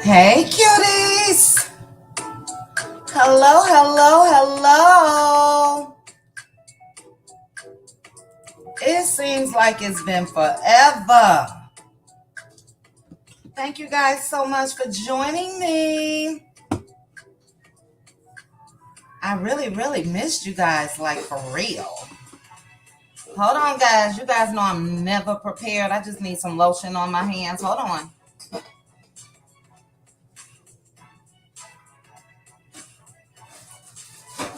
Hey, cuties! Hello, hello, hello. It seems like it's been forever. Thank you guys so much for joining me. I really missed you guys, like for real. Hold on, guys. You guys know I'm never prepared. I just need some lotion on my hands. Hold on.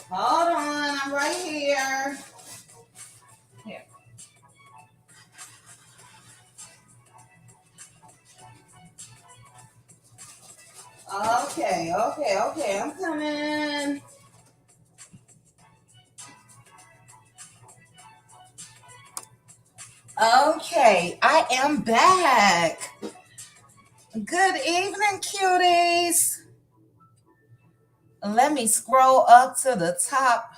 Hold on. I'm right here. Here. Okay. I'm coming. Okay, I am back. Good evening, cuties. Let me scroll up to the top.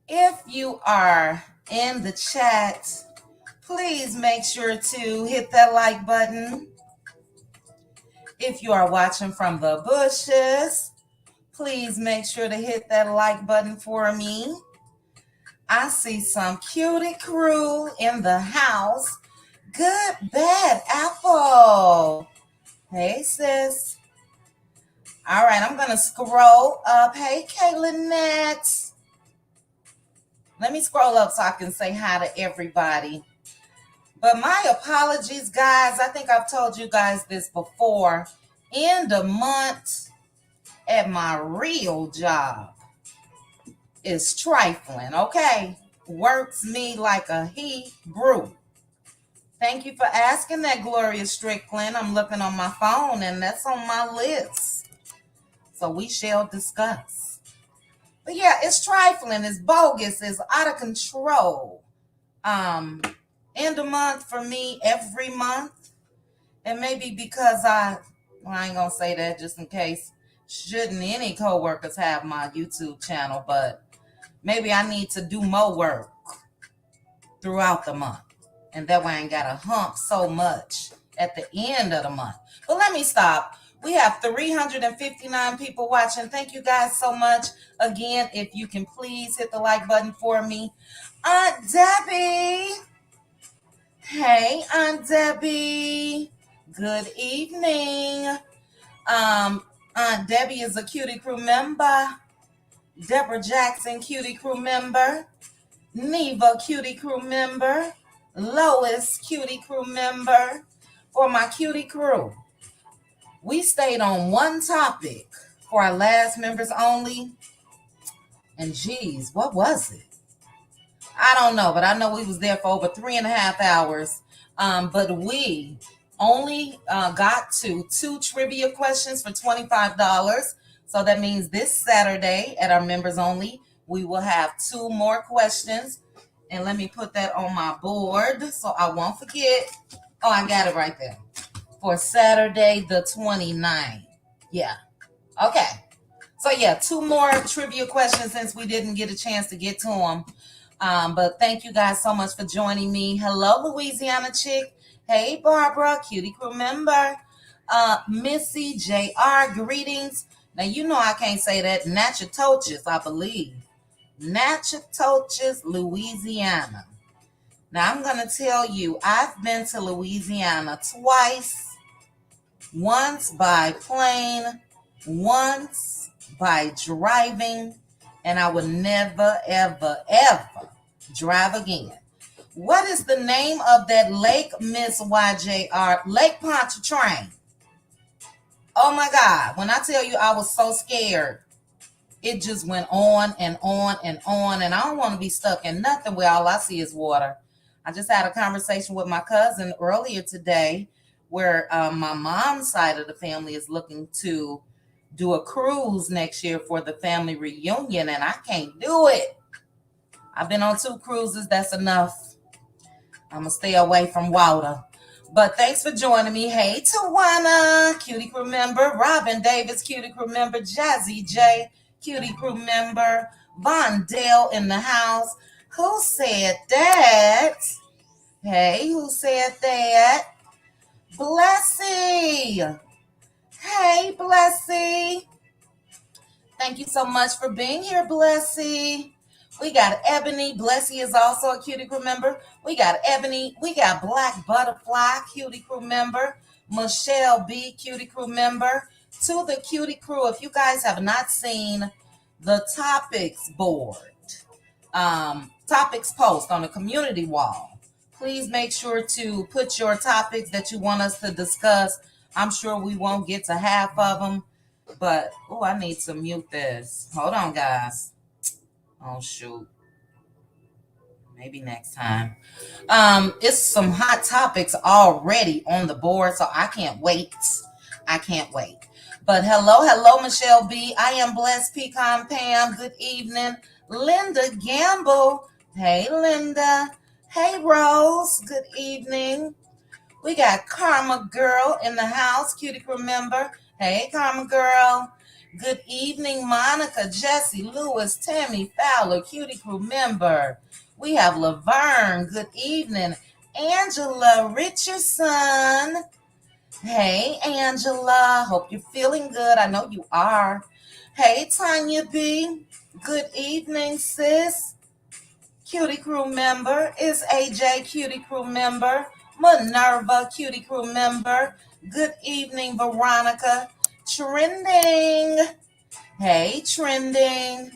If you are in the chat, please make sure to hit that like button. If you are watching from the bushes, please make sure to hit that like button for me. I see some cutie crew in the house. Good, bad apple. Hey, sis. All right, I'm going to scroll up. Hey, Caitlin Nets. Let me scroll up so I can say hi to everybody. But my apologies, guys. I think I've told you guys this before. End of month at my real job is trifling, okay? Works me like a Hebrew. Thank you for asking that, Gloria Strickland. I'm looking on my phone, and that's on my list. So we shall discuss. But yeah, it's trifling, it's bogus, it's out of control. End of month for me every month. And maybe because I ain't gonna say that just in case. Shouldn't any coworkers have my YouTube channel, but maybe I need to do more work throughout the month. And that way I ain't gotta hump so much at the end of the month. But let me stop. We have 359 people watching. Thank you guys so much. Again, if you can please hit the like button for me. Aunt Debbie. Hey, Aunt Debbie. Good evening. Aunt Debbie is a Cutie Crew member. Deborah Jackson, Cutie Crew member. Neva, Cutie Crew member. Lois, Cutie Crew member. For my Cutie Crew, we stayed on one topic for our last members only. And geez, what was it? I don't know, but I know we was there for over 3.5 hours. But we only got to 2 trivia questions for $25. So that means this Saturday at our members only, we will have 2 more questions. And let me put that on my board so I won't forget. Oh, I got it right there. For Saturday the 29th. Yeah. Okay. So yeah, 2 more trivia questions since we didn't get a chance to get to them. But thank you guys so much for joining me. Hello, Louisiana Chick. Hey, Barbara, Cutie Crew member. Missy, JR, greetings. Now, you know I can't say that. Natchitoches, I believe. Natchitoches, Louisiana. Now, I'm going to tell you, I've been to Louisiana twice. Once by plane, once by driving, and I would never, ever drive again. What is the name of that lake, Miss YJR? Lake Pontchartrain. Oh my God. When I tell you I was so scared, it just went on and on and on. And I don't want to be stuck in nothing where all I see is water. I just had a conversation with my cousin earlier today where my mom's side of the family is looking to do a cruise next year for the family reunion, and I can't do it. I've been on 2 cruises. That's enough. I'm going to stay away from water. But thanks for joining me. Hey, Tawana, Cutie Crew member. Robin Davis, Cutie Crew member. Jazzy J, Cutie Crew member. Von Dale in the house. Who said that? Hey, who said that? Blessy. Hey, Blessy. Thank you so much for being here, Blessy. We got Ebony. Blessy is also a Cutie Crew member. We got Ebony. We got Black Butterfly, Cutie Crew member. Michelle B, Cutie Crew member. To the Cutie Crew, if you guys have not seen the topics board, topics post on the community wall, please make sure to put your topics that you want us to discuss. I'm sure we won't get to half of them, but I need to mute this. Hold on, guys. Oh shoot. Maybe next time. It's some hot topics already on the board, so I can't wait. I can't wait. But hello, Michelle B. I am Blessed Pecan Pam. Good evening. Linda Gamble. Hey, Linda. Hey, Rose. Good evening. We got Karma Girl in the house, Cutie Crew member. Hey, Karma Girl. Good evening, Monica, Jesse, Lewis, Tammy, Fowler, Cutie Crew member. We have Laverne. Good evening. Angela Richardson. Hey, Angela. Hope you're feeling good. I know you are. Hey, Tanya B. Good evening, sis. Cutie Crew member. Is AJ Cutie Crew member. Minerva Cutie Crew member. Good evening, Veronica. Trending. Hey, Trending.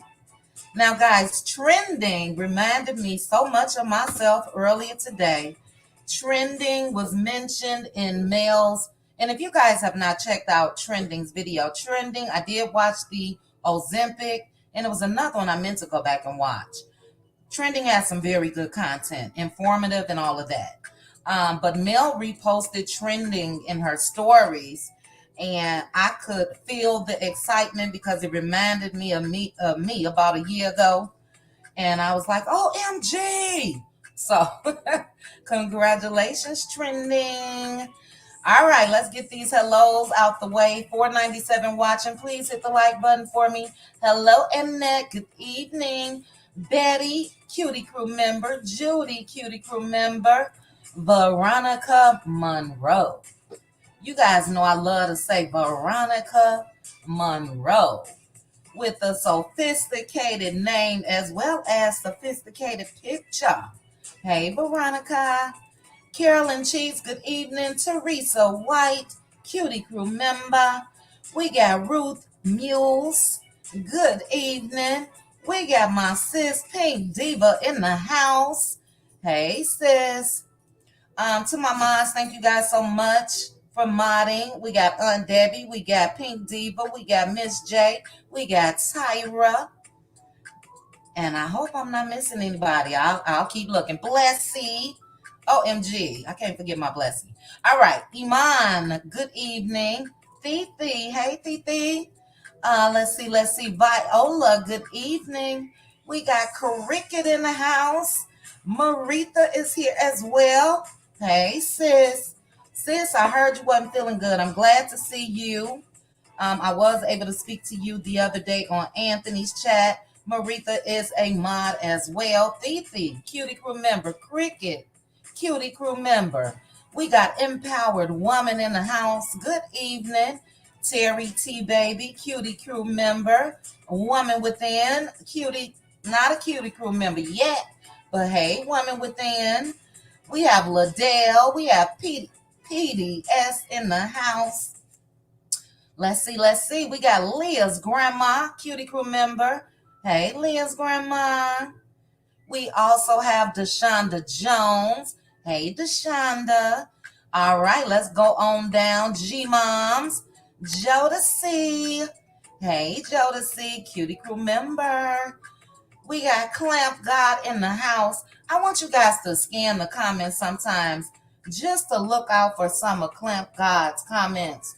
Now, guys, Trending reminded me so much of myself earlier today. Trending was mentioned in Mel's. And if you guys have not checked out Trending's video, Trending, I did watch the Ozempic, and it was another one I meant to go back and watch. Trending has some very good content, informative and all of that. But Mel reposted Trending in her stories, and I could feel the excitement because it reminded me of me about a year ago. And I was like, OMG. So congratulations, Trending. All right, let's get these hellos out the way. 497 watching. Please hit the like button for me. Hello, Annette. Good evening. Betty, Cutie Crew member. Judy, Cutie Crew member. Veronica Monroe. You guys know I love to say Veronica Monroe with a sophisticated name as well as sophisticated picture. Hey, Veronica. Carolyn Cheese, good evening. Teresa White, Cutie Crew member. We got Ruth Mules, good evening. We got my sis Pink Diva in the house. Hey, sis. To my moms, thank you guys so much for modding. We got Aunt Debbie, we got Pink Diva, we got Miss J, we got Tyra. And I hope I'm not missing anybody. I'll keep looking. Blessy. OMG. I can't forget my Blessy. All right. Iman. Good evening. Fifi. Hey, Fifi. Let's see. Viola. Good evening. We got Cricket in the house. Maritha is here as well. Hey, sis. Sis, I heard you wasn't feeling good. I'm glad to see you. I was able to speak to you the other day on Anthony's chat. Maritha is a mod as well. Fifi, Cutie Crew member. Cricket, Cutie Crew member. We got Empowered Woman in the house. Good evening. Terry T Baby, Cutie Crew member. Woman Within, Cutie, not a Cutie Crew member yet, but hey, Woman Within. We have Ladell. We have PDS in the house. Let's see. We got Leah's grandma, Cutie Crew member. Hey, Leah's grandma. We also have Deshonda Jones. Hey, Deshonda. All right, let's go on down. G-Moms. Jodeci. Hey, Jodeci, Cutie Crew member. We got Clamp God in the house. I want you guys to scan the comments sometimes just to look out for some of Clamp God's comments.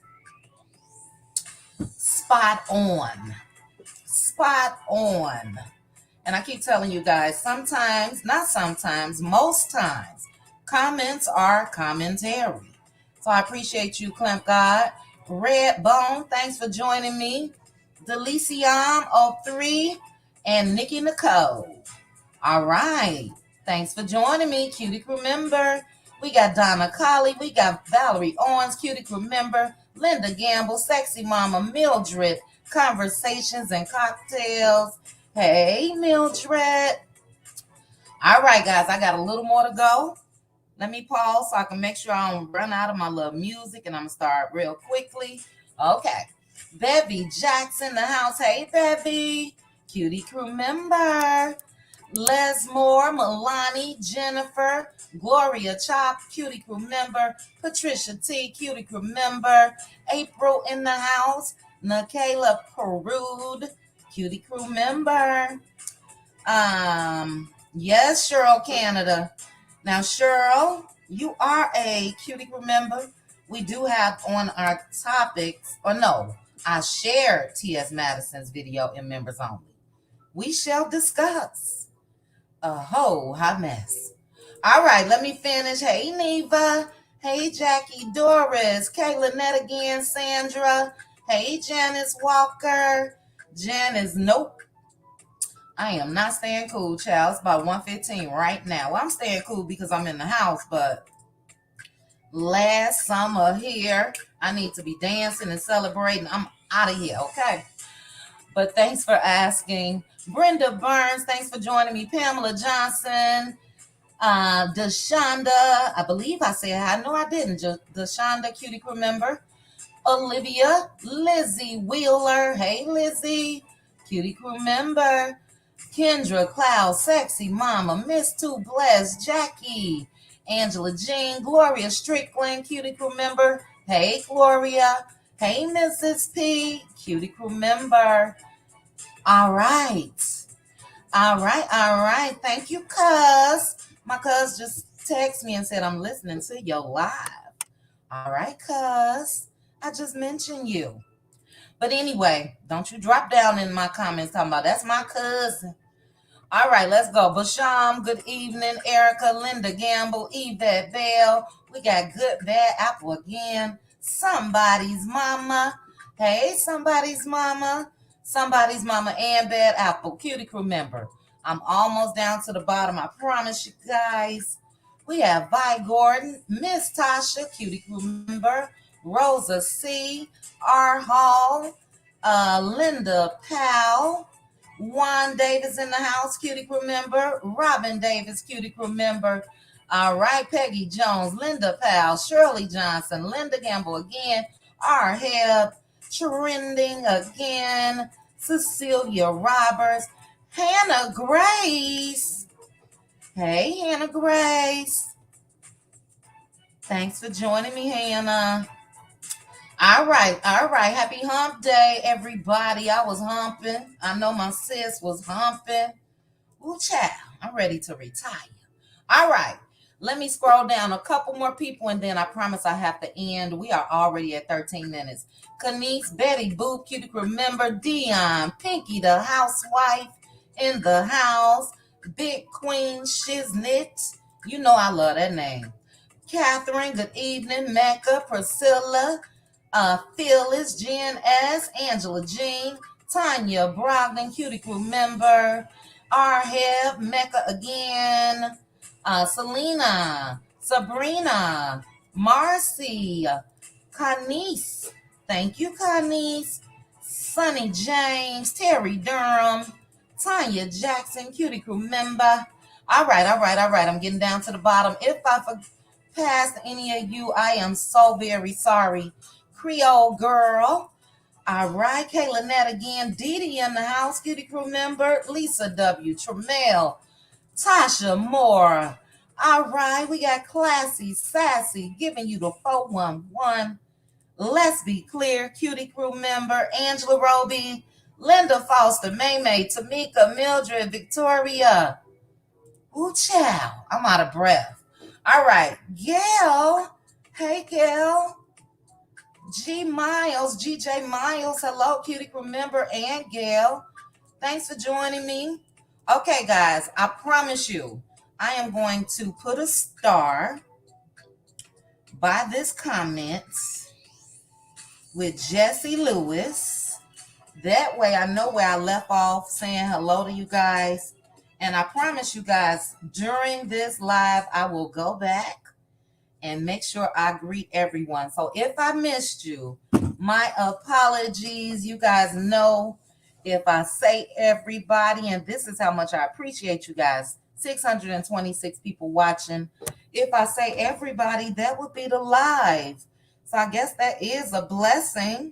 Spot on. And I keep telling you guys, sometimes, not sometimes, most times, comments are commentary. So I appreciate you, Clamp God. Red Bone, thanks for joining me. Deliciam 03 and Nikki Nicole. All right. Thanks for joining me, Cutie Crew member. We got Donna Colley. We got Valerie Owens, Cutie Crew member. Linda Gamble, Sexy Mama Mildred, Conversations and Cocktails. Hey, Mildred. All right, guys, I got a little more to go. Let me pause so I can make sure I don't run out of my little music, and I'm going to start real quickly. Okay. Bevy Jackson, the house. Hey, Bevy. Cutie Crew member. Lesmore, Milani, Jennifer, Gloria Chop, Cutie Crew member, Patricia T, Cutie Crew member, April in the house, Nikayla Perude, Cutie Crew member. Yes, Cheryl Canada. Now, Cheryl, you are a Cutie Crew member. We do have on our topics, or no, I shared T.S. Madison's video in members only. We shall discuss a whole hot mess. All right, let me finish. Hey, Neva. Hey, Jackie Doris. Kayla Net again. Sandra. Hey, Janice Walker. Janice, nope. I am not staying cool, child. It's about 1:15 right now. Well, I'm staying cool because I'm in the house, but last summer here, I need to be dancing and celebrating. I'm out of here, okay? But thanks for asking. Brenda Burns, thanks for joining me. Pamela Johnson, Deshonda, I believe I said hi. No, I didn't. Deshonda, Cutie Crew member. Olivia, Lizzie Wheeler. Hey, Lizzie, Cutie Crew member. Kendra Cloud, Sexy Mama, Miss Too Blessed, Jackie, Angela Jean, Gloria Strickland, Cutie Crew member. Hey, Gloria. Hey, Mrs. P, Cutie Crew member. All right. Thank you, cuz. My cuz just texted me and said, I'm listening to your live. All right, cuz. I just mentioned you. But anyway, don't you drop down in my comments talking about that's my cousin. All right, let's go. Basham, good evening. Erica, Linda Gamble, Yvette Bell. We got Good Bad Apple again. Somebody's mama. Hey, somebody's mama. Somebody's mama and Bad Apple. Cutie Crew member. I'm almost down to the bottom. I promise you guys. We have Vi Gordon, Miss Tasha, Cutie Crew member. Rosa C. R. Hall. Linda Powell. Juan Davis in the house, Cutie Crew member. Robin Davis, Cutie Crew member. All right, Peggy Jones, Linda Powell, Shirley Johnson, Linda Gamble again, R. Heb, trending again, Cecilia Roberts, Hannah Grace. Hey, Hannah Grace. Thanks for joining me, Hannah. All right. Happy hump day, everybody. I was humping. I know my sis was humping. Ooh, child, I'm ready to retire. All right. Let me scroll down a couple more people, and then I promise I have to end. We are already at 13 minutes. Kanice, Betty, Boop, Cutie Crew member, Dion, Pinky, the housewife in the house, Big Queen Shiznit. You know I love that name. Catherine, good evening. Mecca, Priscilla, Phyllis, Jen S., Angela Jean, Tanya Brogdon, Cutie Crew member, Arheb, Mecca again, Selena, Sabrina, Marcy, Canice, thank you, Canice, Sonny James, Terry Durham, Tanya Jackson, Cutie Crew member. All right. I'm getting down to the bottom. If I passed any of you, I am so very sorry. Creole girl. All right, Kayla Nett again. Dee Dee in the house, Cutie Crew member. Lisa W. Tremel. Tasha Moore. All right, we got Classy, Sassy, giving you the 411. Let's be clear, Cutie Crew member. Angela Roby. Linda Foster, May, Tamika, Mildred, Victoria. Ooh, child, I'm out of breath. All right, Gail. Hey, Gail. GJ Miles, hello, Cutie Crew member and Gail. Thanks for joining me. Okay, guys, I promise you, I am going to put a star by this comment with Jessie Lewis. That way I know where I left off saying hello to you guys. And I promise you guys, during this live, I will go back and make sure I greet everyone. So if I missed you, my apologies. You guys know if I say everybody, and this is how much I appreciate you guys, 626 people watching. If I say everybody, that would be the live. So I guess that is a blessing.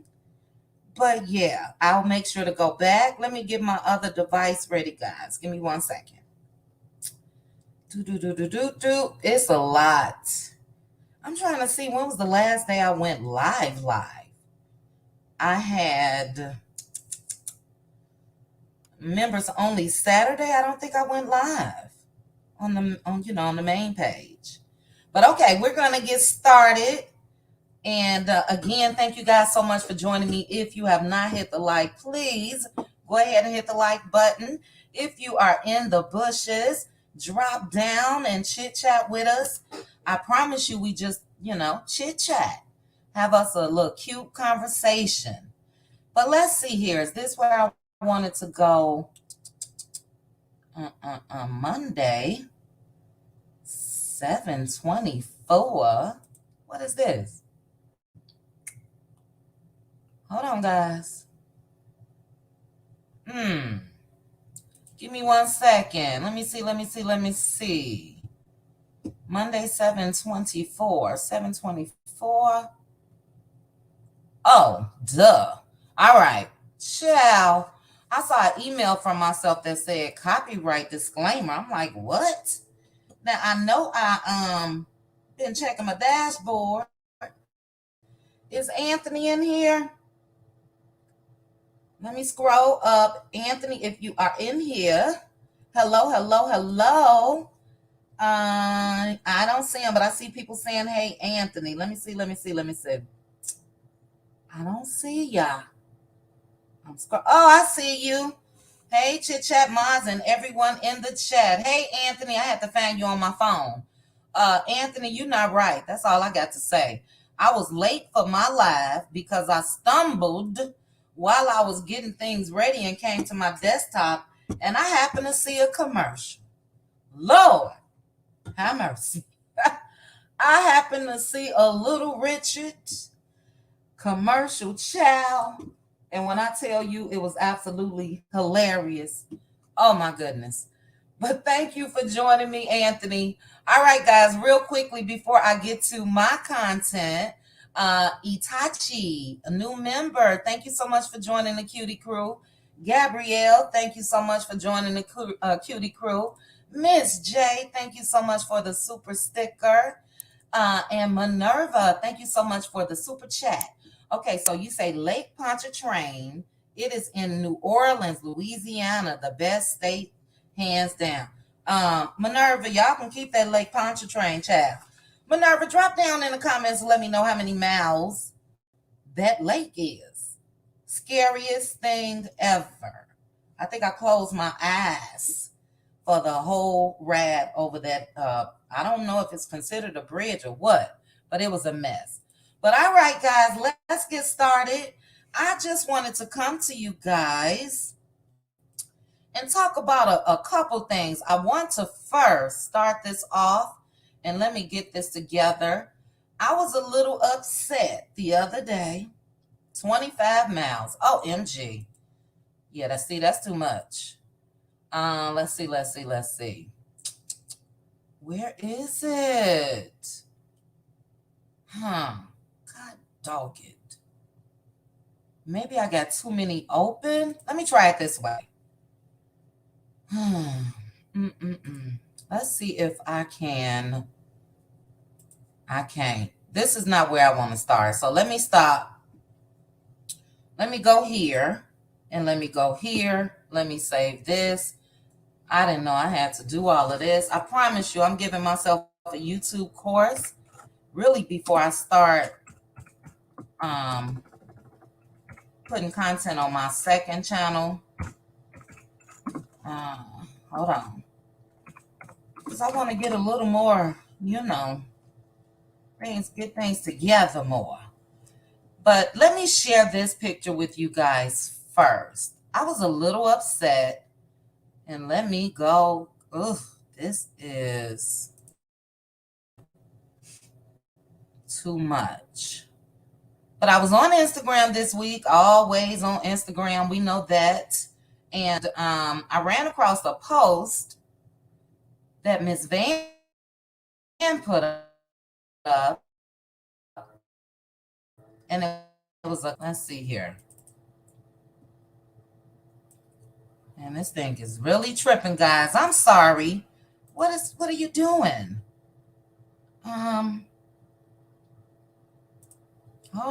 But yeah, I'll make sure to go back. Let me get my other device ready, guys. Give me 1 second. It's a lot. I'm trying to see when was the last day I went live. I had members only Saturday. I don't think I went live on the main page. But okay, we're gonna get started. And again, thank you guys so much for joining me. If you have not hit the like, please go ahead and hit the like button. If you are in the bushes, drop down and chit chat with us. I promise you, we just, chit chat. Have us a little cute conversation. But let's see here. Is this where I wanted to go? Monday, 7/24. What is this? Hold on, guys. Give me 1 second. Let me see. Monday, 7/24. 7/24. Oh, duh. All right. Ciao. I saw an email from myself that said copyright disclaimer. I'm like, what? Now I know I been checking my dashboard. Is Anthony in here? Let me scroll up. Anthony, if you are in here, hello. I don't see him, but I see people saying, hey, Anthony. Let me see. I don't see ya. I see you. Hey, Chit Chat Mods and everyone in the chat. Hey, Anthony, I had to find you on my phone. Anthony, you're not right. That's all I got to say. I was late for my live because I stumbled while I was getting things ready and came to my desktop, and I happened to see a commercial. Lord, have mercy. I happened to see a Little Richard commercial, child. And when I tell you, it was absolutely hilarious. Oh, my goodness. But thank you for joining me, Anthony. All right, guys, real quickly before I get to my content, Itachi, a new member. Thank you so much for joining the Cutie Crew. Gabrielle, thank you so much for joining the Cutie Crew. Miss J, thank you so much for the super sticker. And Minerva, thank you so much for the super chat. Okay, so you say Lake Pontchartrain. It is in New Orleans, Louisiana, the best state, hands down. Minerva, y'all can keep that Lake Pontchartrain, child. Minerva, drop down in the comments and let me know how many miles that lake is. Scariest thing ever. I think I closed my eyes for the whole ride over that. I don't know if it's considered a bridge or what, but it was a mess. But all right, guys, let's get started. I just wanted to come to you guys and talk about a couple things. I want to first start this off, and let me get this together. I was a little upset the other day. 25 miles. OMG. Yeah, that's too much. Let's see. Where is it? God dog it. Maybe I got too many open. Let me try it this way. Let's see if I can. I can't. This is not where I want to start. So let me stop. Let me go here. And let me go here. Let me save this. I didn't know I had to do all of this. I promise you, I'm giving myself a YouTube course really before I start putting content on my second channel. Hold on. Because I want to get a little more, get things together more. But let me share this picture with you guys first. I was a little upset. And let me go. Ugh, this is too much. But I was on Instagram this week, always on Instagram. We know that. And I ran across a post that Miss Van put up. And it was a, let's see here. And this thing is really tripping, guys. I'm sorry. What are you doing? Hold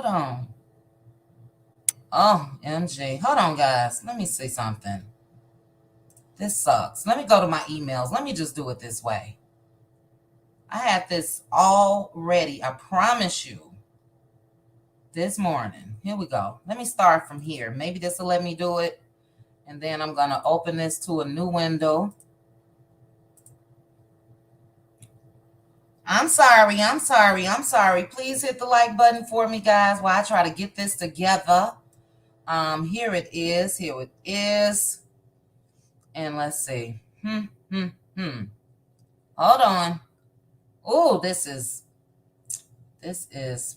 on. Oh, MG. Hold on, guys. Let me see something. This sucks. Let me go to my emails. Let me just do it this way. I had this all ready, I promise you, this morning. Here we go. Let me start from here. Maybe this will let me do it. And then I'm going to open this to a new window. I'm sorry. Please hit the like button for me, guys, while I try to get this together. Here it is. And let's see. Hold on. Oh, this is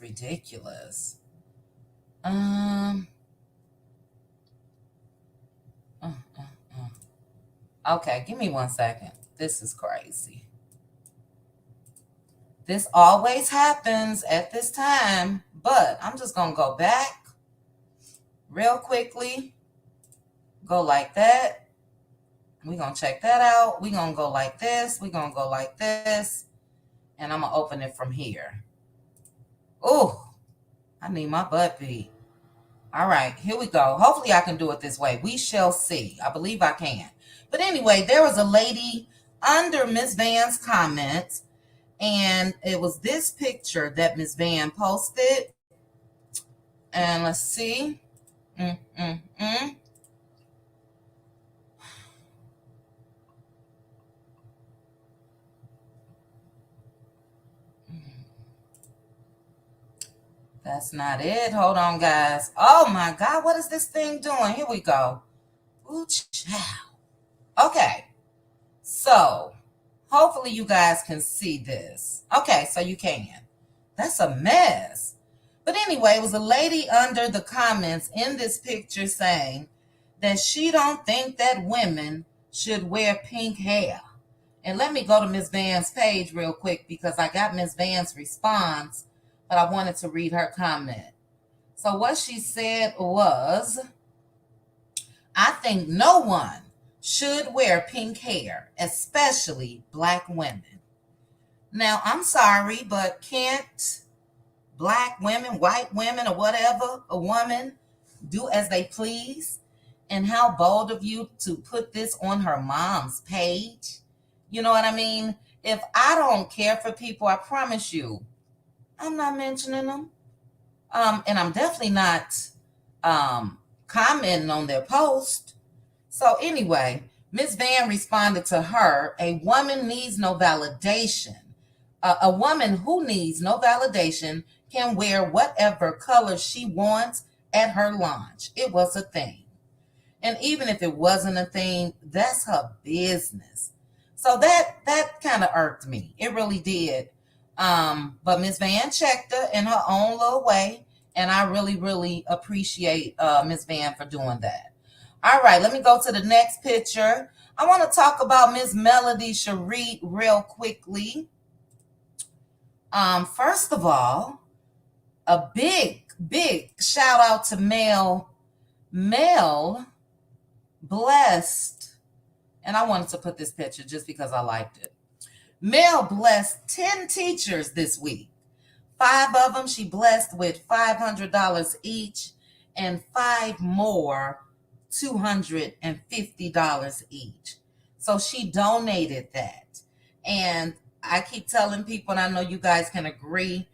ridiculous. Okay, give me 1 second. This is crazy. This always happens at this time, but I'm just going to go back real quickly. Go like that. We're going to check that out. We're going to go like this. We're going to go like this. And I'm going to open it from here. Oh, I need my butt beat. All right, here we go. Hopefully I can do it this way. We shall see. I believe I can. But anyway, there was a lady under Miss Van's comments, and it was this picture that Miss Van posted. And let's see. That's not it. Hold on, guys. Oh my God, what is this thing doing? Here we go. Ooh, child. Okay, so hopefully you guys can see this. Okay, so you can. That's a mess. But anyway, it was a lady under the comments in this picture saying that she don't think that women should wear pink hair. And let me go to Miss Van's page real quick because I got Miss Van's response, but I wanted to read her comment. So what she said was, I think no one should wear pink hair, especially Black women. Now, I'm sorry, but can't Black women, white women, or whatever, a woman, do as they please? And how bold of you to put this on her mom's page. You know what I mean? If I don't care for people, I promise you, I'm not mentioning them. And I'm definitely not commenting on their post. So anyway, Miss Van responded to her, a woman needs no validation. A woman who needs no validation can wear whatever color she wants at her launch. It was a thing. And even if it wasn't a thing, that's her business. So that kind of irked me. It really did. But Miss Van checked her in her own little way. And I really, really appreciate Miss Van for doing that. All right, let me go to the next picture. I want to talk about Miss Melody Cherie real quickly. First of all, a big shout out to Mel blessed, and I wanted to put this picture just because I liked it. Mel blessed 10 teachers this week. 5 of them she blessed with $500 each, and 5 more $250 each. So she donated that. And I keep telling people, and I know you guys can agree,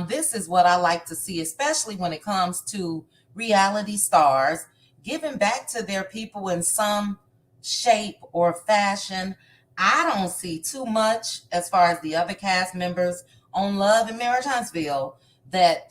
this is what I like to see, especially when it comes to reality stars giving back to their people in some shape or fashion. I don't see too much as far as the other cast members on Love and Marriage Huntsville that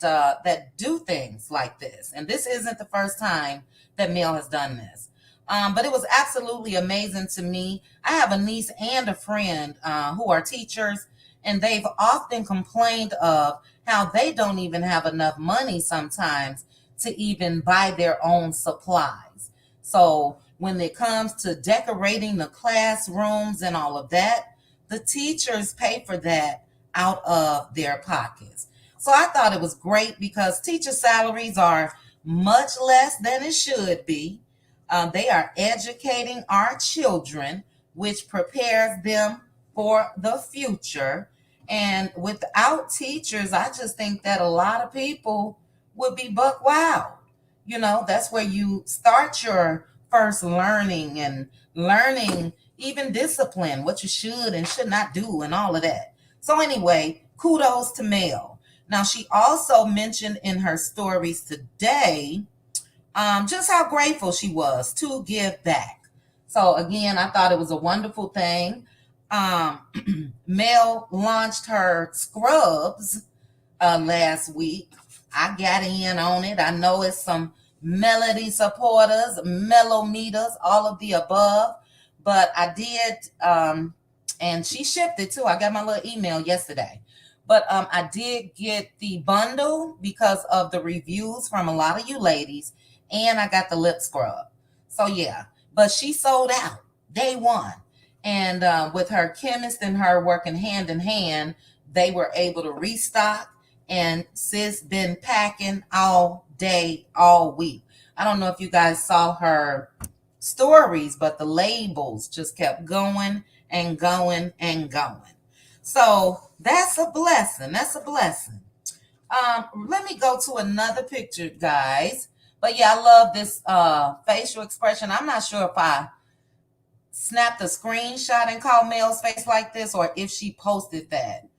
do things like this. And this isn't the first time that Mel has done this. But it was absolutely amazing to me. I have a niece and a friend who are teachers, and they've often complained of how they don't even have enough money sometimes to even buy their own supplies. So when it comes to decorating the classrooms and all of that, the teachers pay for that out of their pockets. So I thought it was great because teacher salaries are much less than it should be. They are educating our children, which prepares them for the future. And without teachers, I just think that a lot of people would be buck wild. You know, that's where you start your first learning and learning even discipline, what you should and should not do, and all of that. So, anyway, kudos to Mel. Now, she also mentioned in her stories today just how grateful she was to give back. So again, I thought it was a wonderful thing. Mel launched her scrubs last week. I got in on it. I know it's some melody supporters, mellow meters, all of the above. But I did, and she shipped it too. I got my little email yesterday. But I did get the bundle because of the reviews from a lot of you ladies, and I got the lip scrub. So yeah, but she sold out day one. And with her chemist and her working hand in hand, they were able to restock. And sis been packing all day, all week. I don't know if you guys saw her stories, but the labels just kept going and going and going. So that's a blessing. That's a blessing. Let me go to another picture, guys. But yeah, I love this facial expression. I'm not sure if I snapped a screenshot and called Mel's face like this or if she posted that.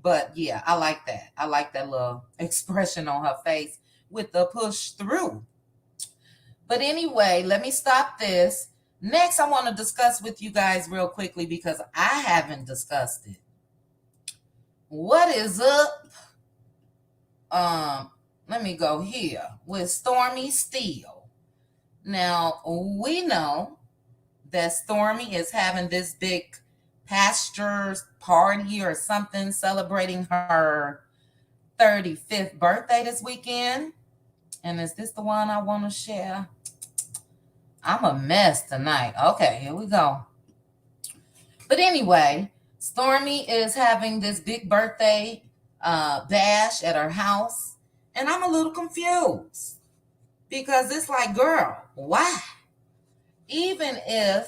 But yeah, I like that. I like that little expression on her face with the push through. But anyway, let me stop this. Next, I want to discuss with you guys real quickly because I haven't discussed it. What is up? Let me go here with Stormy Steele. Now, we know that Stormy is having this big pastor's party or something celebrating her 35th birthday this weekend. And is this the one I want to share? I'm a mess tonight. Okay, here we go. But anyway, Stormy is having this big birthday bash at her house. And I'm a little confused because it's like, girl, why? Even if,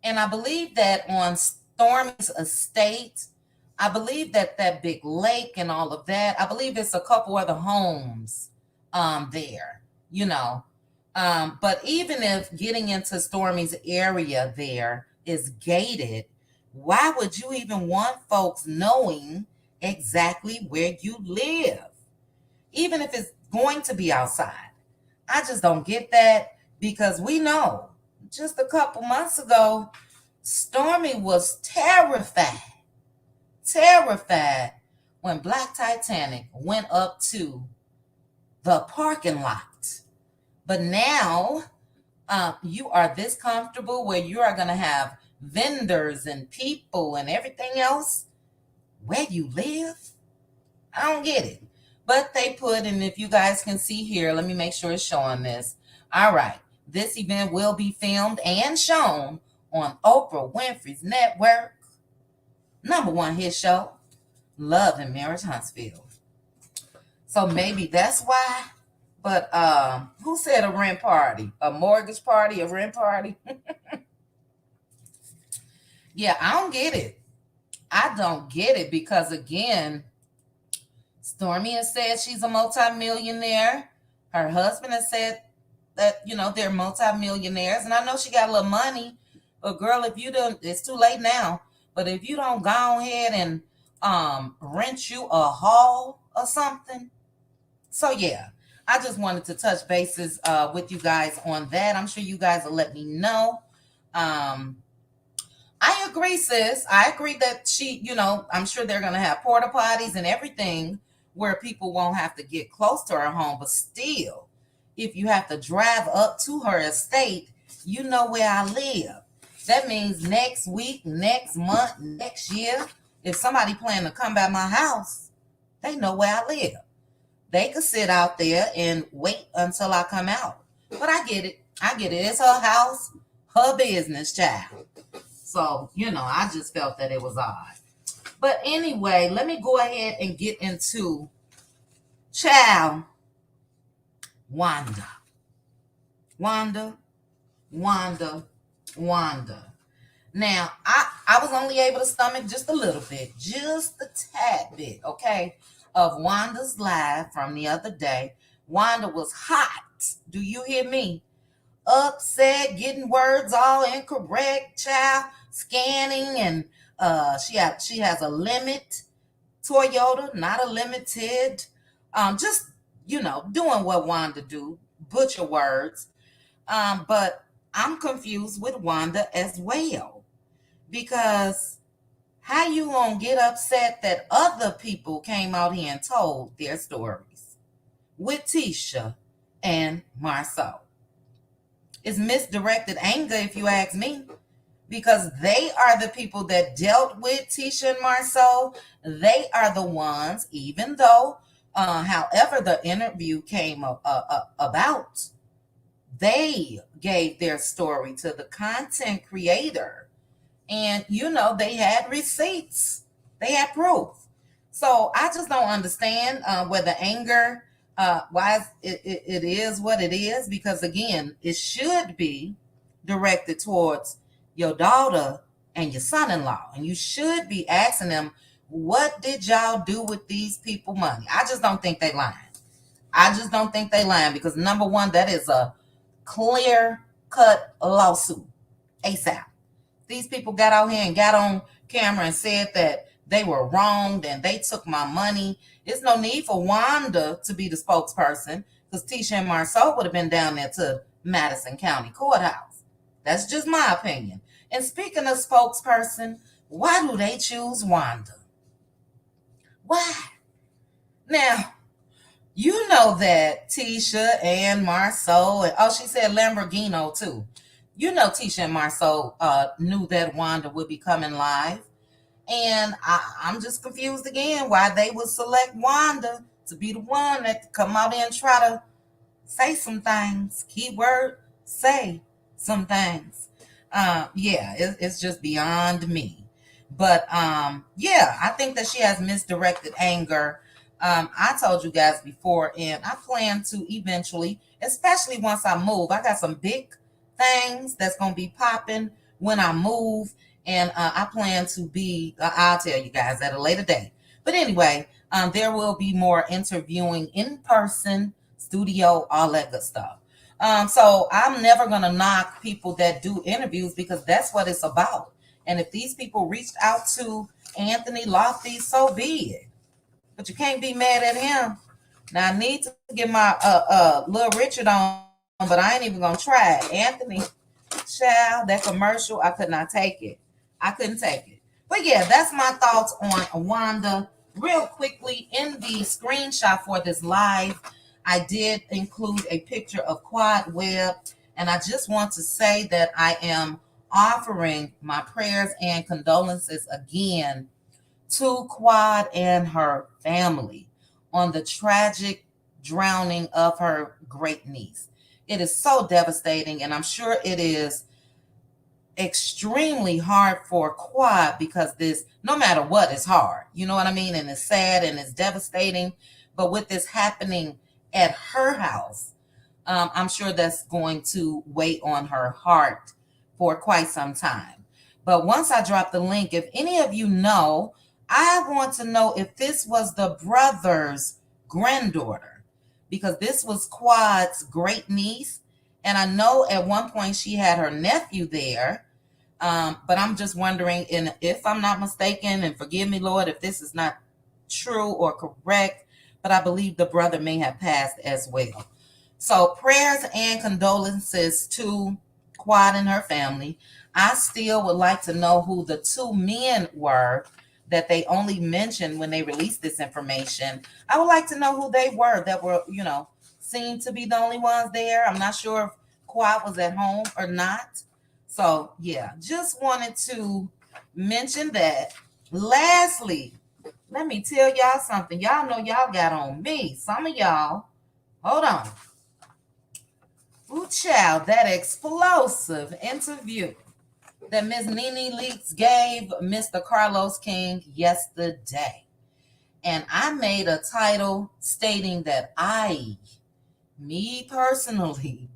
and I believe that on Stormy's estate, I believe that that big lake and all of that, I believe it's a couple other homes there, you know. But even if getting into Stormy's area there is gated, why would you even want folks knowing exactly where you live? Even if it's going to be outside. I just don't get that because we know just a couple months ago, Stormy was terrified when Black Titanic went up to the parking lot. But now you are this comfortable where you are going to have vendors and people and everything else where you live. I don't get it. But they put, and if you guys can see here, let me make sure it's showing this. All right. This event will be filmed and shown on Oprah Winfrey's network, #1 hit show, Love and Marriage Huntsville. So maybe that's why. But who said a rent party? A mortgage party? A rent party? Yeah, I don't get it. I don't get it because, again, Stormy has said she's a multimillionaire. Her husband has said that, you know, they're multimillionaires. And I know she got a little money. But, girl, if you don't, it's too late now. But if you don't go ahead and rent you a hall or something. So, yeah, I just wanted to touch bases with you guys on that. I'm sure you guys will let me know. I agree, sis. I agree that she, you know, I'm sure they're going to have porta potties and everything where people won't have to get close to her home. But still, if you have to drive up to her estate, you know where I live. That means next week, next month, next year, if somebody plan to come by my house, they know where I live. They could sit out there and wait until I come out. But I get it. I get it. It's her house, her business, child. So, I just felt that it was odd. But anyway, let me go ahead and get into child Wanda. Wanda, Wanda, Wanda. Now, I was only able to stomach just a little bit, just a tad bit, okay, of Wanda's live from the other day. Wanda was hot. Do you hear me? Upset, getting words all incorrect, child, scanning, and she has a limit Toyota, not a limited. Just doing what Wanda do, butcher words. But I'm confused with Wanda as well, because how you gonna get upset that other people came out here and told their stories with Tasha and Marceau? It's misdirected anger, if you ask me, because they are the people that dealt with Tasha and Marceau. They are the ones, even though, however the interview came about, they gave their story to the content creator. And, they had receipts. They had proof. So I just don't understand where the anger, why it is what it is. Because, again, it should be directed towards your daughter and your son-in-law. And you should be asking them, what did y'all do with these people money? I just don't think they lying. I just don't think they lying, because, number one, that is a clear-cut lawsuit ASAP. These people got out here and got on camera and said that they were wronged and they took my money. There's no need for Wanda to be the spokesperson, because Tasha and Marceau would have been down there to Madison County Courthouse. That's just my opinion. And speaking of spokesperson, why do they choose Wanda? Why? Now, you know that Tasha and Marceau, and she said Lamborghini too. Tasha and Marceau knew that Wanda would be coming live. And I'm just confused again why they would select Wanda to be the one that come out and try to say some things. Keyword, say some things. It's just beyond me. But I think that she has misdirected anger. I told you guys before, and I plan to eventually, especially once I move, I got some big things that's going to be popping when I move. And I plan to be, I'll tell you guys at a later date. But anyway, there will be more interviewing in person, studio, all that good stuff. So I'm never going to knock people that do interviews, because that's what it's about. And if these people reached out to Anthony Lofty, so be it. But you can't be mad at him. Now, I need to get my Little Richard on, but I ain't even going to try it. Anthony, child, that commercial, I could not take it. I couldn't take it. But yeah, that's my thoughts on Wanda. Real quickly, in the screenshot for this live, I did include a picture of Quad Web. And I just want to say that I am offering my prayers and condolences again to Quad and her family on the tragic drowning of her great niece. It is so devastating, and I'm sure it is extremely hard for Quad, because this, no matter what, is hard. You know what I mean? And it's sad and it's devastating. But with this happening at her house, I'm sure that's going to weigh on her heart for quite some time. But once I drop the link, if any of you know, I want to know if this was the brother's granddaughter, because this was Quad's great niece. And I know at one point she had her nephew there. But I'm just wondering, and if I'm not mistaken, and forgive me, Lord, if this is not true or correct, but I believe the brother may have passed as well. So prayers and condolences to Quad and her family. I still would like to know who the two men were that they only mentioned when they released this information. I would like to know who they were that were, seemed to be the only ones there. I'm not sure if Quad was at home or not. So yeah, just wanted to mention that. Lastly, let me tell y'all something. Y'all know y'all got on me. Some of y'all, hold on. Ooh, child, that explosive interview that Miss Nene Leakes gave Mr. Carlos King yesterday. And I made a title stating that me personally,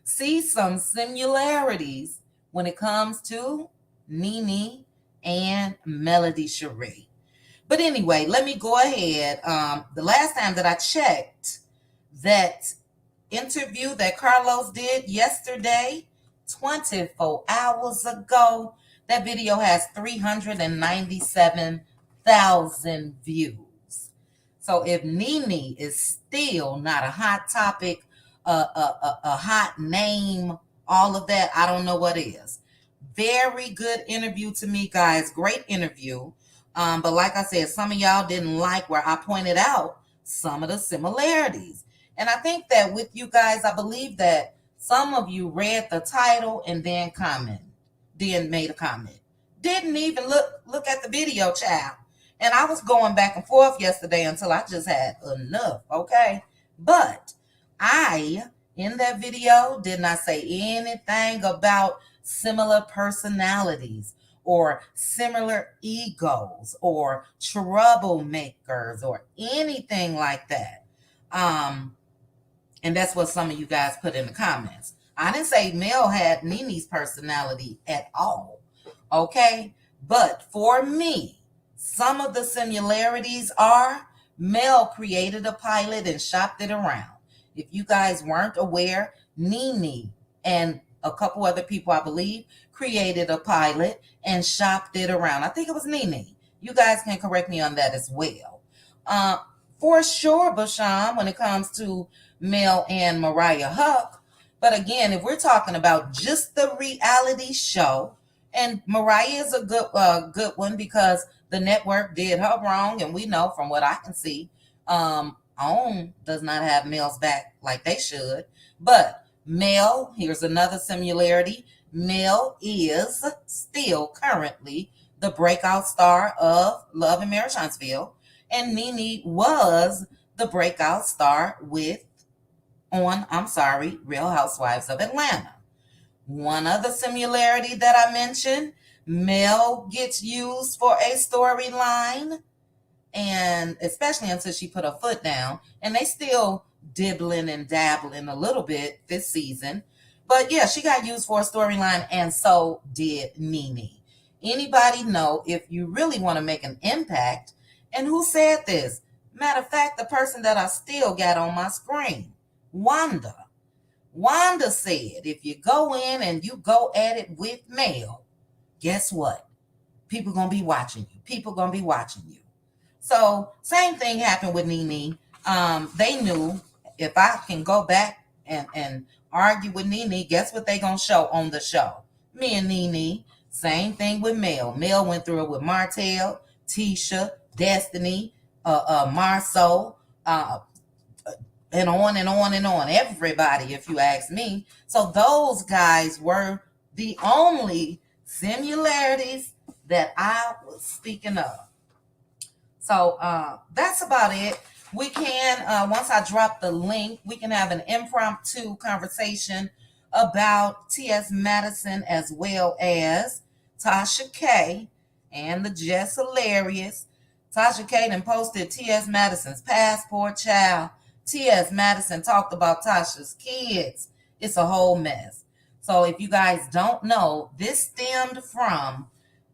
see some similarities when it comes to Nene and Melody Cherie. But anyway, let me go ahead. The last time that I checked, that interview that Carlos did yesterday, 24 hours ago, that video has 397,000 views. So if Nene is still not a hot topic, a hot name, all of that, I don't know what is. Very good interview to me, guys. Great interview. But like I said, some of y'all didn't like where I pointed out some of the similarities. And I think that with you guys, I believe that some of you read the title and then made a comment. Didn't even look at the video, child. And I was going back and forth yesterday until I just had enough, okay? But in that video, did not say anything about similar personalities or similar egos or troublemakers or anything like that. And that's what some of you guys put in the comments. I didn't say Mel had Nene's personality at all, okay? But for me, some of the similarities are Mel created a pilot and shopped it around. If you guys weren't aware, Nene and a couple other people, I believe, created a pilot and shopped it around. I think it was Nene. You guys can correct me on that as well. For sure, Bashan, when it comes to Mel and Mariah Huck. But again, if we're talking about just the reality show, and Mariah is a good one because the network did her wrong, and we know from what I can see, OWN does not have Mel's back like they should. But Mel, here's another similarity. Mel is still currently the breakout star of Love and Marriage Huntsville, and Nene was the breakout star Real Housewives of Atlanta. One other similarity that I mentioned, Mel gets used for a storyline, and especially until she put her foot down, and they still dibbling and dabbling a little bit this season. But yeah, she got used for a storyline, and so did Nene. Anybody know if you really want to make an impact? And who said this? Matter of fact, the person that I still got on my screen, Wanda. Wanda said, if you go in and you go at it with Mel, guess what? People gonna be watching you. People gonna be watching you. So same thing happened with Nene. They knew if I can go back and argue with Nene, guess what they gonna show on the show? Me and Nene. Same thing with Mel. Mel went through it with Martell, Tisha, Destiny, Marceau, and on and on and on. Everybody, if you ask me. So those guys were the only similarities that I was speaking of. So that's about it. We can, once I drop the link, we can have an impromptu conversation about T.S. Madison as well as Tasha K and the Jess Hilarious. Tasha K then posted T.S. Madison's passport, child. T.S. Madison talked about Tasha's kids. It's a whole mess. So if you guys don't know, this stemmed from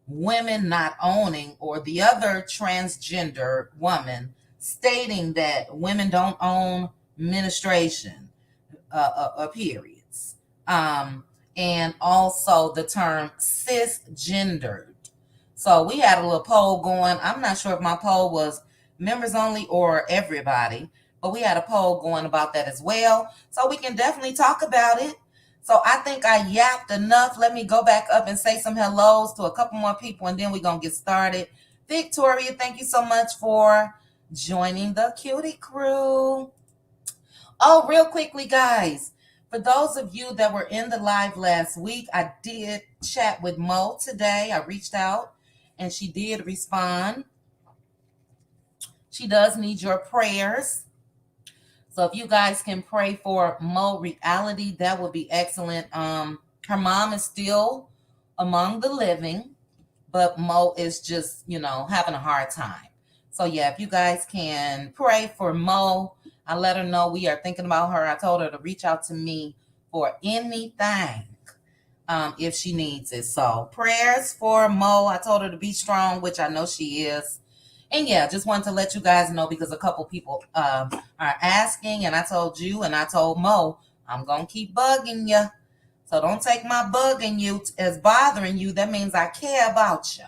women not owning, or the other transgender woman stating that women don't own menstruation, periods. And also the term cisgendered. So we had a little poll going. I'm not sure if my poll was members only or everybody, but we had a poll going about that as well. So we can definitely talk about it. So I think I yapped enough. Let me go back up and say some hellos to a couple more people, and then we're going to get started. Victoria, thank you so much for joining the Cutie crew. Oh, real quickly, guys. For those of you that were in the live last week, I did chat with Mo today. I reached out and she did respond. She does need your prayers. So if you guys can pray for Mo Reality, that would be excellent. Her mom is still among the living, but Mo is just, having a hard time. So yeah, if you guys can pray for Mo, I let her know we are thinking about her. I told her to reach out to me for anything if she needs it. So prayers for Mo. I told her to be strong, which I know she is. And yeah, just wanted to let you guys know because a couple people are asking, and I told you and I told Mo, I'm going to keep bugging you. So don't take my bugging you as bothering you. That means I care about you.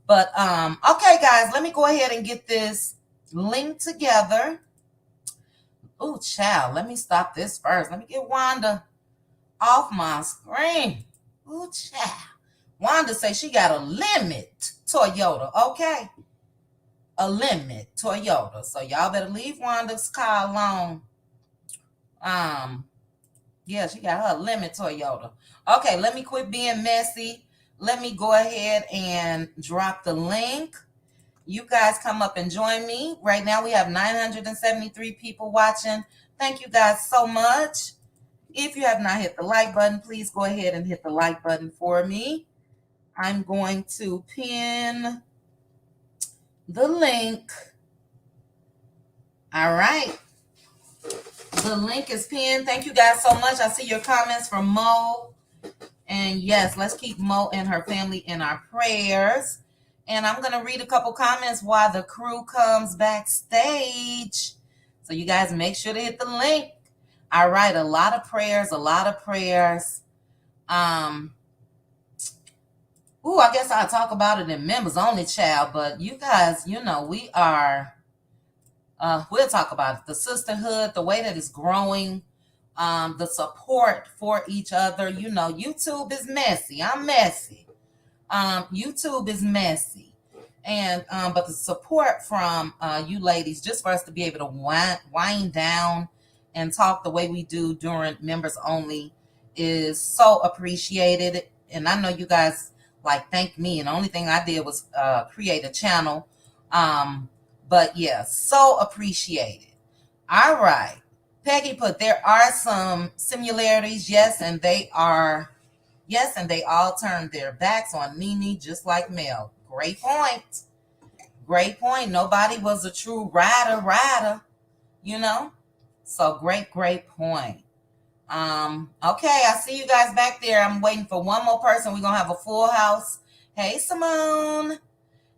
But okay, guys, let me go ahead and get this link together. Oh, child, let me stop this first. Let me get Wanda off my screen. Oh, child. Wanda say she got a limit Toyota, okay? A limit Toyota. So y'all better leave Wanda's car alone. Yeah, she got her limit Toyota. Okay, let me quit being messy. Let me go ahead and drop the link. You guys come up and join me. Right now we have 973 people watching. Thank you guys so much. If you have not hit the like button, please go ahead and hit the like button for me. I'm going to pin the link. All right. The link is pinned. Thank you guys so much. I see your comments from Mo. And yes, let's keep Mo and her family in our prayers. And I'm going to read a couple comments while the crew comes backstage. So you guys make sure to hit the link. All right, a lot of prayers, a lot of prayers. I guess I'll talk about it in members only, child. But you guys, we are, we'll talk about it. The sisterhood, the way that it's growing, the support for each other. YouTube is messy. I'm messy. YouTube is messy. And but the support from you ladies, just for us to be able to wind down and talk the way we do during members only is so appreciated. And I know you guys thank me, and the only thing I did was create a channel. But yeah, so appreciated. All right. Peggy put, there are some similarities, yes, and they all turned their backs on Nene just like Mel. Great point. Great point. Nobody was a true rider, So great point. Okay, I see you guys back there. I'm waiting for one more person. We're gonna have a full house. Hey, Simone.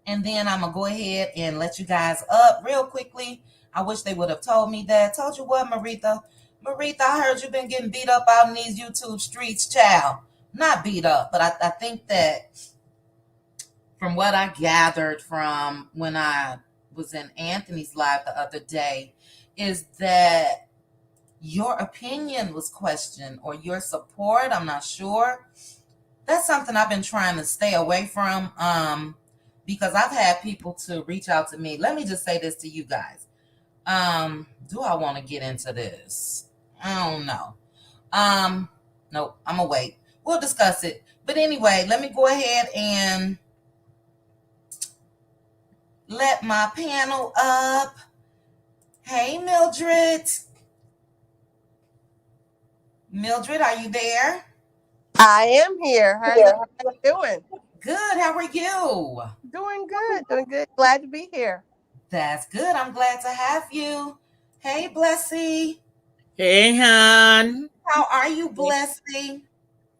And then I'm gonna go ahead and let you guys up real quickly. I wish they would have told me that. Told you what, Maritha? Maritha, I heard you've been getting beat up out in these YouTube streets, child. Not beat up, but I think that from what I gathered from when I was in Anthony's live the other day, is that your opinion was questioned or your support. I'm not sure. That's something I've been trying to stay away from because I've had people to reach out to me. Let me just say this to you guys. Do I want to get into this? I don't know. Nope, I'm gonna wait. We'll discuss it. But anyway, let me go ahead and let my panel up. Hey, Mildred. Mildred, are you there? I am here. How are you guys doing? Good. How are you? Doing good. Glad to be here. That's good. I'm glad to have you. Hey, Blessy. Hey, Han. How are you, Blessy?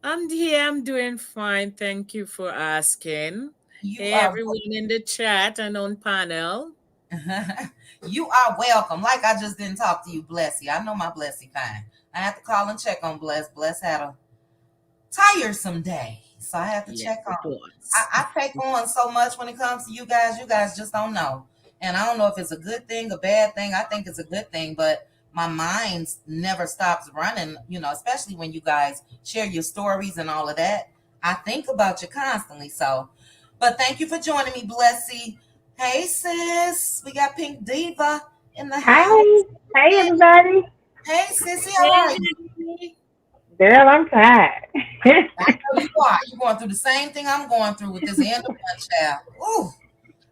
I'm here. I'm doing fine. Thank you for asking. Hey, everyone in the chat and on panel. You are welcome. Like I just didn't talk to you, Blessy. I know my Blessy fine. I had to call and check on Bless. Bless had a tiresome day, so I had to check on. I take on so much when it comes to you guys. You guys just don't know, and I don't know if it's a good thing, a bad thing. I think it's a good thing, but my mind never stops running. Especially when you guys share your stories and all of that. I think about you constantly. So, but thank you for joining me, Blessy. Hey, sis. We got Pink Diva in the house. Hey, everybody. Hey, sissy, how Hey, are you? honey. Girl, I'm tired. I know you are. You're going through the same thing I'm going through with this end of month child. Ooh,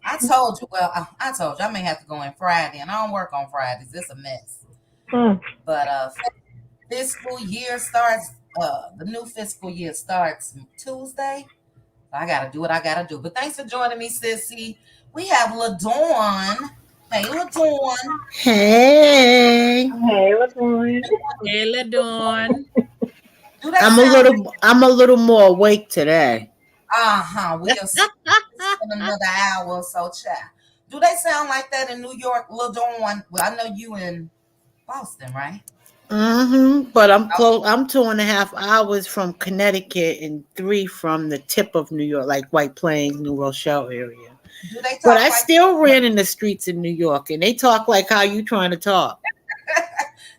I told you. Well, I told you I may have to go in Friday, and I don't work on Fridays. It's a mess. Hmm. But fiscal year starts. The new fiscal year starts Tuesday. I gotta do what I gotta do. But thanks for joining me, sissy. We have LaDawn. Hey, LaDawn. Hey, Hey, what's going? Hey, LaDawn. Do they I'm a sound? little I'm a little more awake today. We'll see in another hour or so, chat. Do they sound like that in New York, LaDawn? Well, I know you in Boston, right? But I'm close. I'm 2.5 hours from Connecticut and 3 from the tip of New York, like White Plains, New Rochelle area. Do they But talk I like still ran in the streets in New York, and they talk like how you trying to talk.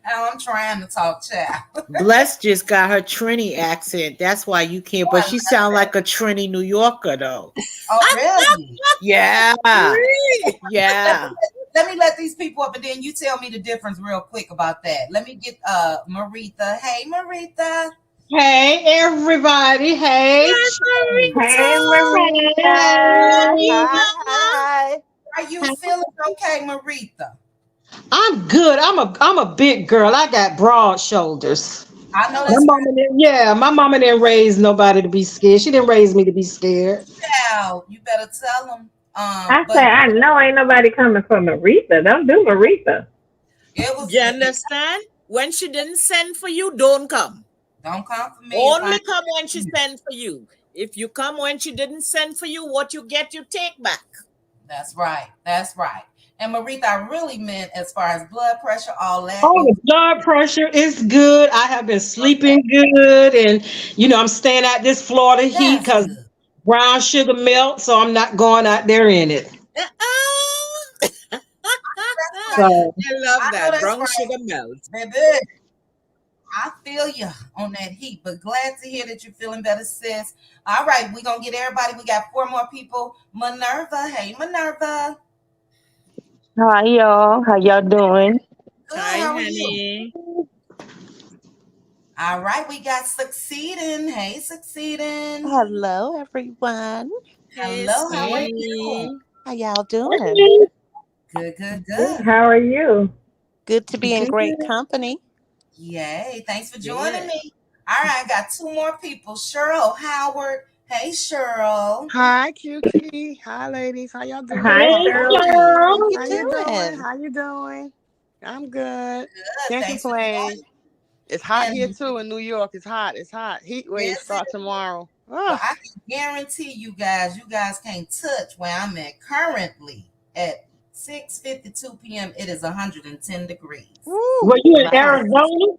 how I'm trying to talk, chat? Bless just got her Trini accent. That's why you can't. But she sound like a Trini New Yorker though. Oh, really? Yeah, Really? yeah. Let me let these people up, and then you tell me the difference real quick about that. Let me get Maritha. Hey, Maritha. Hey everybody. Hey. Hey, Hi, Maria. Hi. Are you feeling okay, Maritha? I'm good. I'm a big girl. I got broad shoulders. I know My that's mama didn't, yeah, my mama didn't raise nobody to be scared. She didn't raise me to be scared. right. Now you better tell them. I say, But I know ain't nobody coming for Maritha. Don't do Maritha. it was. you understand? When she didn't send for you, don't come. Don't come for me if I. Only come when she sent for you. If you come when she didn't send for you, what you get, you take back. That's right. That's right. And Maritha, I really meant as far as blood pressure, all that. Oh, the blood pressure is good. I have been sleeping good, and I'm staying out this Florida heat That's because good. brown sugar melt, so I'm not going out there in it. I That's right. So love I know that. that's Brown right, sugar melt. baby. I feel you on that heat, but glad to hear that you're feeling better, sis. All right, we're gonna get everybody. We got 4 more people. Minerva, hey Minerva. Hi y'all. How y'all doing? Good, Hi, how are you? honey. All right, we got Succeeding. Hey Succeeding. Hello, everyone. Hey, Hello, how are you? sweetie. How y'all doing? Good, good, Good. good. How are you? Good to be in Good. great company. Yay, thanks for joining Good. me. All right, I got 2 more people. Cheryl Howard. Hey Cheryl. Hi, Cutie. Hi, ladies. How y'all doing? Hi, hey, Cheryl. Hey, how girl. you How you doing? doing? How you doing? I'm good. Good, Can't thanks for complain. joining. It's hot here And too in New York. It's hot. It's hot. Heat waves is it? start tomorrow. Well, Ah, I can guarantee you guys can't touch where I'm at currently at 6:52 p.m. It is 110 degrees. woo. Were you in Wow. Arizona?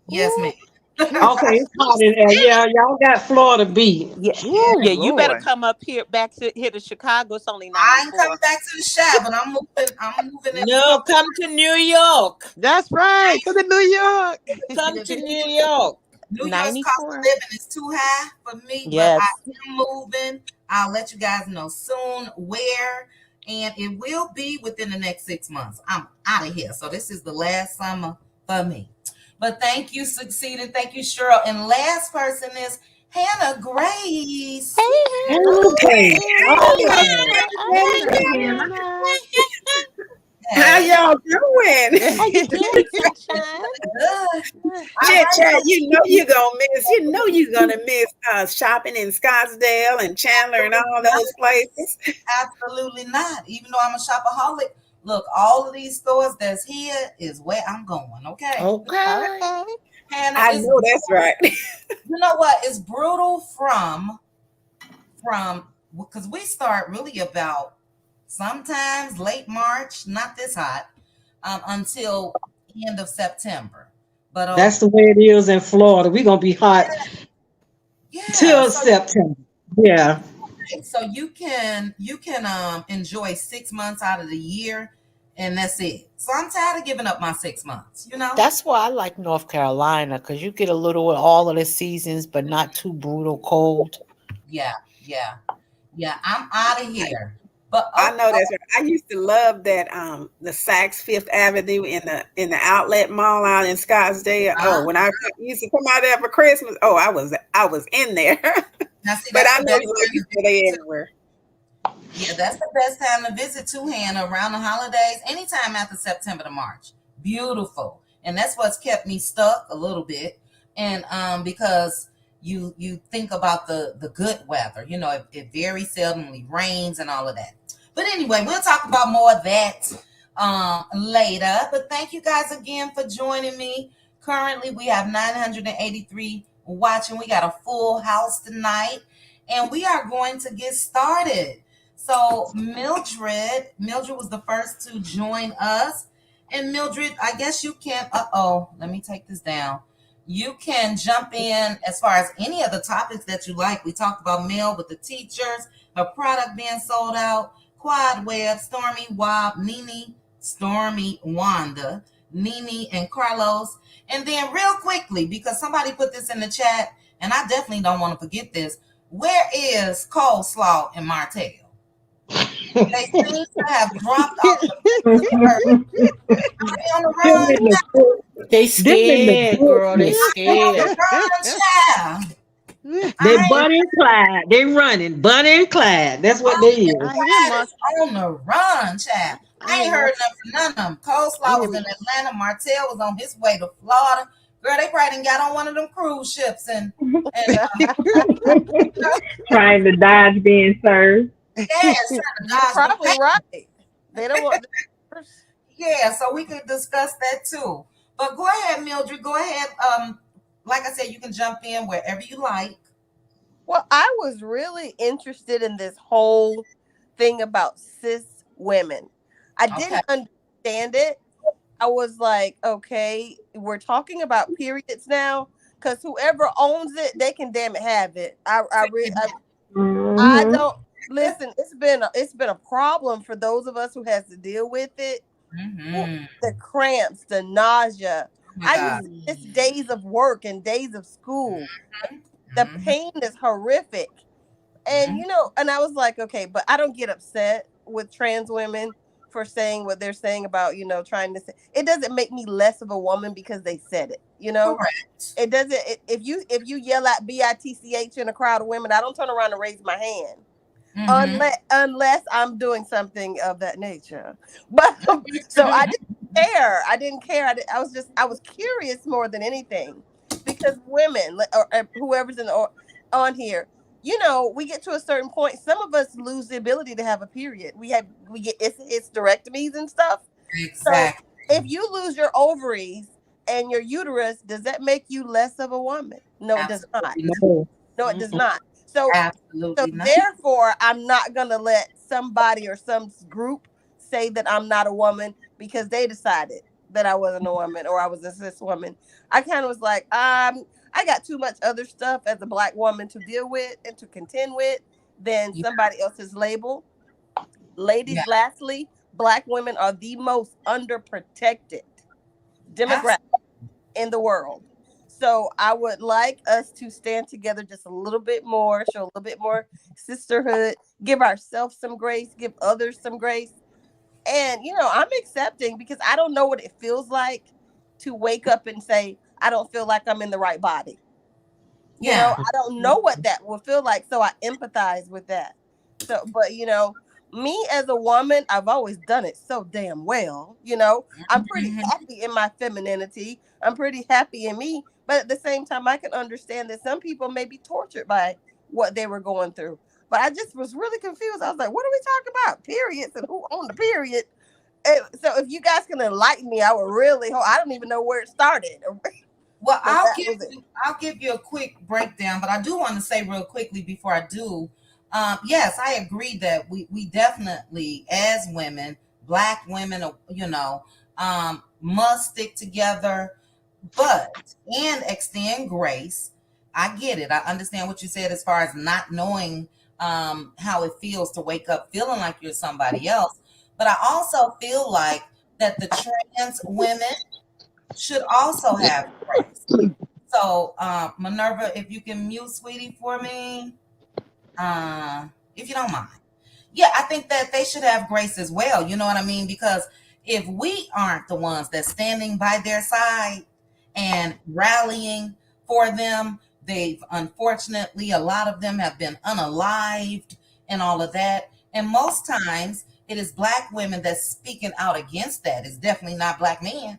Yes, Woo. ma'am. Okay, Jesus. it's hot in there. Yeah, y'all got Florida beat. Yeah, Yeah, Woo, yeah. You better Lord. come up here, here to Chicago. It's only I ain't coming 94. back to the shop, but I'm moving. I'm moving in a No, couple come to New York. That's right. Come to New York. Come of to days. New York. New York's cost of 94. living is too high for me, but I Yes. am moving. I'll let you guys know soon where, and it will be within the next 6 months. I'm out of here. So this is the last summer for me. But thank you, Succeeding. Thank you, Cheryl. And last person is Hannah Hey, Grace. Okay. Hannah. All Hey, right. Hannah. Hey, Hannah. Hannah. Hannah. How Hey, y'all doing? how you doing, sunshine? good. All Chit right, chat, so you know you're gonna miss. You know you're gonna miss shopping in Scottsdale and Chandler and all those places. absolutely not. Even though I'm a shopaholic, look, all of these stores that's here is where I'm going. Okay, Okay. Okay. Hannah, I it's know that's right. you know what? It's brutal from because we start really about sometimes late March, not this hot, until end of September. But That's the way it is in Florida. We're gonna be hot yeah, till September. Yeah. so you can enjoy 6 months out of the year, and that's it. So I'm tired of giving up my 6 months. That's why I like North Carolina because you get a little of all of the seasons, but not too brutal cold. Yeah, yeah, yeah. I'm out of here. But I know that's right. I used to love that the Saks Fifth Avenue in the outlet mall out in Scottsdale. Oh, when I used to come out there for Christmas, I was in there. now see, But that's I the know best you time said to they visit too. everywhere. Yeah, that's the best time to visit too, Hannah, around the holidays, anytime after September to March. Beautiful. And that's what's kept me stuck a little bit. And because you think about the good weather, it very seldomly rains and all of that. But anyway, we'll talk about more of that later. But thank you guys again for joining me. Currently, we have 983 watching. We got a full house tonight, and we are going to get started. So Mildred was the first to join us. And Mildred, I guess you can, let me take this down. You can jump in as far as any of the topics that you like. We talked about Mel with the teachers, her product being sold out, Quad Web, Stormy, Wob, Nene, Stormy, Wanda, Nene, and Carlos. And then real quickly, because somebody put this in the chat, and I definitely don't want to forget this, where is Coleslaw and Martell? They seem to have dropped off the on the run. They scared, girl. They scared. They Bunny and Clyde. They running. Bunny and Clyde. That's what they is. I hear on the run, child. I ain't heard nothing from none of them. Coleslaw was in Atlanta. Martell was on his way to Florida. Girl, they probably done got on one of them cruise ships and trying to dodge being served. Yes, You're probably right. They don't want. Yeah, so we could discuss that too. But go ahead, Mildred. Go ahead. Like I said, you can jump in wherever you like. Well, I was really interested in this whole thing about cis women. I didn't understand it. I was like, okay, we're talking about periods now, because whoever owns it, they can damn it have it. I don't listen. It's been a problem for those of us who has to deal with it. Mm-hmm. The cramps, the nausea. I used to miss days of work and days of school. Mm-hmm. The pain is horrific. And and I was like, okay, but I don't get upset with trans women for saying what they're saying about, trying to say. It doesn't make me less of a woman because they said it, Correct. It doesn't. If you yell at bitch in a crowd of women, I don't turn around and raise my hand. Mm-hmm. Unless I'm doing something of that nature. But so I didn't care. I was curious more than anything, because women or whoever's on here, we get to a certain point. Some of us lose the ability to have a period. We get hysterectomies and stuff. Exactly. So if you lose your ovaries and your uterus, does that make you less of a woman? No, it does not. No, it does not. So, therefore, I'm not going to let somebody or some group say that I'm not a woman because they decided that I wasn't a woman or I was a cis woman. I kind of was like, I got too much other stuff as a Black woman to deal with and to contend with than somebody else's label. Ladies, lastly, Black women are the most underprotected demographic in the world. So I would like us to stand together just a little bit more, show a little bit more sisterhood, give ourselves some grace, give others some grace. And, I'm accepting, because I don't know what it feels like to wake up and say, I don't feel like I'm in the right body. I don't know what that will feel like. So I empathize with that. So, but, me as a woman, I've always done it so damn well. I'm pretty happy in my femininity. I'm pretty happy in me. But at the same time, I can understand that some people may be tortured by what they were going through. But I just was really confused. I was like, what are we talking about? Periods and who owned the period? And so if you guys can enlighten me, I would really hope. I don't even know where it started. Well, I'll give you a quick breakdown, but I do want to say real quickly before I do, yes, I agree that we definitely, as women, Black women, must stick together, and extend grace. I get it. I understand what you said as far as not knowing how it feels to wake up feeling like you're somebody else. But I also feel like that the trans women should also have grace. So, Minerva, if you can mute Sweetie for me, if you don't mind. yeah, I think that they should have grace as well. You know what I mean? Because if we aren't the ones that's standing by their side and rallying for them, they've unfortunately, a lot of them have been unalived and all of that. And most times it is Black women that's speaking out against that. It's definitely not Black men.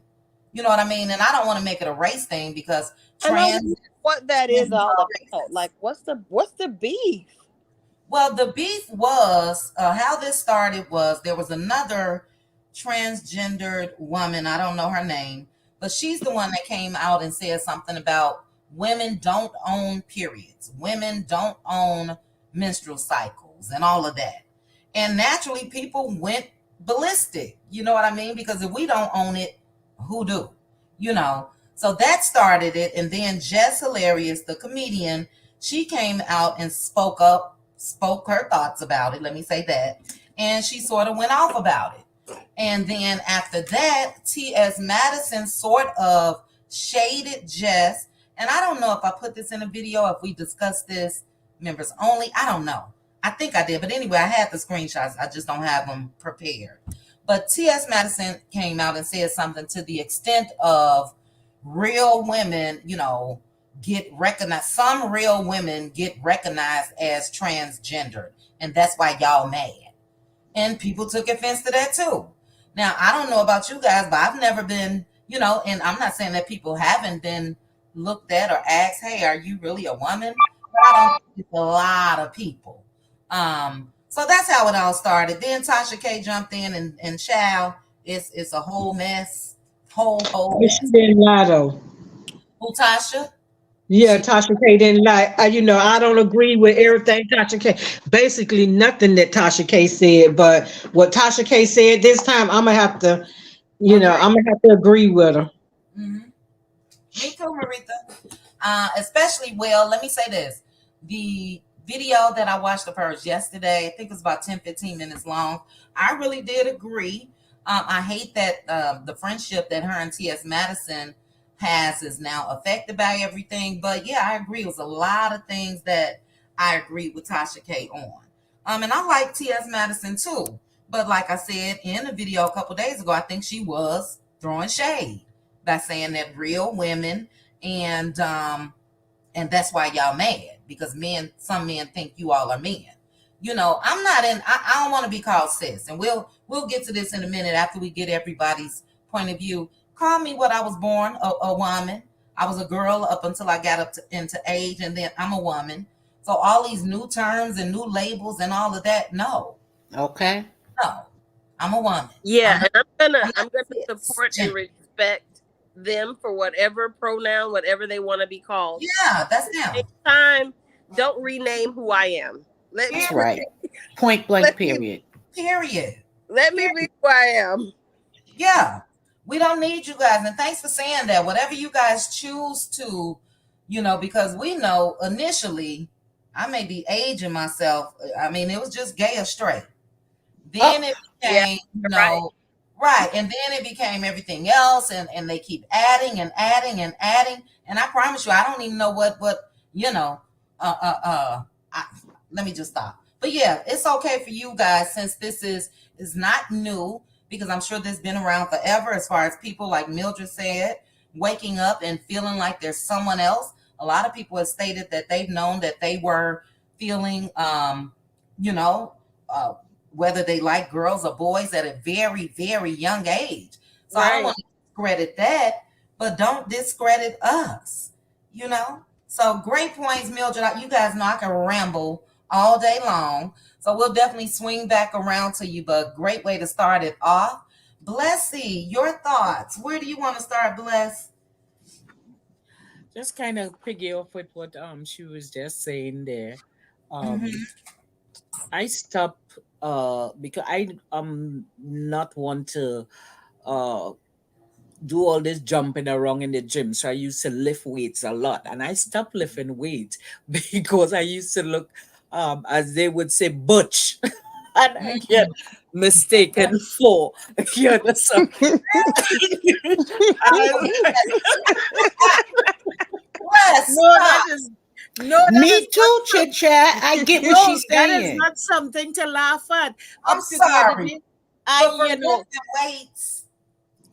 You know what I mean? And I don't want to make it a race thing because trans. What that is all about? Like, what's the beef? Well, the beef was how this started was there was another transgendered woman. I don't know her name, but she's the one that came out and said something about women don't own periods. Women don't own menstrual cycles and all of that. And naturally, people went ballistic. You know what I mean? Because if we don't own it, who do? You know? So that started it. And then Jess Hilarious, the comedian, she came out and spoke her thoughts about it. Let me say that. And she sort of went off about it. And then after that, T.S. Madison sort of shaded Jess. And I don't know if I put this in a video, if we discussed this members only. I don't know. I think I did. But anyway, I had the screenshots. I just don't have them prepared. But T.S. Madison came out and said something to the extent of real women, you know, get recognized. Some real women get recognized as transgendered. And that's why y'all mad. And people took offense to that too. Now, I don't know about you guys, but I've never been, you know, and I'm not saying that people haven't been looked at or asked, hey, are you really a woman? But I don't think it's a lot of people. So that's how it all started. Then Tasha K jumped in and child, it's a whole mess. Whole mess. She didn't lie though. Who, Tasha? Yeah, Tasha K didn't lie. You know, I don't agree with everything Tasha K. Basically, nothing that Tasha K said, but what Tasha K said this time, I'm gonna have to, I'm gonna have to agree with her. Mm-hmm. Me too, Maritha. Especially, well, let me say this: the video that I watched of hers yesterday, I think it was about 10-15 minutes long. I really did agree. I hate that the friendship that her and T.S. Madison has is now affected by everything. But yeah, I agree. It was a lot of things that I agreed with Tasha K on. And I like T.S. Madison too. But like I said in a video a couple days ago, I think she was throwing shade by saying that real women and that's why y'all mad, because some men think you all are men. You know, I don't want to be called sis, and we'll get to this in a minute after we get everybody's point of view. Call me what I was born, a woman. I was a girl up until I got into age, and then I'm a woman. So all these new terms and new labels and all of that, no. Okay. No, I'm a woman. Yeah, and I'm gonna support and respect them for whatever pronoun, whatever they want to be called. Yeah, that's them. At the same time, don't rename who I am. That's right. Point blank. Period. Let me be who I am. Yeah. We don't need you guys. And thanks for saying that. Whatever you guys choose to, you know, because we know initially, I may be aging myself. I mean, it was just gay or straight. Then it became, right. And then it became everything else. And they keep adding and adding and adding. And I promise you, I don't even know what you know, let me just stop. But yeah, it's okay for you guys, since this is not new, because I'm sure this has been around forever, as far as people, like Mildred said, waking up and feeling like there's someone else. A lot of people have stated that they've known that they were feeling, you know, whether they like girls or boys at a very, very young age. So I don't want to discredit that, but don't discredit us, you know? So great points, Mildred. You guys know I can ramble all day long. So we'll definitely swing back around to you, but great way to start it off. Blessy, your thoughts. Where do you want to start, Bless? Just kind of piggy off with what she was just saying there. I stopped because I not want to do all this jumping around in the gym. So I used to lift weights a lot, and I stopped lifting weights because I used to look, as they would say, butch, and I get mistaken for, you know, so No, that Me is too, chit chat. I get what no, she's that is saying. not something to laugh at. I'm Up to the other sorry, day, but for you men know, that waits,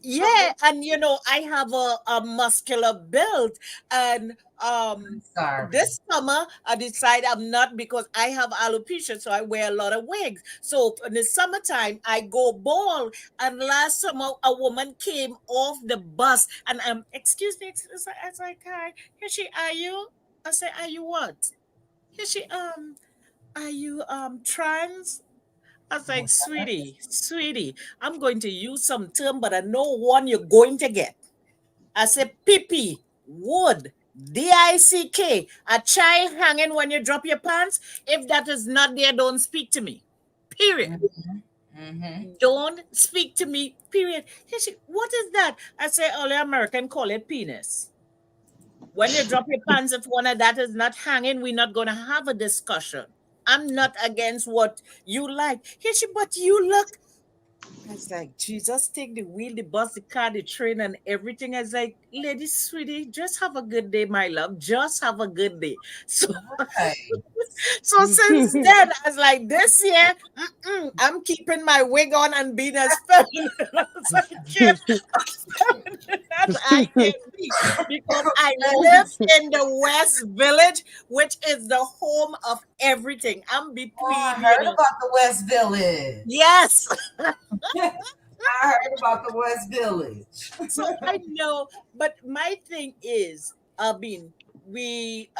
yeah, and I have a muscular build, and I'm sorry. this summer I decide I'm not because I have alopecia, so I wear a lot of wigs. So in the summertime I go bald, and last summer a woman came off the bus, and excuse me, I was like, hi, here she, are you? I said, are you what? Here she, are you trans? I was like, sweetie, I'm going to use some term, but I know one you're going to get. I said, pee, wood, dick, a child hanging when you drop your pants. If that is not there, don't speak to me. Period. Don't speak to me. Period. What is that? I say, only American call it penis. When you drop your pants, if one of that is not hanging, we're not going to have a discussion. I'm not against what you like. But you look. I was like, Jesus, take the wheel, the bus, the car, the train, and everything. I was like, lady, sweetie, just have a good day, my love. Just have a good day. So, Right. so since then, I was like, this year, I'm keeping my wig on and being as feminine as I can. As feminine as I can be. Because I live in the West Village, which is the home of everything. I'm Oh, between, I heard about the West Village. Yes. I heard about the West Village. So I know, but my thing is, we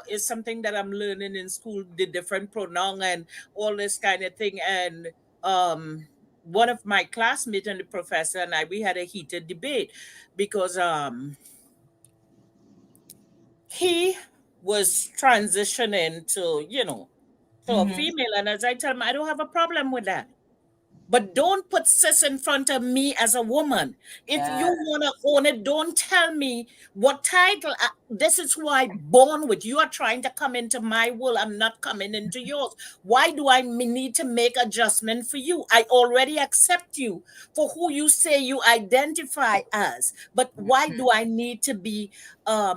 is something that I'm learning in school, the different pronoun and all this kind of thing. And one of my classmates and the professor and I, we had a heated debate because he was transitioning to, to a female. And as I tell him, I don't have a problem with that. But don't put cis in front of me as a woman. If you want to own it, don't tell me what title. This is who I born with. You are trying to come into my world. I'm not coming into yours. Why do I need to make adjustment for you? I already accept you for who you say you identify as. But why do I need to be a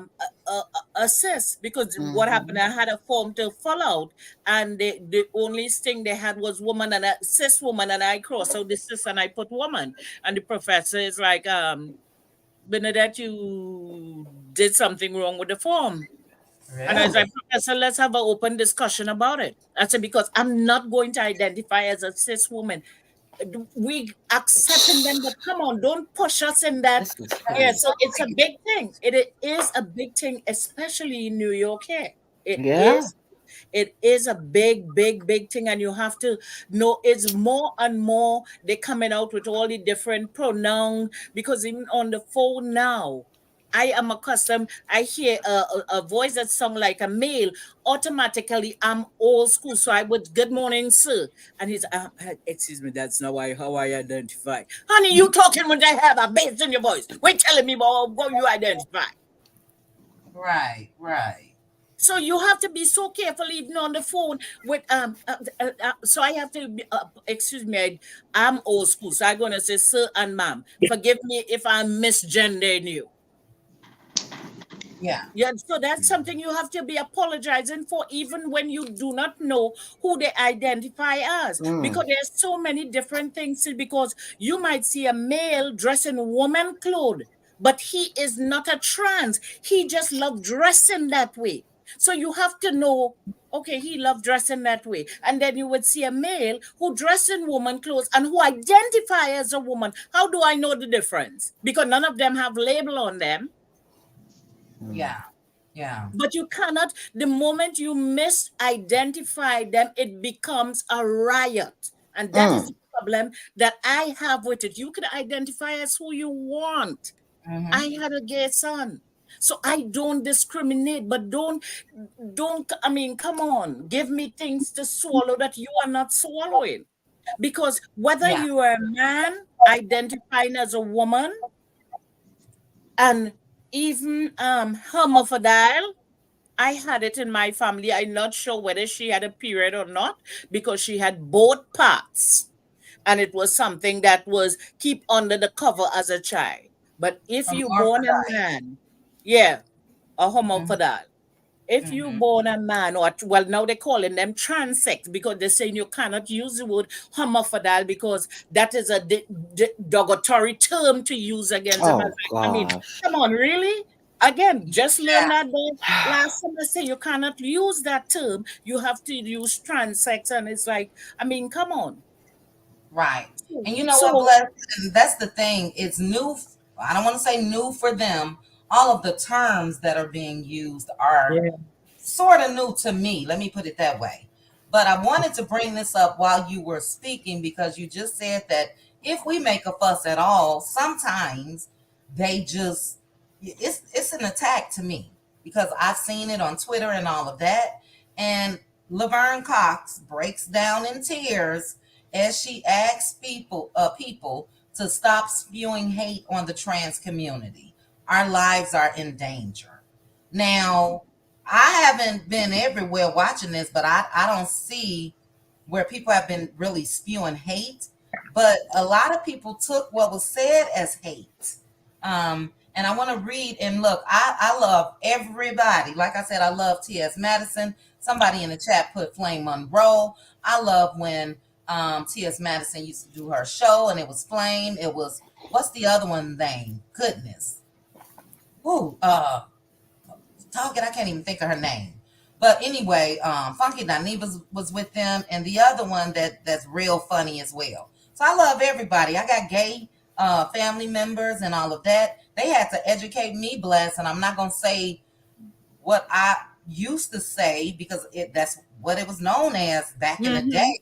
cis? Because what happened, I had a form to fill out, and the only thing they had was woman and a cis woman, and I crossed out the cis and I put woman. And the professor is like, Bernadette, you did something wrong with the form. Really? And I was like, Professor, let's have an open discussion about it. I said, because I'm not going to identify as a cis woman. We accepting them, but come on, don't push us in that. Yeah, so it's a big thing. It is a big thing, especially in New York here. It is a big, big, big thing, and you have to know it's more and more they're coming out with all the different pronouns, because even on the phone now, I am accustomed. I hear a voice that sounds like a male. Automatically, I'm old school, so I would good morning, sir, and he's excuse me, that's not how I identify. Honey, you talking when I have a bass in your voice? Wait, telling me about what you identify. Right. So you have to be so careful even on the phone with so I have to be, excuse me, I'm old school, so I'm gonna say sir and ma'am. Forgive me if I'm misgendering you. Yeah. So that's something you have to be apologizing for, even when you do not know who they identify as, because there's so many different things. Because you might see a male dressed in woman clothes, but he is not a trans. He just loves dressing that way. So you have to know, okay, he loves dressing that way. And then you would see a male who dresses in woman clothes and who identify as a woman. How do I know the difference? Because none of them have label on them. Yeah. But you cannot, the moment you misidentify them, it becomes a riot. And that is the problem that I have with it. You can identify as who you want. I had a gay son. So I don't discriminate, but don't, I mean, come on, give me things to swallow that you are not swallowing. Because whether you are a man identifying as a woman, and even hermaphrodite, I had it in my family. I'm not sure whether she had a period or not, because she had both parts. And it was something that was keep under the cover as a child. But if you born a man, a hermaphrodite. If you born a man, or well, now they're calling them transsex because they're saying you cannot use the word homophile because that is a derogatory term to use against a man. Oh I mean, gosh. come on, really? Again, just learn that last summer say you cannot use that term. You have to use transsex, and it's like, I mean, come on. Right. And you know what, So Bless? That's the thing. It's new. I don't want to say new for them. All of the terms that are being used are Yeah. sort of new to me. Let me put it that way. But I wanted to bring this up while you were speaking because you just said that if we make a fuss at all, sometimes they just it's an attack to me because I've seen it on Twitter and all of that. And Laverne Cox breaks down in tears as she asks people to stop spewing hate on the trans community. Our lives are in danger. Now, I haven't been everywhere watching this, but I don't see where people have been really spewing hate. But a lot of people took what was said as hate. And I want to read and look, I love everybody. Like I said, I love T.S. Madison. Somebody in the chat put Flame Monroe. I love when T.S. Madison used to do her show and it was Flame. It was, what's the other one name? Goodness. Ooh, Target, I can't even think of her name. But anyway, Funky Dineva was with them, and the other one that's real funny as well. So I love everybody. I got gay family members and all of that. They had to educate me, Bless, and I'm not gonna say what I used to say because that's what it was known as back in the day.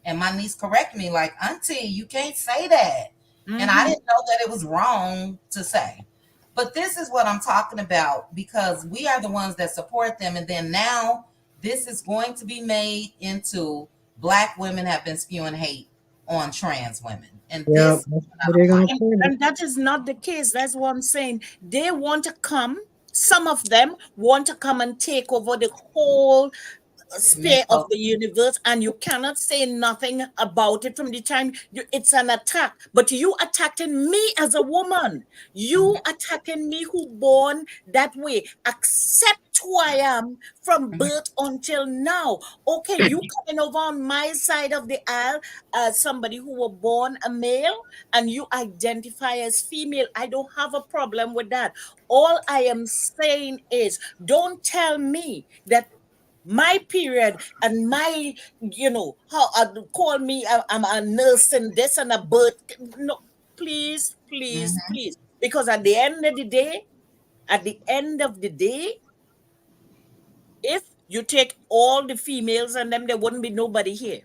And my niece corrected me, like, Auntie, you can't say that. And I didn't know that it was wrong to say. But this is what I'm talking about because we are the ones that support them. And then now this is going to be made into Black women have been spewing hate on trans women. And this and that is not the case. That's what I'm saying. They want to come, some of them want to come and take over the whole sphere of the universe, and you cannot say nothing about it from the time it's an attack. But you attacking me as a woman, you attacking me who born that way, accept who I am from birth until now. Okay, you coming over on my side of the aisle as somebody who was born a male and you identify as female. I don't have a problem with that. All I am saying is, don't tell me that my period and my, how call me, I'm a nurse and this and a birth. No, please, please. Because at the end of the day, if you take all the females and them, there wouldn't be nobody here.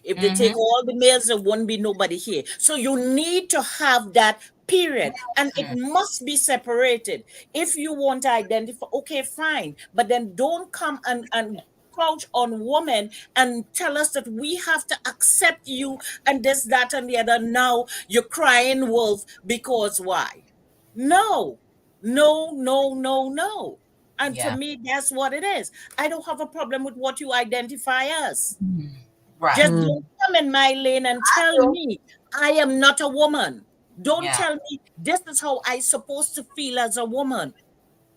If they take all the males, there won't be nobody here. So you need to have that period, and it must be separated. If you want to identify, okay, fine, but then don't come and crouch on women and tell us that we have to accept you and this, that, and the other. Now you're crying wolf because why? No. And to me, that's what it is. I don't have a problem with what you identify as. Right. Just don't come in my lane and tell me I am not a woman. Don't tell me this is how I'm supposed to feel as a woman.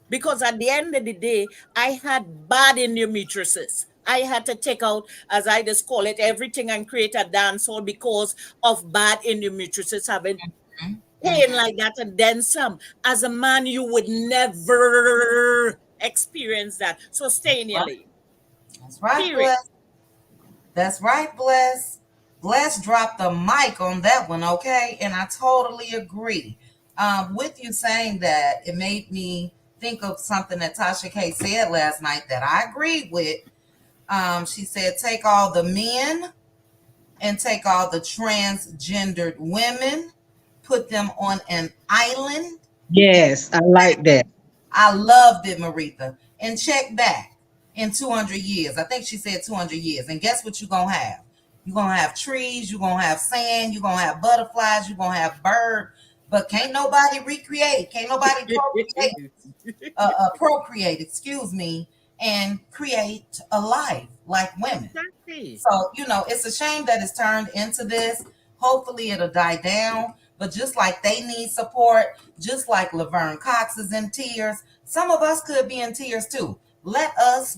Because at the end of the day, I had bad endometriosis. I had to take out, as I just call it, everything and create a dance hall because of bad endometriosis, having pain like that and then some. As a man, you would never experience that. So stay in your lane. That's right, Bless. That's right, Bless. Bless dropped the mic on that one, okay? And I totally agree. With you saying that, it made me think of something that Tasha K said last night that I agreed with. She said, take all the men and take all the transgendered women, put them on an island. Yes, I like that. I loved it, Maritha. And check back in 200 years. I think she said 200 years. And guess what you're going to have? You're going to have trees. You're going to have sand. You're going to have butterflies. You're going to have birds. But can't nobody recreate. Can't nobody procreate, excuse me, and create a life like women. Exactly. So, it's a shame that it's turned into this. Hopefully it'll die down. But just like they need support, just like Laverne Cox is in tears, some of us could be in tears too. let us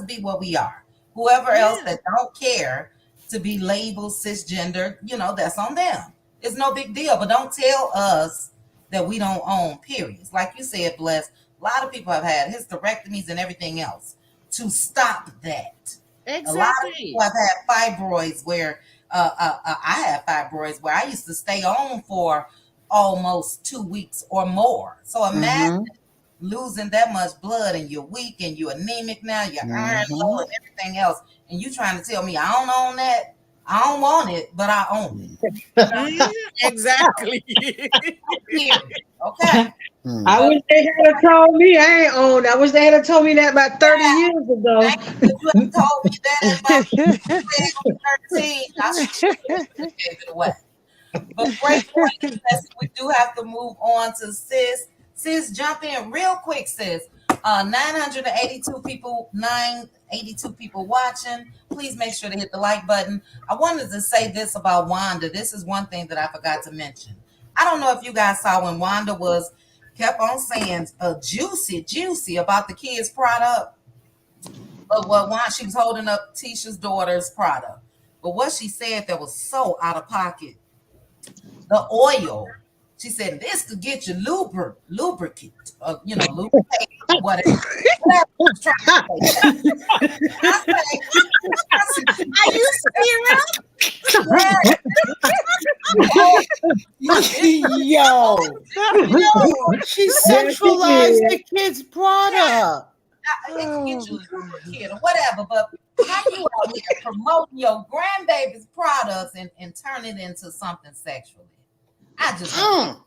be what we are. Whoever else that don't care to be labeled cisgender, that's on them. It's no big deal. But don't tell us that we don't own periods. Like you said, Bless, a lot of people have had hysterectomies and everything else to stop that. Exactly. A lot of people have had fibroids where I had fibroids where I used to stay on for almost 2 weeks or more. So imagine losing that much blood and you're weak and you're anemic now, you're iron low and everything else. And you trying to tell me I don't own that? I don't want it, but I own it. Exactly. Okay. I wish they had told me I ain't owned. I wish they had told me that about 30 years ago. You had told me that about 13. I should have gave it away. But great point. We do have to move on to Sis. Sis, jump in real quick, Sis. 982 people watching. Please make sure to hit the like button. I wanted to say this about Wanda. This is one thing that I forgot to mention. I don't know if you guys saw when Wanda kept on saying juicy about the kids' product. But what she was holding up Tisha's daughter's product. But what she said that was so out of pocket. The oil. She said this could get you lubricant, lubricate, whatever. Are you serious? Yo, she centralized the kids' product. It can get you lubricant or whatever, but how you out here promoting your grandbaby's products and turn it into something sexually? I just, and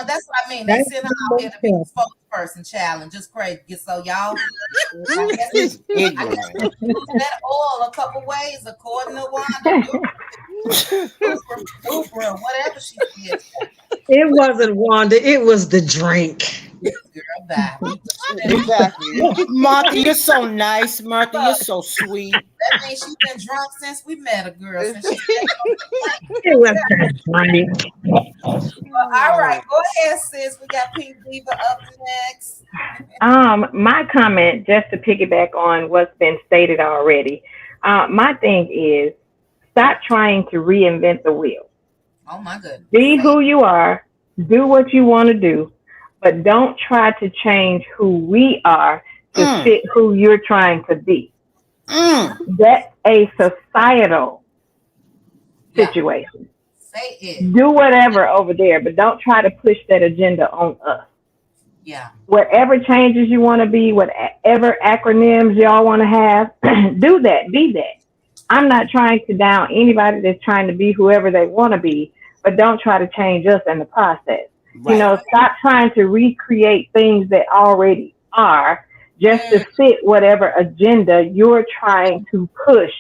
that's what I mean. They send her out here to be the spokesperson challenge, just crazy. So y'all, I guess that oil a couple ways, according to Wanda, or whatever she did. It wasn't Wanda. It was the drink. Girl, that. Exactly. Martha, you're so nice. Martha, you're so sweet. That means she's been drunk since we met a girl. Since It was the drink. All right, go ahead, sis. We got Pink Diva up next. My comment, just to piggyback on what's been stated already. My thing is, stop trying to reinvent the wheel. Oh my goodness. Be who you are. Do what you want to do. But don't try to change who we are to fit who you're trying to be. That's a societal situation. Say it. Do whatever over there, but don't try to push that agenda on us. Yeah. Whatever changes you want to be, whatever acronyms y'all want to have, do that. Be that. I'm not trying to down anybody that's trying to be whoever they want to be, but don't try to change us in the process. Right. Stop trying to recreate things that already are just to fit whatever agenda you're trying to push.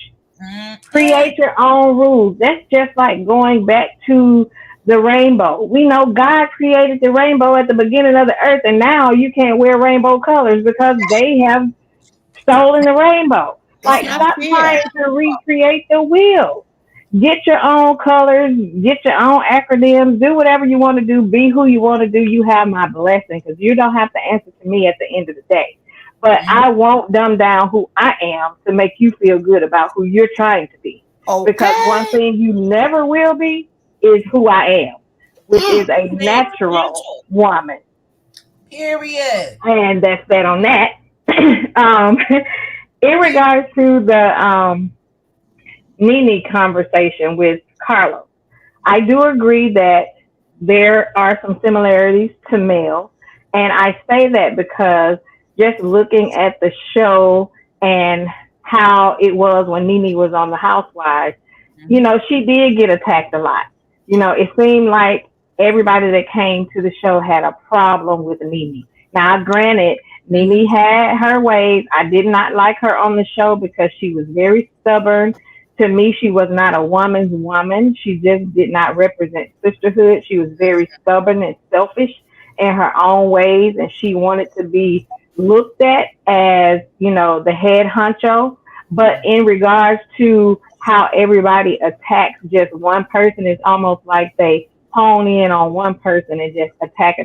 Create your own rules. That's just like going back to the rainbow. We know God created the rainbow at the beginning of the earth, and now you can't wear rainbow colors because they have stolen the rainbow. Like, stop trying to recreate the wheel. Get your own colors, get your own acronyms, do whatever you want to do, be who you want to do. You have my blessing because you don't have to answer to me at the end of the day. But I won't dumb down who I am to make you feel good about who you're trying to be. Okay. Because one thing you never will be is who I am, which is a natural woman. Period. And that's that on that. In regards to the Nene conversation with Carlos, I do agree that there are some similarities to males. And I say that because just looking at the show and how it was when Nene was on the Housewives, she did get attacked a lot. It seemed like everybody that came to the show had a problem with Nene. Now, granted, Nene had her ways. I did not like her on the show because she was very stubborn. To me, she was not a woman's woman. She just did not represent sisterhood. She was very stubborn and selfish in her own ways, and she wanted to be looked at as, the head honcho. But in regards to how everybody attacks just one person, it's almost like they hone in on one person and just attack.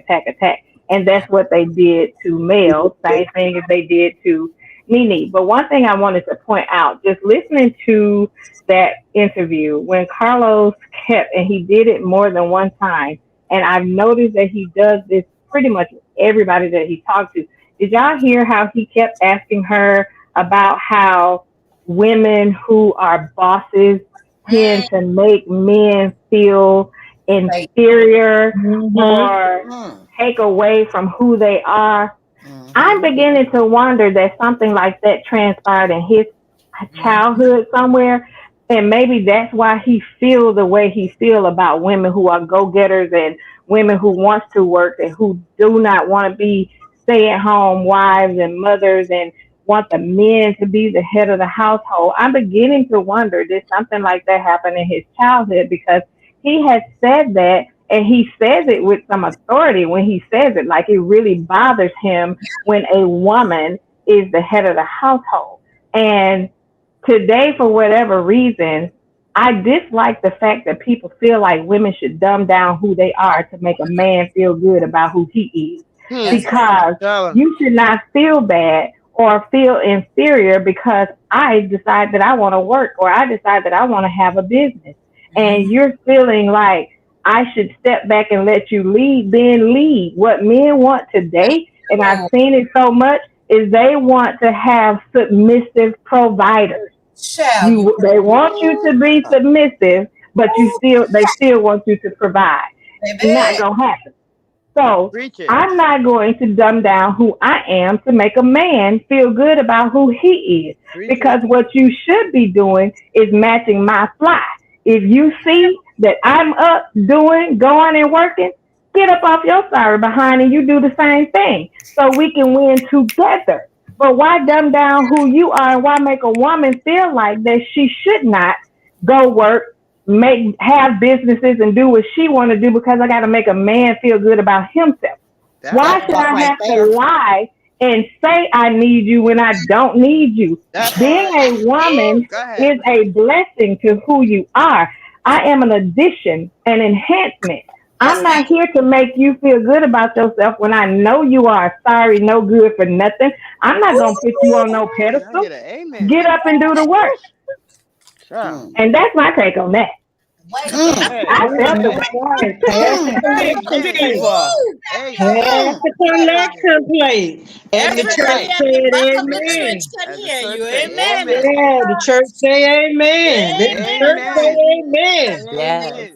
And that's what they did to Mel. Same thing as they did to Nene. But one thing I wanted to point out, just listening to that interview, when Carlos kept, and he did it more than one time, and I've noticed that he does this pretty much with everybody that he talked to. Did y'all hear how he kept asking her about how women who are bosses tend to make men feel inferior or take away from who they are? I'm beginning to wonder that something like that transpired in his childhood somewhere, and maybe that's why he feels the way he feels about women who are go-getters and women who want to work and who do not want to be stay-at-home wives and mothers and want the men to be the head of the household. I'm beginning to wonder, did something like that happen in his childhood? Because he has said that, and he says it with some authority when he says it, like it really bothers him when a woman is the head of the household. And today, for whatever reason, I dislike the fact that people feel like women should dumb down who they are to make a man feel good about who he is. Because you should not feel bad or feel inferior because I decide that I want to work or I decide that I want to have a business. And you're feeling like I should step back and let you lead, then lead. What men want today, and I've seen it so much, is they want to have submissive providers. They want you to be submissive, but they still want you to provide. It's not gonna happen. So I'm not going to dumb down who I am to make a man feel good about who he is. Because what you should be doing is matching my fly. If you see that I'm up doing, going and working, get up off your sorry behind and you do the same thing so we can win together. But why dumb down who you are and why make a woman feel like that she should not go work, have businesses and do what she want to do because I got to make a man feel good about himself? Why should I have to lie and say I need you when I don't need you? Being a woman is a blessing to who you are. I am an addition, an enhancement. I'm not here to make you feel good about yourself when I know you are sorry, no good for nothing. I'm not going to put you on no pedestal. Get up and do the work. And that's my take on that. And the church said amen. Yeah, the church say amen. The church say amen. Yes.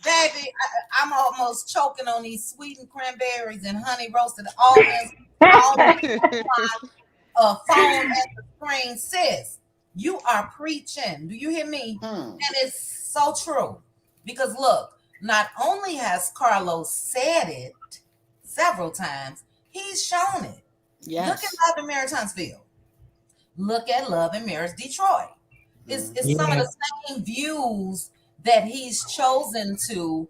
Baby, I'm almost choking on these sweetened cranberries and honey roasted almonds. Phone at the screen, sis. You are preaching. Do you hear me? And it's so true. Because look, not only has Carlos said it several times, he's shown it. Yes. Look at Love and Marriage Huntsville. Look at Love and Marriage Detroit. It's some of the same views that he's chosen to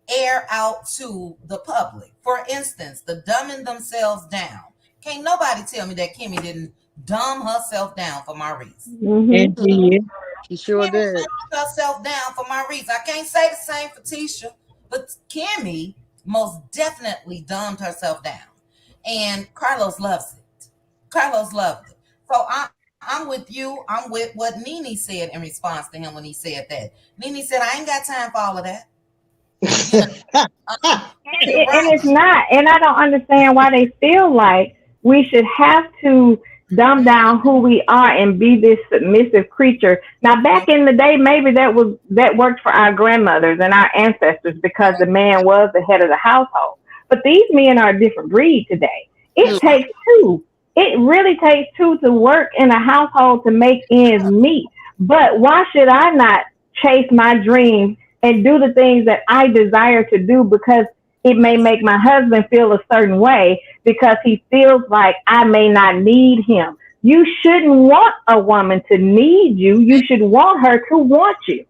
air out to the public. For instance, the dumbing themselves down. Can't nobody tell me that Kimmy didn't dumb herself down for Maurice. She sure did. Dumbed herself down for Maurice. I can't say the same for Tasha, but Kimmy most definitely dumbed herself down. And Carlos loves it. Carlos loved it. So I'm with you. I'm with what Nene said in response to him when he said that. Nene said, I ain't got time for all of that. And it's not. And I don't understand why they feel like we should have to dumb down who we are and be this submissive creature. Now, back in the day, maybe that worked for our grandmothers and our ancestors because the man was the head of the household. But these men are a different breed today. It takes two. It really takes two to work in a household to make ends meet. But why should I not chase my dreams and do the things that I desire to do because it may make my husband feel a certain way because he feels like I may not need him? You shouldn't want a woman to need you. You should want her to want you.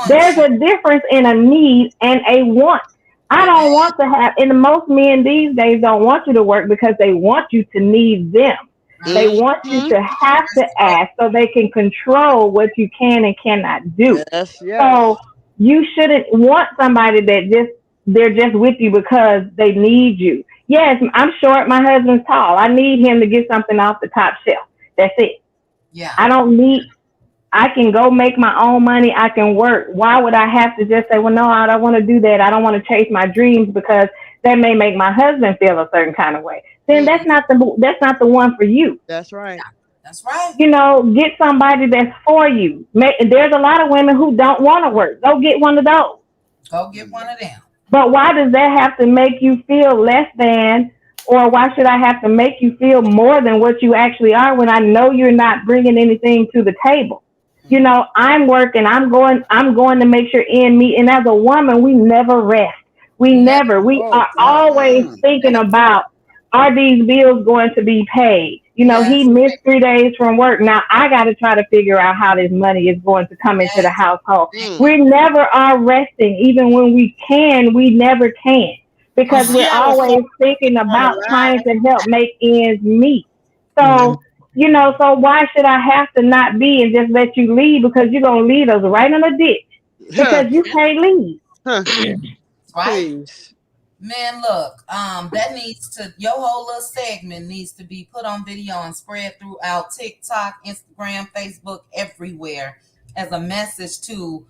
There's a difference in a need and a want. I don't want to have, and most men these days don't want you to work because they want you to need them. They want you to have to ask so they can control what you can and cannot do. So you shouldn't want somebody that they're just with you because they need you. Yes, I'm short. My husband's tall. I need him to get something off the top shelf. That's it. Yeah. I don't need. I can go make my own money. I can work. Why would I have to just say, well, no, I don't want to do that. I don't want to chase my dreams because that may make my husband feel a certain kind of way. Then that's not the one for you. That's right. That's right. You know, get somebody that's for you. There's a lot of women who don't want to work. Go get one of those. Go get one of them. But why does that have to make you feel less than, or why should I have to make you feel more than what you actually are when I know you're not bringing anything to the table? You know, I'm working. I'm going to make sure end meet. And as a woman, we never rest. We are always thinking about, are these bills going to be paid? You know, he missed 3 days from work. Now I got to try to figure out how this money is going to come into the household. We never are resting. Even when we can, we never can, because we're always thinking about trying to help make ends meet. So, you know, so why should I have to not be and just let you leave, because you're going to lead us right in a ditch because you can't leave. Right? Please. Man, look, that needs to, your whole little segment needs to be put on video and spread throughout TikTok, Instagram, Facebook, everywhere as a message to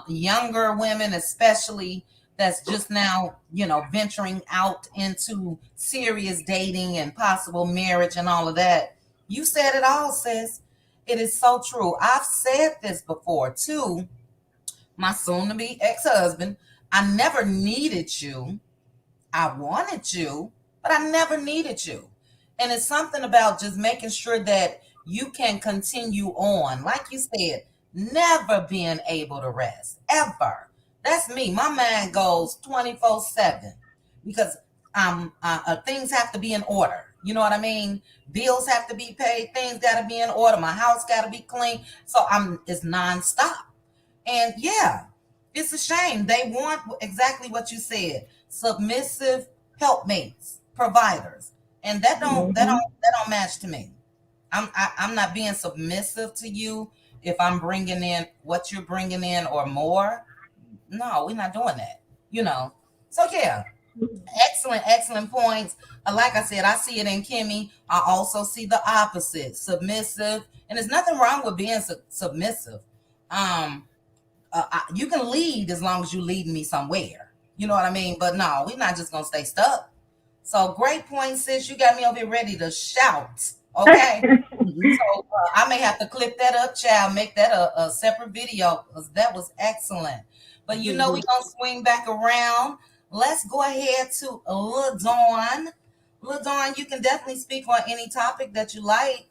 younger women, especially, that's just now, you know, venturing out into serious dating and possible marriage and all of that. You said it all, sis. It is so true. I've said this before to my soon-to-be ex-husband. I never needed you. I wanted you, but I never needed you. And it's something about just making sure that you can continue on. Like you said, never being able to rest, ever. That's me. My mind goes 24/7 because things have to be in order. You know what I mean? Bills have to be paid. Things got to be in order. My house got to be clean. So it's nonstop. And yeah, it's a shame. They want exactly what you said: submissive helpmates, providers, and that don't match to me. I'm not being submissive to you if I'm bringing in what you're bringing in or more. No, we're not doing that. You know. So yeah, excellent points. Like I said, I see it in Kimmy. I also see the opposite: submissive, and there's nothing wrong with being submissive. You can lead as long as you lead me somewhere. You know what I mean? But no, we're not just gonna stay stuck. So great point, sis. You got me over here ready to shout. Okay. So I may have to clip that up, child. Make that a separate video because that was excellent. But you know, we're gonna swing back around. Let's go ahead to Lil Dawn. Lil Dawn, you can definitely speak on any topic that you like.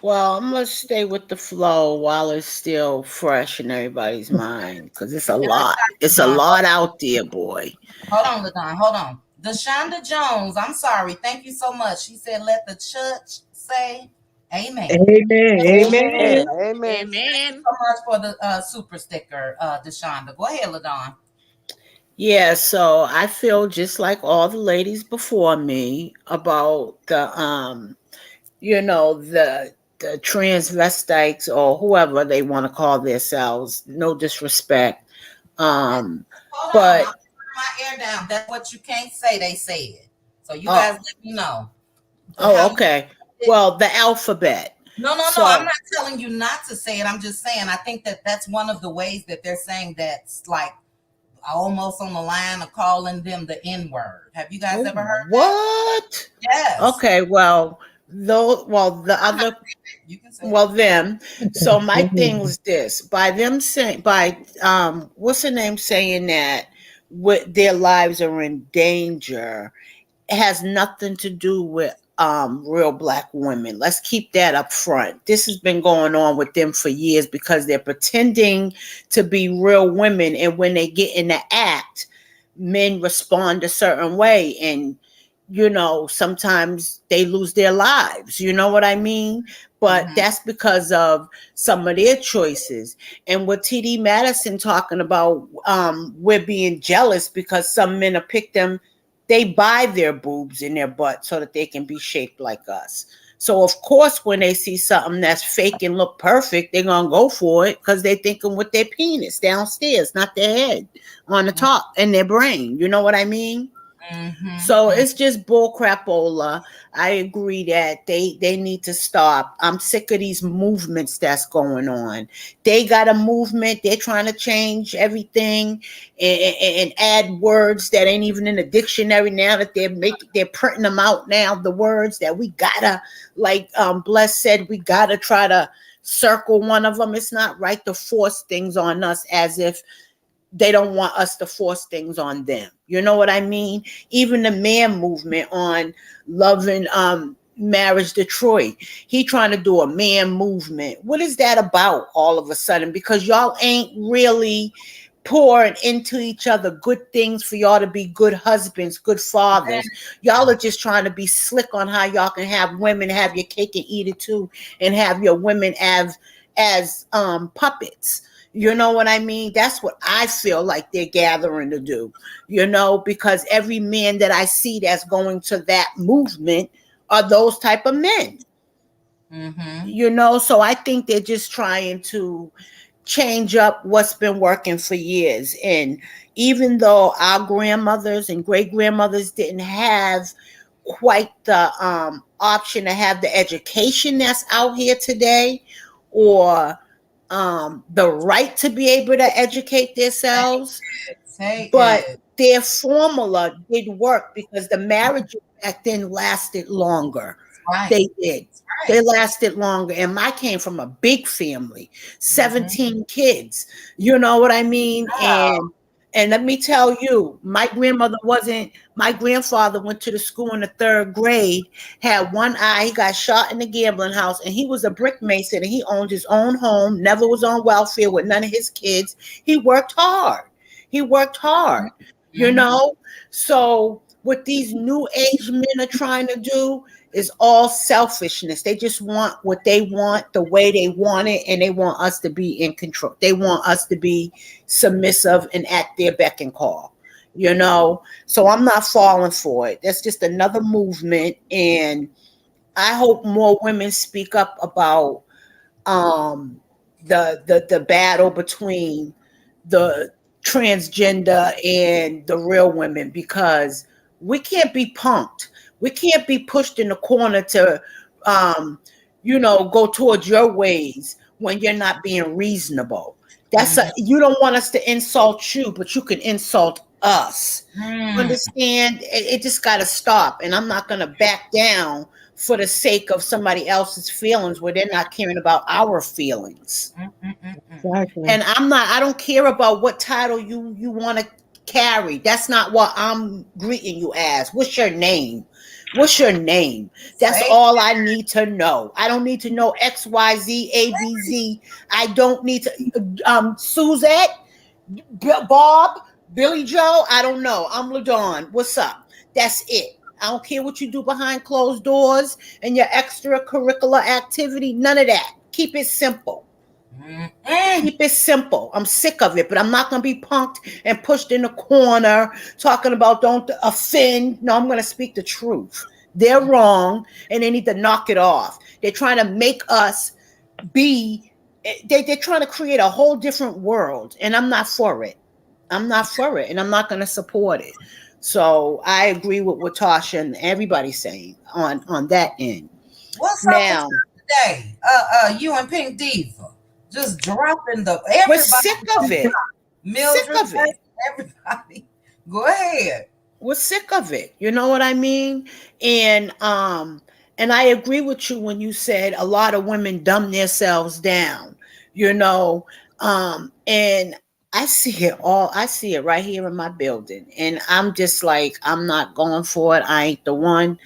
Well, I'm gonna stay with the flow while it's still fresh in everybody's mind, because it's a lot. It's a lot out there, boy. Hold on, LaDon. Hold on. Deshonda Jones, I'm sorry. Thank you so much. She said, let the church say amen. Amen. Amen. Thank you so much for the super sticker, Deshonda. Go ahead, LaDon. Yeah, so I feel just like all the ladies before me about the the transvestites or whoever they want to call themselves. No disrespect. Hold but on, I'm turning my air down. That's what you can't say. They said. So you guys let me know. Okay. Well, the alphabet. No. I'm not telling you not to say it. I'm just saying I think that's one of the ways that they're saying that's like almost on the line of calling them the N-word. Have you guys ever heard what? That? Yes. Okay. Well, the other. You can say them. So my thing was this: by them saying, what's her name saying that their lives are in danger, it has nothing to do with real Black women. Let's keep that up front. This has been going on with them for years because they're pretending to be real women, and when they get in the act, men respond a certain way, and sometimes they lose their lives. You know what I mean? But that's because of some of their choices. And with TD Madison talking about, we're being jealous because some men have picked them. They buy their boobs in their butt so that they can be shaped like us. So of course, when they see something that's fake and look perfect, they're gonna go for it because they're thinking with their penis downstairs, not their head on the top and their brain. You know what I mean? So it's just bull crapola. I agree that they need to stop. I'm sick of these movements that's going on. They got a movement. They're trying to change everything and add words that ain't even in the dictionary now. That they're printing them out now. The words that we gotta, like Bless said, we gotta try to circle one of them. It's not right to force things on us as if they don't want us to force things on them. You know what I mean? Even the man movement on Love and Marriage Detroit, he trying to do a man movement. What is that about all of a sudden? Because y'all ain't really pouring into each other good things for y'all to be good husbands, good fathers. Y'all are just trying to be slick on how y'all can have women have your cake and eat it too, and have your women as puppets. You know what I mean? That's what I feel like they're gathering to do, because every man that I see that's going to that movement are those type of men. So I think they're just trying to change up what's been working for years. And even though our grandmothers and great grandmothers didn't have quite the option to have the education that's out here today, or the right to be able to educate themselves, but their formula did work because the marriages back then lasted longer. They did. They lasted longer. And I came from a big family, 17 kids. You know what I mean? And let me tell you, my grandfather went to the school in the 3rd grade, had one eye, he got shot in the gambling house, and he was a brick mason, and he owned his own home, never was on welfare with none of his kids. He worked hard. So what these new age men are trying to do is all selfishness. They just want what they want, the way they want it, and they want us to be in control. They want us to be submissive and at their beck and call. So I'm not falling for it. That's just another movement, and I hope more women speak up about the battle between the transgender and the real women, because we can't be punked. We can't be pushed in the corner to go towards your ways when you're not being reasonable. You don't want us to insult you, but you can insult us. Understand? It just got to stop. And I'm not going to back down for the sake of somebody else's feelings where they're not caring about our feelings. Exactly. And I don't care about what title you want to carry. That's not what I'm greeting you as. What's your name? That's all I need to know. I don't need to know X, Y, Z, A, B, Z. I don't need to Suzette, Bob, Billy Joe. I don't know. I'm LaDawn. What's up? That's it. I don't care what you do behind closed doors and your extracurricular activity. None of that. Keep it simple. Keep it simple. I'm sick of it, but I'm not going to be punked and pushed in the corner talking about don't offend. No, I'm going to speak the truth. They're wrong, and they need to knock it off. They're trying to make us they're trying to create a whole different world, and I'm not for it. And I'm not going to support it. So I agree with what Tasha and everybody's saying on that end. What's up today? You and Pink Diva just dropping everybody. We're sick of it. Mildred, everybody. Go ahead. We're sick of it. You know what I mean? And I agree with you when you said a lot of women dumb themselves down, and I see it right here in my building. And I'm just like, I'm not going for it. I ain't the one.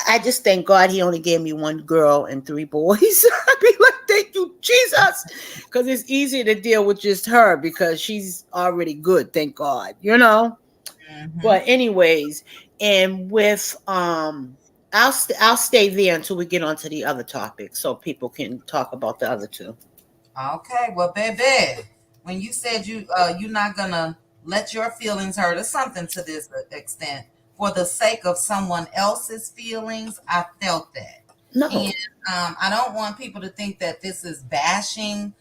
I just thank God he only gave me 1 girl and 3 boys. I'd be like, thank you, Jesus. Because it's easier to deal with just her because she's already good, thank God, But anyways, and with I'll stay there until we get on to the other topics so people can talk about the other 2. Okay, well, baby, when you said you're not gonna let your feelings hurt or something to this extent for the sake of someone else's feelings, I felt that. No. And I don't want people to think that this is bashing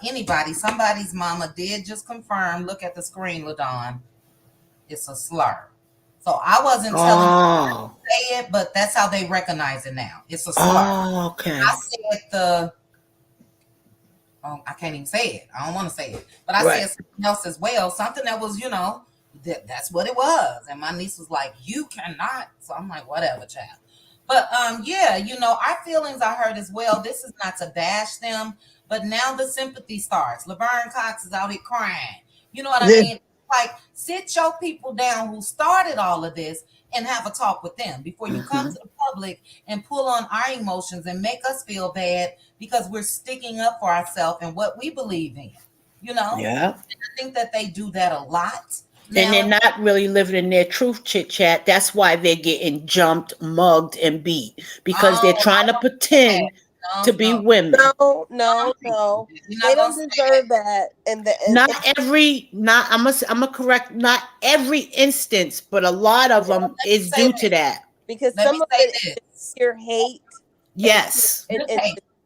anybody. Somebody's mama did just confirm. Look at the screen, LaDawn. it's a slur. So I wasn't telling you to say it, but that's how they recognize it now. It's a slur. Oh, okay. I said I can't even say it. I don't want to say it, but I said something else as well. Something that was, that's what it was. And my niece was like, "You cannot." So I'm like, "Whatever, child." But yeah, our feelings are hurt as well. This is not to bash them, but now the sympathy starts. Laverne Cox is out here crying. You know what I mean? Like, sit your people down who started all of this and have a talk with them before you come to the public and pull on our emotions and make us feel bad because we're sticking up for ourselves and what we believe in. Yeah. And I think that they do that a lot. And they're not really living in their truth, chit chat. That's why they're getting jumped, mugged, and beat because they're trying to pretend to be women. No. They don't deserve that. And I'm gonna correct, not every instance, but a lot of them is due to that. Because some of it is pure hate. Yes. And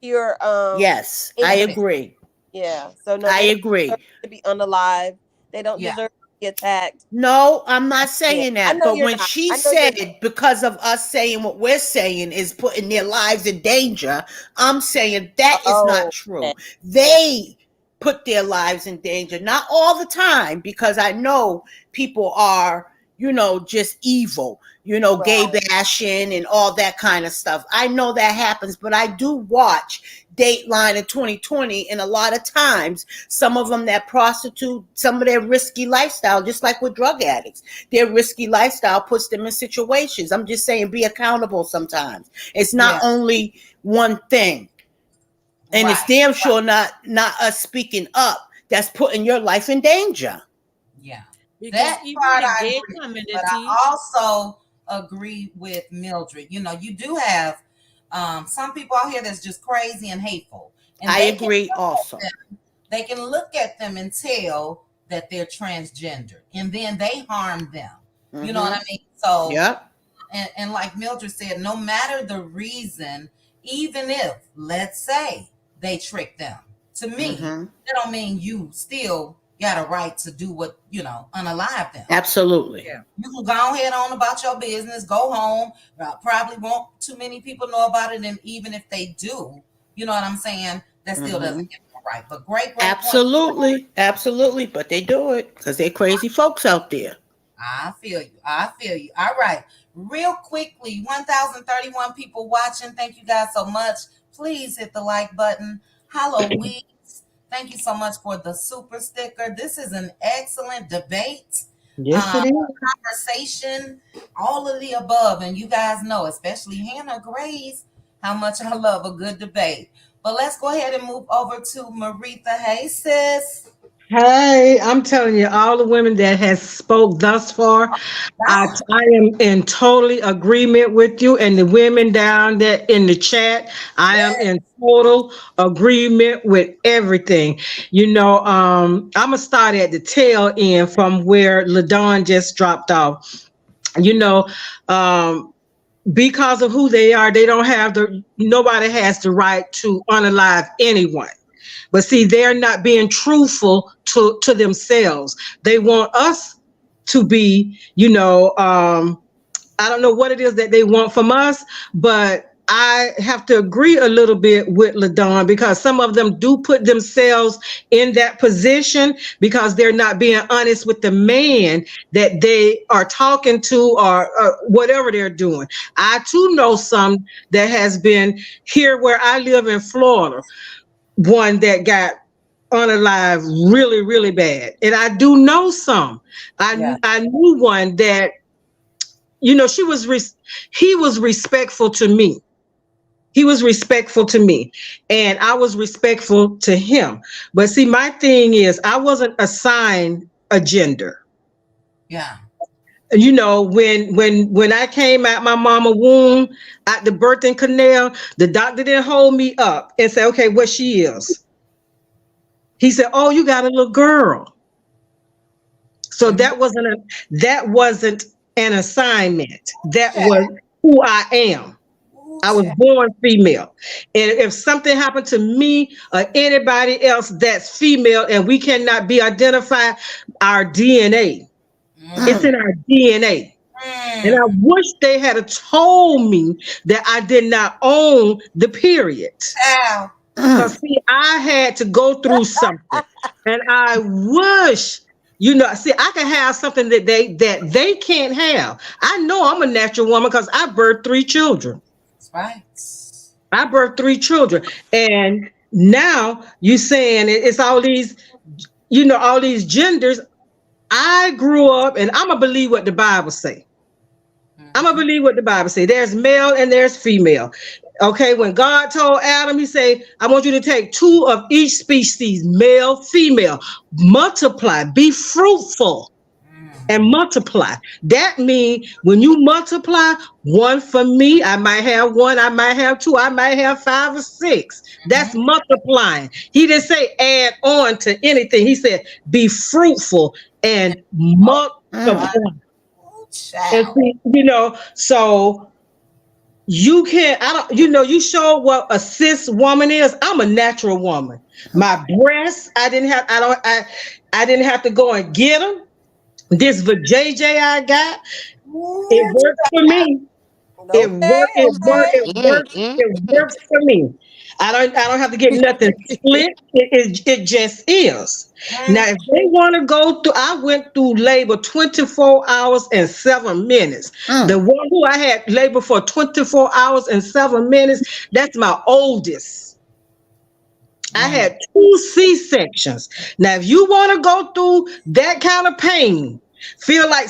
pure yes, I agree. Yeah. So no, I agree. To be unalive. They don't deserve to be attacked. No, I'm not saying that. But when she said because of us saying what we're saying is putting their lives in danger, I'm saying that is not true. They put their lives in danger. Not all the time, because I know people are, just evil, gay bashing and all that kind of stuff. I know that happens, but I do watch Dateline in 2020, and a lot of times, some of them that prostitute, some of their risky lifestyle, just like with drug addicts, their risky lifestyle puts them in situations. I'm just saying, be accountable sometimes. It's not only one thing. And it's damn sure not us speaking up that's putting your life in danger. Yeah. That part I agree with, but I also agree with Mildred. You do have some people out here that's just crazy and hateful. And I agree also. They can look at them and tell that they're transgender, and then they harm them. You know what I mean? So, and like Mildred said, no matter the reason, even if, let's say, they trick them, to me, that don't mean you still got a right to do what, unalive them. Absolutely. Yeah. You can go ahead on about your business, go home. Probably won't too many people know about it. And even if they do, you know what I'm saying? That still doesn't give them a right. But great absolutely. point. Absolutely. But they do it because they're crazy folks out there. I feel you. All right. Real quickly, 1,031 people watching. Thank you guys so much. Please hit the like button. Halloween. Thank you so much for the super sticker. This is an excellent debate. Yes, it is. Conversation, all of the above. And you guys know, especially Hannah Grace, how much I love a good debate. But let's go ahead and move over to Maritha. Hey, sis. Hey, I'm telling you, all the women that has spoke thus far, I am in totally agreement with you. And the women down there in the chat, I am in total agreement with everything. I'm gonna start at the tail end from where LaDawn just dropped off. Because of who they are, they don't have nobody has the right to unalive anyone. But see, they're not being truthful to themselves. They want us to be, I don't know what it is that they want from us, but I have to agree a little bit with LaDawn because some of them do put themselves in that position because they're not being honest with the man that they are talking to or whatever they're doing. I too know some that has been here where I live in Florida. One that got unalive really, really bad. And I do know some. I knew one that, he was respectful to me. He was respectful to me and I was respectful to him. But see, my thing is I wasn't assigned a gender. Yeah. When I came out my mama womb at the birthing canal, the doctor didn't hold me up and say, okay, what she is. He said, oh, you got a little girl. So that wasn't an assignment. That was who I am. I was born female. And if something happened to me or anybody else that's female and we cannot be identified, our DNA It's in our DNA. And I wish they had told me that I did not own the period. Because see, I had to go through something. And I wish, see, I can have something that they can't have. I know I'm a natural woman because I birthed 3 children. That's right. I birthed 3 children. And now you saying it's all these, all these genders. I grew up, and I'm going to believe what the Bible say. I'm going to believe what the Bible say. There's male and there's female. Okay, when God told Adam, he said, I want you to take 2 of each species, male, female, multiply, be fruitful, and multiply. That means when you multiply, 1 for me, I might have 1, I might have 2, I might have 5 or 6. That's multiplying. He didn't say add on to anything. He said be fruitful and multiply. And see, so you can't, you show what a cis woman is. I'm a natural woman. My breasts, I didn't have to go and get them. This vajayjay I got, it works for me. It works for me. I don't have to get nothing split. It just is. Now, if they want to go through, I went through labor 24 hours and 7 minutes. The one who I had labor for 24 hours and 7 minutes, that's my oldest. I had 2 C-sections. Now, if you want to go through that kind of pain, feel like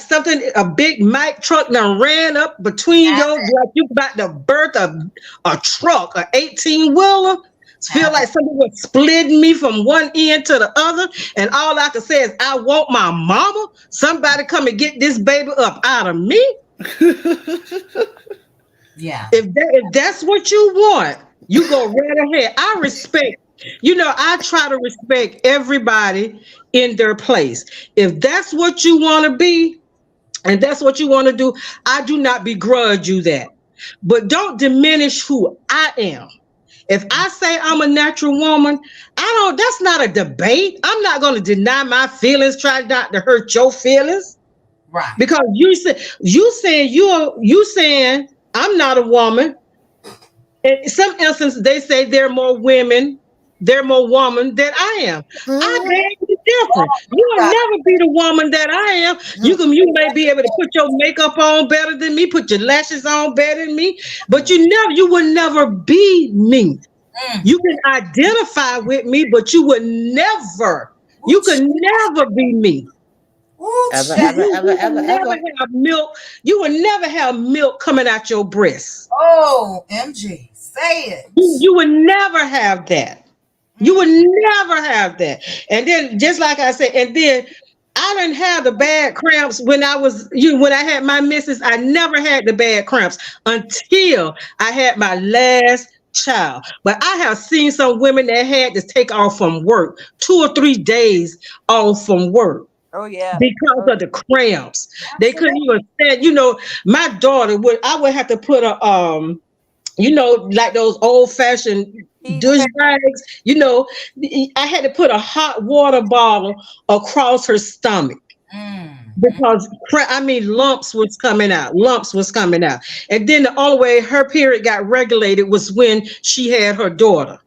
a big Mike truck done ran up between like you about to birth a truck, an 18-wheeler. Feel like somebody was splitting me from one end to the other, and all I can say is, I want my mama. Somebody come and get this baby up out of me. Yeah. If that's what you want, you go right ahead. I respect. I try to respect everybody in their place. If that's what you want to be and that's what you want to do, I do not begrudge you that. But don't diminish who I am. If I say I'm a natural woman, that's not a debate. I'm not going to deny my feelings, try not to hurt your feelings. Right. Because you saying I'm not a woman. In some instances, they say there are more women than I am. I beg to differ. You will never be the woman that I am. You may be able to put your makeup on better than me, put your lashes on better than me, but you will never be me. You can identify with me, but you could never be me. You will never have milk coming out your breast. Oh, MG, say it. You would never have that. You would never have that. And then, just like I said, and then I didn't have the bad cramps when I had my missus. I never had the bad cramps until I had my last child. But I have seen some women that had to take off from work 2 or 3 days off from work. Oh yeah, because of the cramps. They couldn't even stand. My daughter I would have to put a like those old-fashioned douche bags. I had to put a hot water bottle across her stomach because lumps was coming out. And then the only way her period got regulated was when she had her daughter.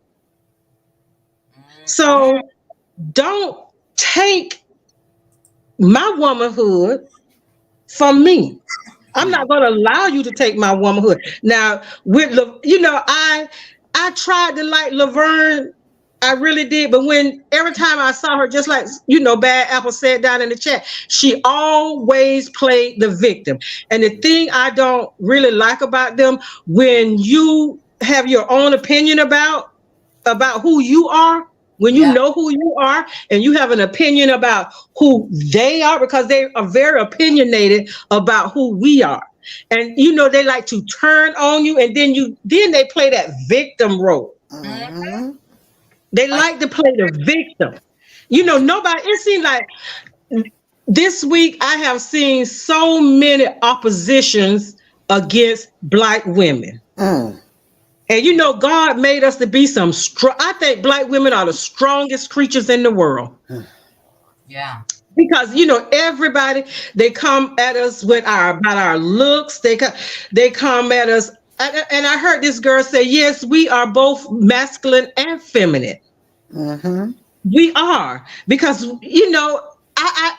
So don't take my womanhood from me. I'm not going to allow you to take my womanhood. Now, I tried to like Laverne. I really did. But every time I saw her, just like, Bad Apple said down in the chat, she always played the victim. And the thing I don't really like about them, when you have your own opinion about who you are, when you know who you are and you have an opinion about who they are, because they are very opinionated about who we are. And, they like to turn on you, and then they play that victim role. Mm-hmm. They like to play the victim. It seems like this week I have seen so many oppositions against Black women. And God made us to be I think Black women are the strongest creatures in the world. Yeah. Because everybody, they come at us with about our looks. They come at us, and I heard this girl say, yes, we are both masculine and feminine. Mm-hmm. We are, because and I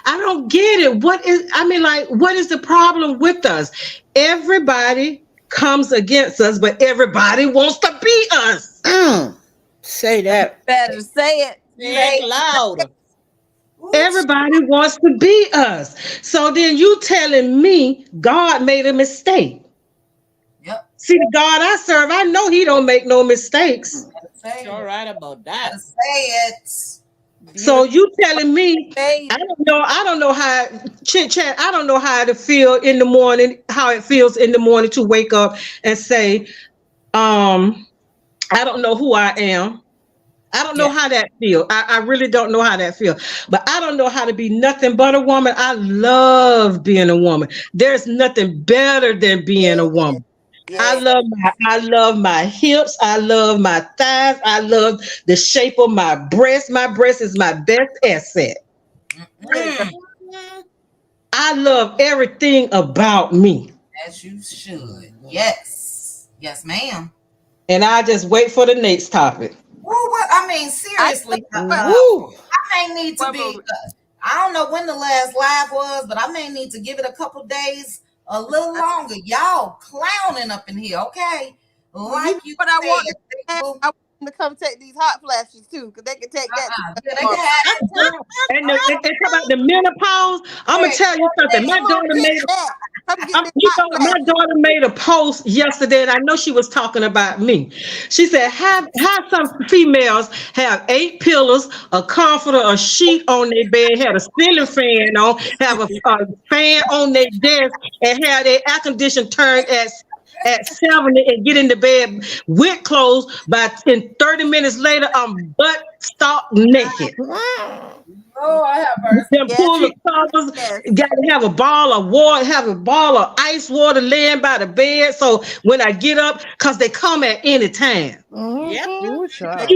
don't get it. What is the problem with us? Everybody comes against us, but everybody wants to be us. Say that. Better say it. Say it loud. Everybody wants to be us. So then you telling me God made a mistake. Yep. See, the God I serve, I know he don't make no mistakes. You're right about that. Better say it. So you telling me, I don't know how, chit chat, I don't know how it feel in the morning, how it feels in the morning to wake up and say, I don't know who I am. I don't know how that feel. I really don't know how that feel. But I don't know how to be nothing but a woman. I love being a woman. There's nothing better than being a woman. I love my hips. I love my thighs. I love the shape of my breast. My breast is my best asset. I love everything about me. As you should. Yes. Yes, ma'am. And I just wait for the next topic. What? I mean, seriously. I may need to be. I don't know when the last live was, but I may need to give it a couple days, a little longer. Y'all clowning up in here, okay? Like you but said, I want them to come take these hot flashes too, because they can take that. Yeah, they can have it too. And they talk about the menopause. I'm gonna tell you something. My daughter made a post yesterday, and I know she was talking about me. She said, "Have some females have 8 pillows, a comforter, a sheet on their bed, had a ceiling fan on, have a fan on their desk, and have their air condition turned at 7 and get in the bed with clothes. In 30 minutes later, I'm butt stark naked." Oh, I have mercy. Them pool of covers, got to have a ball of water, have a ball of ice water laying by the bed. So when I get up, because they come at any time. Yep. I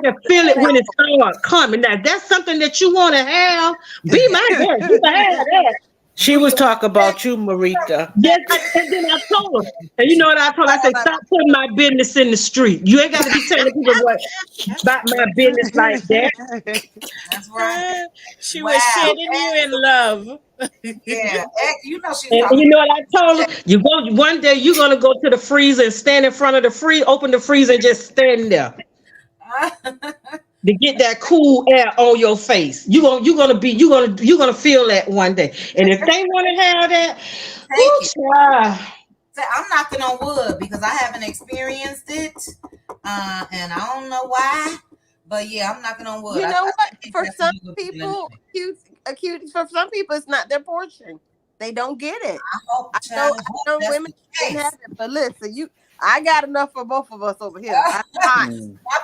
can feel it when it starts coming. Now, that's something that you want to have. Be my guest. You can have that. She was talking about you, Marita. Yes, and then I told her. And you know what I told her? I said, stop putting my business in the street. You ain't got to be telling people about my business like that. That's right. She was shading you in love. Yeah, you know she's and you know what I told her? One day you're gonna go to the freezer and stand in front of the freezer, open the freezer and just stand there. To get that cool air on your face. You're gonna feel that one day. And if they want to have that, I'm knocking on wood because I haven't experienced it. And I don't know why. But yeah, I'm knocking on wood. You know what? For some people, for some people, it's not their portion. They don't get it. I know women can have it, but listen, I got enough for both of us over here. My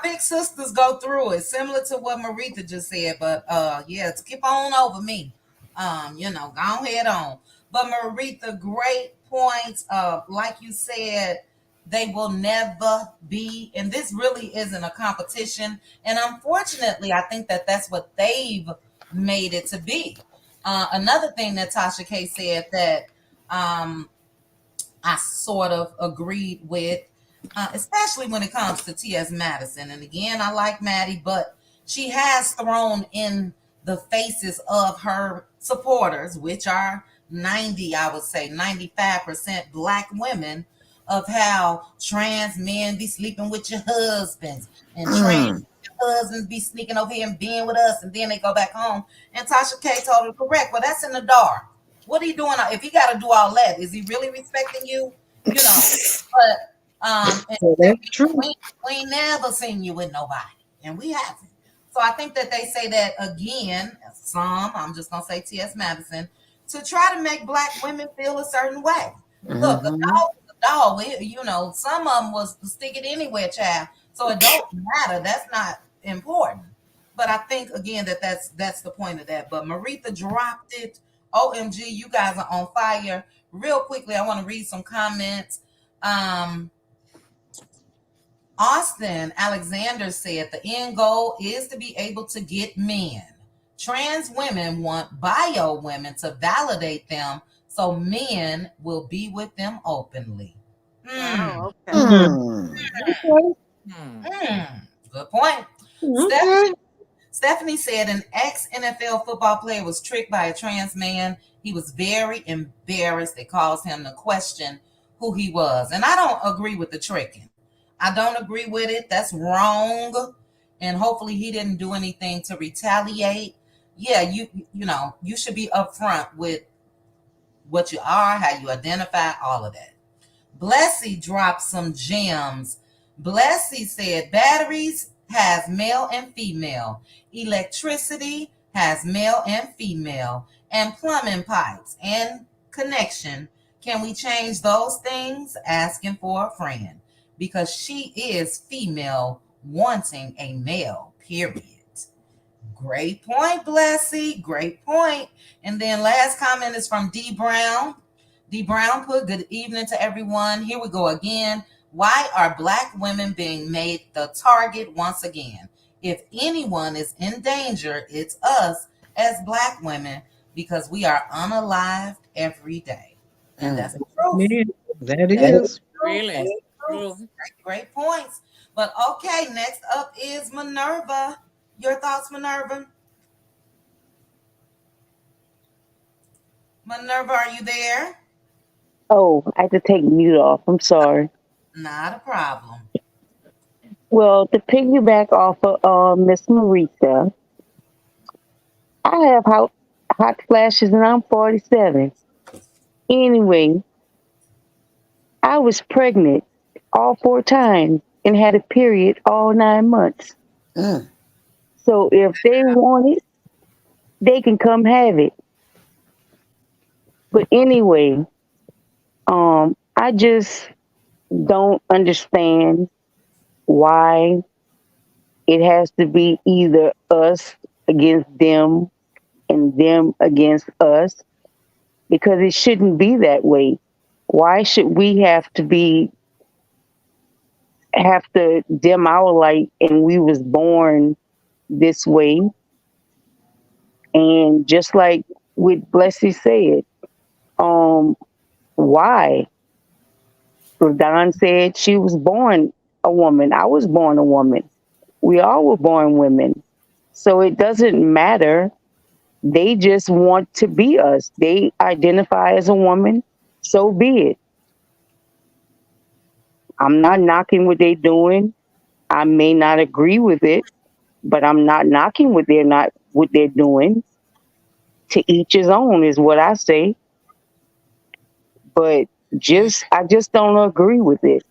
big sisters go through it, similar to what Marita just said. But skip on over me. Go ahead on. But Marita, great points. Like you said, they will never be, and this really isn't a competition. And unfortunately, I think that's what they've made it to be. Another thing that Tasha K said that I sort of agreed with, especially when it comes to T.S. Madison. And again, I like Maddie, but she has thrown in the faces of her supporters, which are 95% Black women, of how trans men be sleeping with your husbands and trans husbands be sneaking over here and being with us, and then they go back home. And Tasha K told her correct. Well, that's in the dark. What are you doing? If he got to do all that, is he really respecting you? But that's true. We ain't never seen you with nobody, and we haven't. So I think that they say that again. I'm just gonna say T.S. Madison, to try to make Black women feel a certain way. Look, a dog is a dog. Some of them was to stick it anywhere, child. So it don't matter. That's not important. But I think again that's the point of that. But Marita dropped it. OMG, you guys are on fire. Real quickly, I want to read some comments. Austin Alexander said the end goal is to be able to get men. Trans women want bio women to validate them so men will be with them openly. Wow. Okay. Good point. Okay. Stephanie said an ex-NFL football player was tricked by a trans man. He was very embarrassed. It caused him to question who he was. And I don't agree with the tricking. I don't agree with it. That's wrong. And hopefully he didn't do anything to retaliate. Yeah, you should be upfront with what you are, how you identify, all of that. Blessy dropped some gems. Blessy said batteries has male and female. Electricity has male and female. And plumbing pipes and connection. Can we change those things? Asking for a friend. Because she is female wanting a male, period. Great point, Blessy. Great point. And then last comment is from D. Brown. D. Brown put, good evening to everyone. Here we go again. Why are Black women being made the target once again? If anyone is in danger, it's us as Black women because we are unalived every day. And that's the truth. Yeah, that is. Really true. Great points. But okay, next up is Minerva. Your thoughts, Minerva? Minerva, are you there? Oh, I had to take mute off. I'm sorry. Not a problem. Well, to piggyback off of Miss Marita, I have hot flashes and I'm 47. Anyway, I was pregnant all 4 times and had a period all 9 months. So if they want it, they can come have it. But anyway, I just don't understand why it has to be either us against them and them against us, because it shouldn't be that way. Why should we have to dim our light and we was born this way? And just like what Blessy said, why? Don said she was born a woman. I was born a woman. We all were born women. So it doesn't matter. They just want to be us. They identify as a woman. So be it. I'm not knocking what they're doing. I may not agree with it, but I'm not knocking what they're doing. To each his own is what I say. But I just don't agree with it.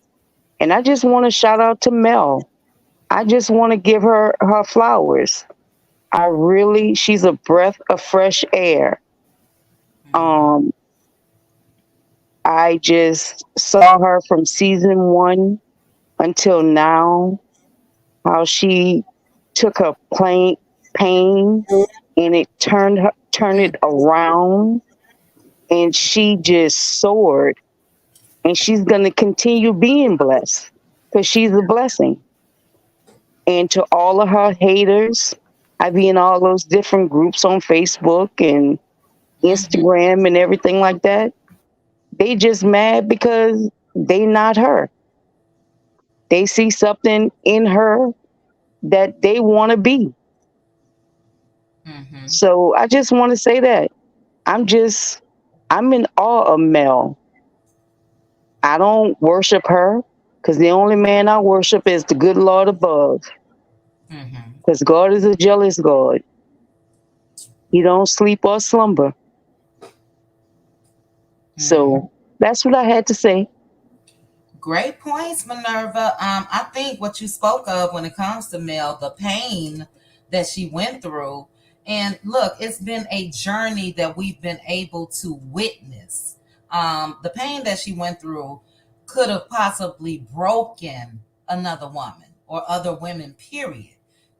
And I just want to shout out to Mel. I just want to give her flowers. She's a breath of fresh air. I just saw her from season 1 until now, how she took her pain and it turned it around, and she just soared. And she's going to continue being blessed because she's a blessing. And to all of her haters, I be in all those different groups on Facebook and Instagram and everything like that. They just mad because they not her. They see something in her that they want to be. So I just want to say that I'm in awe of Mel. I don't worship her because the only man I worship is the good Lord above. Because God is a jealous God. He don't sleep or slumber. So that's what I had to say. Great points, Minerva. I think what you spoke of when it comes to Mel, the pain that she went through. And look, it's been a journey that we've been able to witness. The pain that she went through could have possibly broken another woman or other women, period.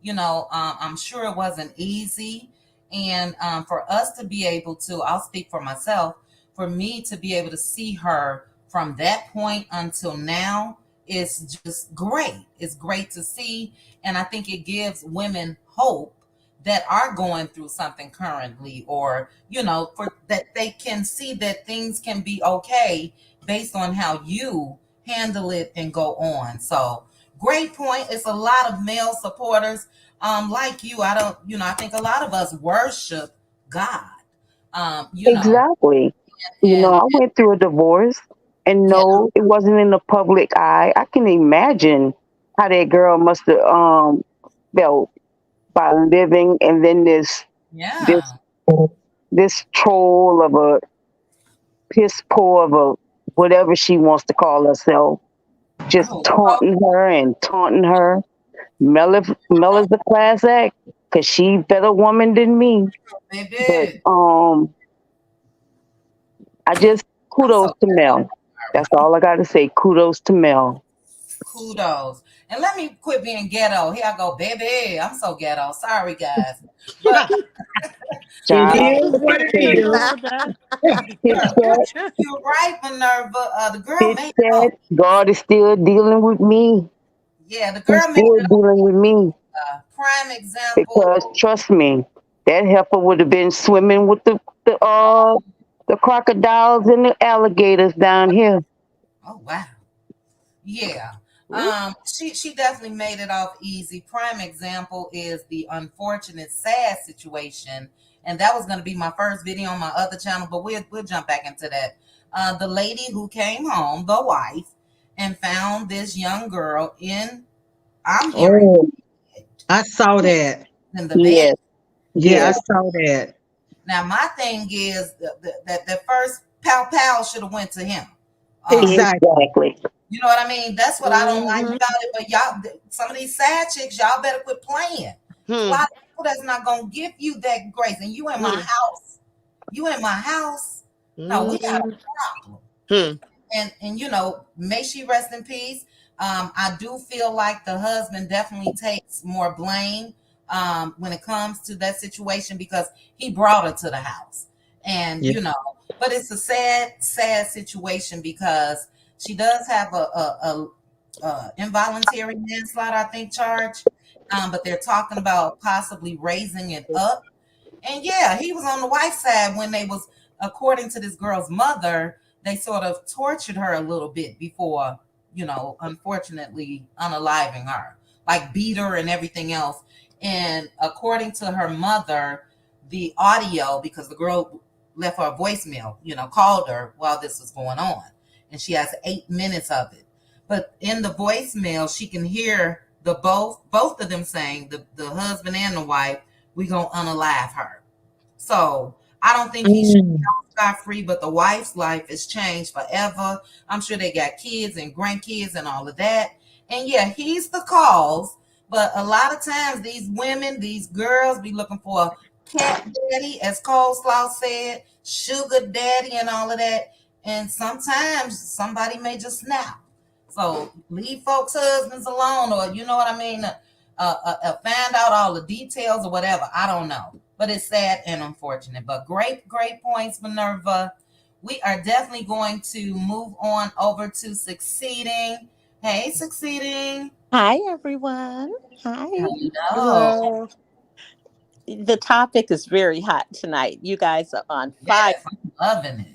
I'm sure it wasn't easy. And for us to be able to, I'll speak for myself, for me to be able to see her from that point until now, is just great. It's great to see. And I think it gives women hope that are going through something currently, or, for that they can see that things can be okay based on how you handle it and go on. So great point. It's a lot of male supporters like you. I think a lot of us worship God. Exactly. I went through a divorce, and no, it wasn't in the public eye. I can imagine how that girl must have felt by living, and then this this troll of a piss poor of a whatever she wants to call herself, just taunting her and taunting her. Mel is the class act because she better woman than me. But I just kudos to Mel. That's all I got to say. Kudos to Mel. Kudos. And let me quit being ghetto. Here I go, baby. I'm so ghetto. Sorry, guys. But it is what it is. You're right, Minerva. The girl made it up. God is still dealing with me. Yeah, the girl made it dealing with me. Prime example. Because trust me, that heifer would have been swimming with the crocodiles and the alligators down here. Oh wow. Yeah. She definitely made it off easy. Prime example is the unfortunate, sad situation, and that was going to be my first video on my other channel, but we'll jump back into that. The lady who came home, the wife, and found this young girl I'm hearing. I saw that. In the bed. Yeah, I saw that. Now my thing is that the first pow should have went to him. Exactly. You know what I mean? That's what I don't like about it. But y'all, some of these sad chicks, y'all better quit playing. A lot of people that's not gonna give you that grace. And you in my house. You in my house. No, we got a problem. And may she rest in peace. I do feel like the husband definitely takes more blame when it comes to that situation, because he brought her to the house. And but it's a sad situation, because she does have a involuntary manslaughter, I think, charge. But they're talking about possibly raising it up. And yeah, he was on the wife's side when they was, according to this girl's mother, they sort of tortured her a little bit before, unfortunately unaliving her, like beat her and everything else. And according to her mother, the audio, because the girl left her a voicemail, called her while this was going on, and she has 8 minutes of it. But in the voicemail, she can hear both of them saying, the husband and the wife, we gonna unalive her. So I don't think he should be scot-free, but the wife's life is changed forever. I'm sure they got kids and grandkids and all of that. And yeah, he's the cause, but a lot of times these women, these girls be looking for a cat daddy, as Coleslaw said, sugar daddy and all of that. And sometimes somebody may just snap. So leave folks' husbands alone, or you know what I mean? Find out all the details or whatever. I don't know. But it's sad and unfortunate. But great points, Minerva. We are definitely going to move on over to Succeeding. Hey, Succeeding. Hi, everyone. Hi. Hello. The topic is very hot tonight. You guys are on fire. Yes, I'm loving it.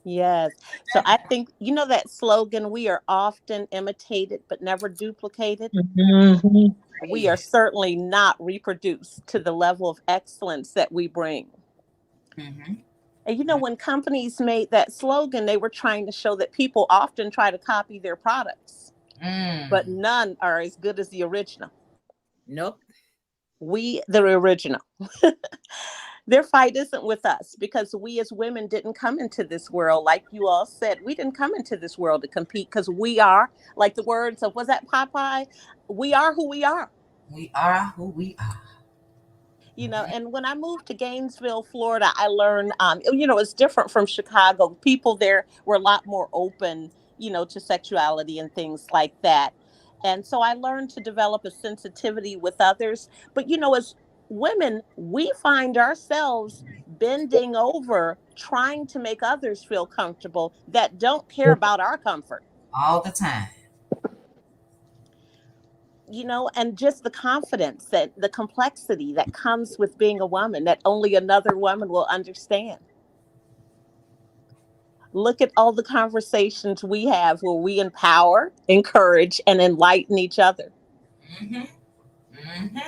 Yes. So I think, that slogan, we are often imitated but never duplicated. We are certainly not reproduced to the level of excellence that we bring. And when companies made that slogan, they were trying to show that people often try to copy their products, but none are as good as the original. Nope. We, the original. Their fight isn't with us, because we as women didn't come into this world, like you all said. We didn't come into this world to compete, because we are, like the words of, was that Popeye? We are who we are. We are who we are. And when I moved to Gainesville, Florida, I learned, it's different from Chicago. People there were a lot more open, to sexuality and things like that. And so I learned to develop a sensitivity with others. But, as women, we find ourselves bending over, trying to make others feel comfortable that don't care about our comfort. All the time. and just the confidence, that the complexity that comes with being a woman that only another woman will understand. Look at all the conversations we have where we empower, encourage, and enlighten each other. Mm-hmm. Mm-hmm.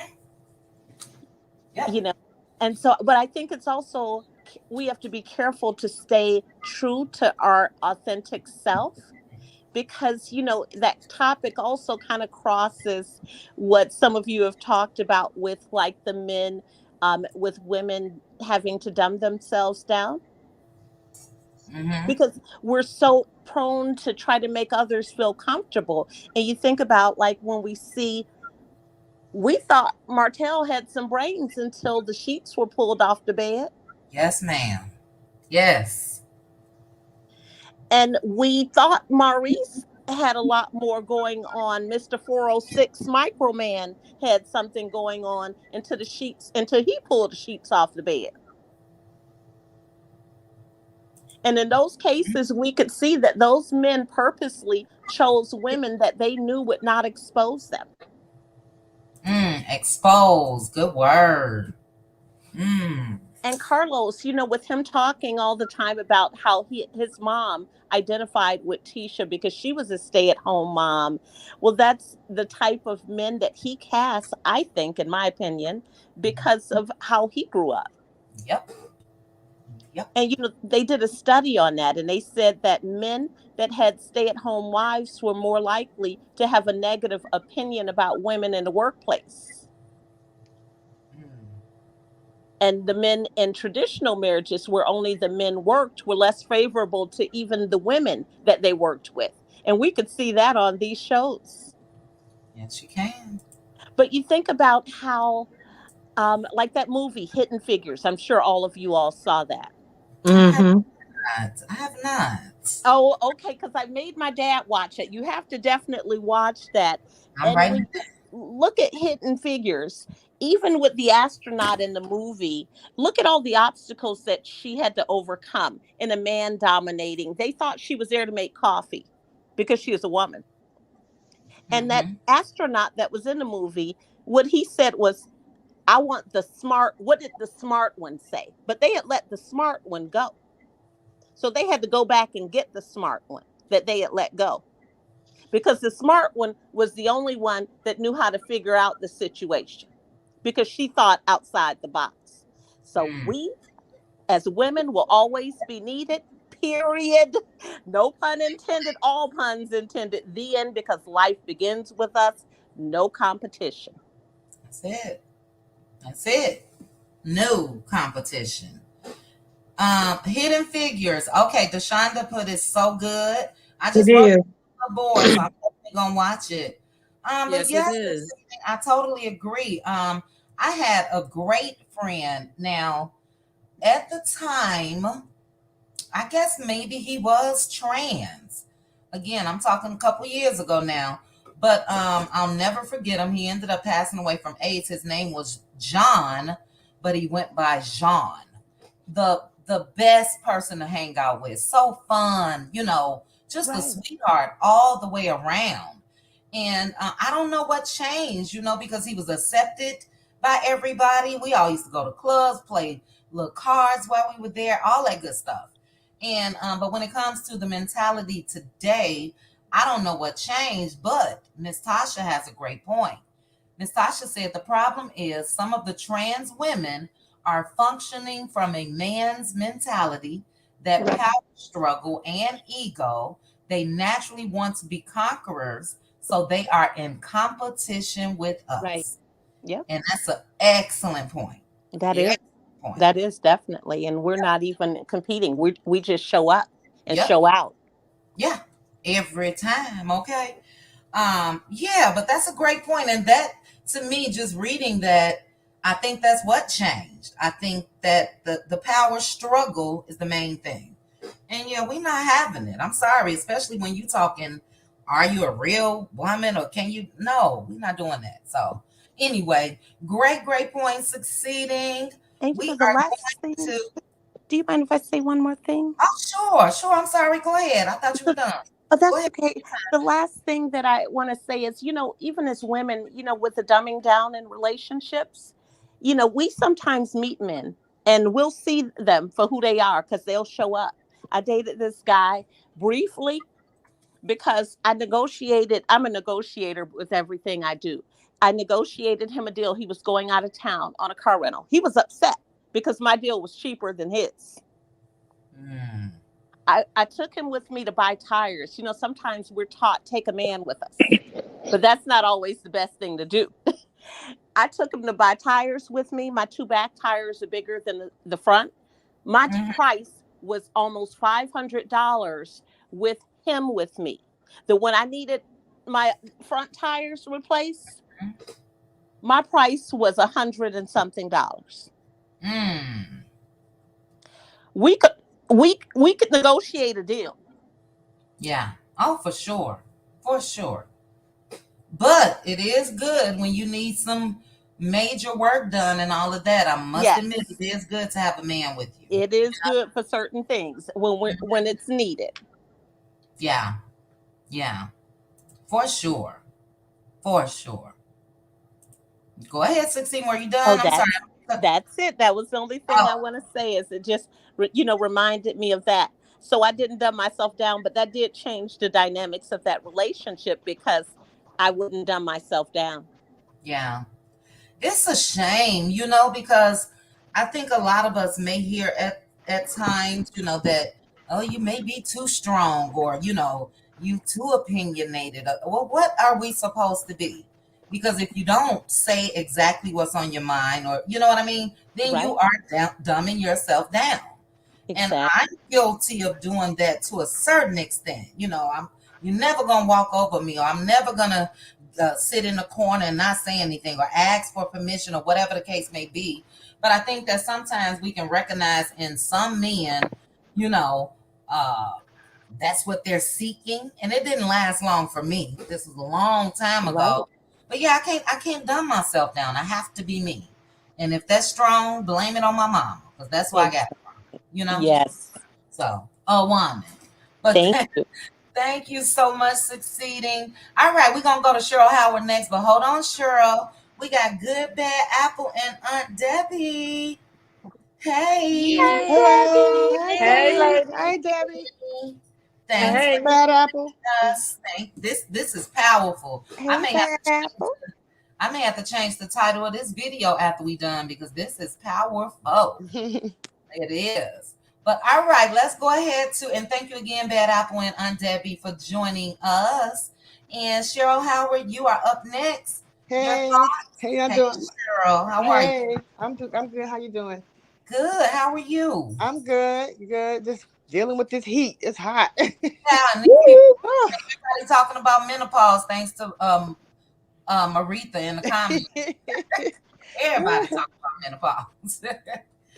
Yep. And so, but I think it's also, we have to be careful to stay true to our authentic self, because that topic also kind of crosses what some of you have talked about with like the men, with women having to dumb themselves down, Mm-hmm. because we're so prone to try to make others feel comfortable. And you think about, like, when we thought Martell had some brains until the sheets were pulled off the bed. Yes, ma'am. Yes. And we thought Maurice had a lot more going on. Mr. 406 Microman had something going on until he pulled the sheets off the bed. And in those cases, we could see that those men purposely chose women that they knew would not expose them. Expose. Good word. And Carlos, with him talking all the time about how his mom identified with Tasha because she was a stay-at-home mom. Well, that's the type of men that he casts, I think, in my opinion, because of how he grew up. Yep. Yep. And, they did a study on that, and they said that men that had stay-at-home wives were more likely to have a negative opinion about women in the workplace. And the men in traditional marriages, where only the men worked, were less favorable to even the women that they worked with. And we could see that on these shows. Yes, you can. But you think about how, like that movie, Hidden Figures. I'm sure all of you all saw that. Mm-hmm. I have not. Oh, okay, because I made my dad watch it. You have to definitely watch that. I'm And when writing. you look at Hidden Figures, even with the astronaut in the movie, look at all the obstacles that she had to overcome in a man dominating. They thought she was there to make coffee because she is a woman. And that astronaut that was in the movie, what he said was, I want the smart, what did the smart one say? But they had let the smart one go. So they had to go back and get the smart one that they had let go. Because the smart one was the only one that knew how to figure out the situation, because she thought outside the box. So we, as women, will always be needed, period. No pun intended, all puns intended. The end, because life begins with us. No competition. That's it. That's it. No competition. Hidden Figures. Okay, Deshonda put it so good. I just wrote it on the board, so I'm definitely gonna watch it. But Yes, it is. I totally agree. I had a great friend. Now, at the time, I guess maybe he was trans. Again, I'm talking a couple years ago now. But I'll never forget him. He ended up passing away from AIDS. His name was John, but he went by Jean. The best person to hang out with. So fun, just a sweetheart all the way around. And I don't know what changed, because he was accepted by everybody. We all used to go to clubs, play little cards while we were there, all that good stuff. And but when it comes to the mentality today, I don't know what changed, but Miss Tasha has a great point. Miss Tasha said the problem is some of the trans women are functioning from a man's mentality, that power struggle and ego. They naturally want to be conquerors, so they are in competition with us. Right. Yeah. And that's an excellent point. That is definitely. And we're not even competing. We just show up and show out. Yeah. Every time. Okay. Yeah, but that's a great point. And that, to me, just reading that, I think that's what changed. I think that the power struggle is the main thing. And we're not having it. I'm sorry, especially when you talking, are you a real woman or can you? No, we're not doing that. So anyway, great point. Succeeding. And we the are last going thing, to. do you mind if I say one more thing? Oh, sure. I'm sorry. Go ahead. I thought you were done. Oh, Go that's ahead. okay. The last thing that I want to say is, even as women, with the dumbing down in relationships, we sometimes meet men and we'll see them for who they are because they'll show up. I dated this guy briefly because I'm a negotiator with everything I do. I negotiated him a deal. He was going out of town on a car rental. He was upset because my deal was cheaper than his. Mm. I took him with me to buy tires. Sometimes we're taught take a man with us, but that's not always the best thing to do. I took him to buy tires with me. My two back tires are bigger than the front. My Mhm. price was almost $500 with him with me. When I needed my front tires replaced, my price was $100 and something dollars. Mm. We could negotiate a deal. Yeah. Oh, for sure. For sure. But it is good when you need some major work done and all of that. I must Yes, admit, it is good to have a man with you. it is good for certain things when it's needed. Yeah. Yeah. For sure. For sure. Go ahead, 16. Were you Oh, done? I'm sorry. that's it. That was the only thing I Oh, want to say. Is it just reminded me of that. So I didn't dumb myself down, but that did change the dynamics of that relationship because I wouldn't dumb myself down. yeah. It's a shame, because I think a lot of us may hear at times, that, oh, you may be too strong, or you too opinionated. Well, what are we supposed to be? Because if you don't say exactly what's on your mind, or you know what I mean, then you Right? are dumbing yourself down. And Exactly. I'm guilty of doing that to a certain extent. You're never gonna walk over me, or I'm never gonna sit in the corner and not say anything, or ask for permission, or whatever the case may be. But I think that sometimes we can recognize in some men, you know, uh, that's what they're seeking, and it didn't last long for me. This was a long time Right. ago. But yeah, I can't dumb myself down. I have to be me. And if that's strong, blame it on my mama, because that's where I got it from. You know. Yes. So, a woman. But Thank you. thank you so much, succeeding. All right, we're gonna go to Cheryl Howard next, but hold on, Cheryl. We got Good Bad Apple and Aunt Debbie. Hey. Hey, Hello. Debbie. Hi, Hey, Debbie. lady. Hi, Debbie. Thanks Hey, for Hey. Bad Apple. us. This is powerful. Hey, Bad Apple. I may have to change the title of this video after we done, because this is powerful. It is. But all right, let's go ahead and thank you again, Bad Apple and Aunt Debbie, for joining us. And Cheryl Howard, you are up next. Your Hey. thoughts? How y'all Hey, doing? Cheryl, how are you? Hey. I'm good. How you doing? Good. How are you? I'm good. Good. Just dealing with this heat. It's hot. Yeah, and Oh. everybody talking about menopause thanks to Aretha in the comments. Everybody talking about menopause.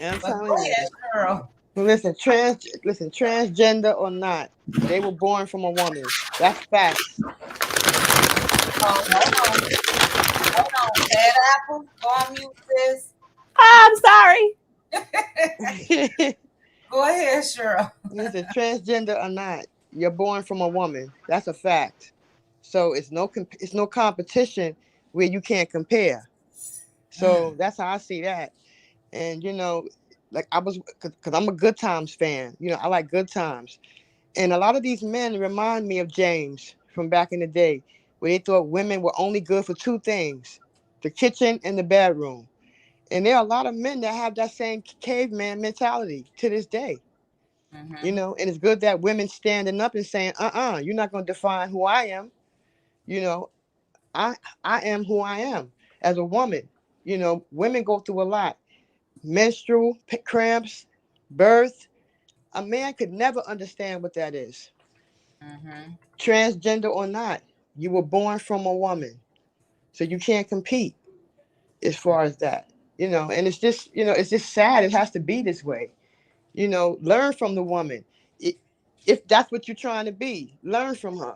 I'm But telling go you. ahead, Cheryl. Listen, transgender or not, they were born from a woman. That's facts. Oh, hold on. Bad Apple, go on mute, sis. I'm sorry. Go ahead, Cheryl. Listen, transgender or not, you're born from a woman. That's a fact. So it's no competition where you can't compare. So that's how I see that. And like because I'm a Good Times fan. I like Good Times. And a lot of these men remind me of James from back in the day, where they thought women were only good for two things: the kitchen and the bedroom. And there are a lot of men that have that same caveman mentality to this day. Mm-hmm. And it's good that women standing up and saying, you're not going to define who I am. You know, I I am who I am as a woman. Women go through a lot. Menstrual cramps, birth. A man could never understand what that is. Mm-hmm. Transgender or not, you were born from a woman. So you can't compete as far as that. And it's just sad it has to be this way. Learn from the woman. If that's what you're trying to be, learn from her.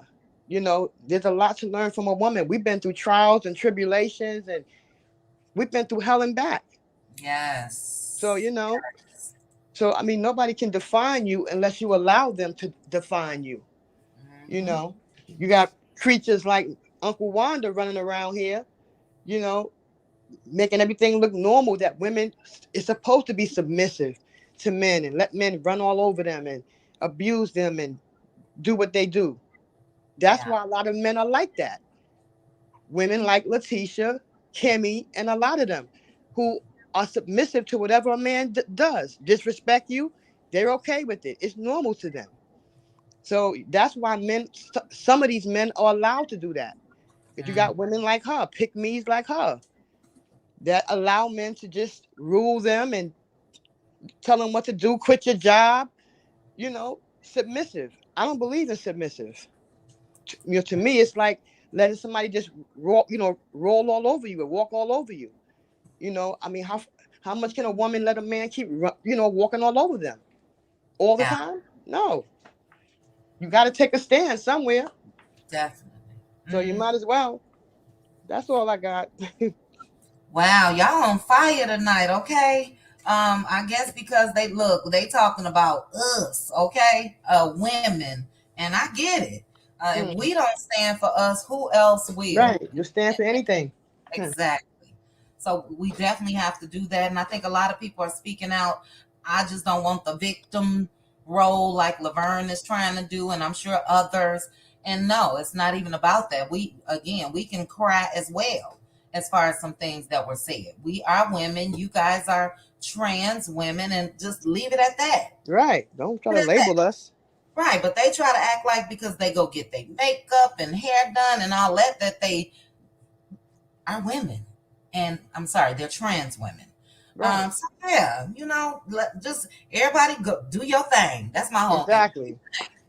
There's a lot to learn from a woman. We've been through trials and tribulations, and we've been through hell and back. So, Yes. so I mean, nobody can define you unless you allow them to define you. You know, you got creatures like Uncle Wanda running around here, making everything look normal, that women is supposed to be submissive to men and let men run all over them and abuse them and do what they do. That's why a lot of men are like that. Women like Letitia, Kimmy, and a lot of them who are submissive to whatever a man does. Disrespect you, they're okay with it. It's normal to them. So that's why some of these men are allowed to do that. If you got women like her, pick me's like her, that allow men to just rule them and tell them what to do, quit your job, submissive. I don't believe in submissive. To me, it's like letting somebody just roll all over you and walk all over you. I mean, how much can a woman let a man keep, walking all over them all the time? No. You got to take a stand somewhere. Definitely. So you might as well. That's all I got. Wow, y'all on fire tonight, okay? I guess because they talking about us, okay? Women. And I get it. If we don't stand for us, who else will? Right. You stand for anything. Exactly. So we definitely have to do that. And I think a lot of people are speaking out. I just don't want the victim role like Laverne is trying to do, and I'm sure others. And no, it's not even about that. We can cry as well as far as some things that were said. We are women. You guys are trans women, and just leave it at that. Right. Don't try to label us. Right. But they try to act like because they go get their makeup and hair done and all that they are women. And I'm sorry, they're trans women. Right. So yeah, just everybody go do your thing. That's my whole thing.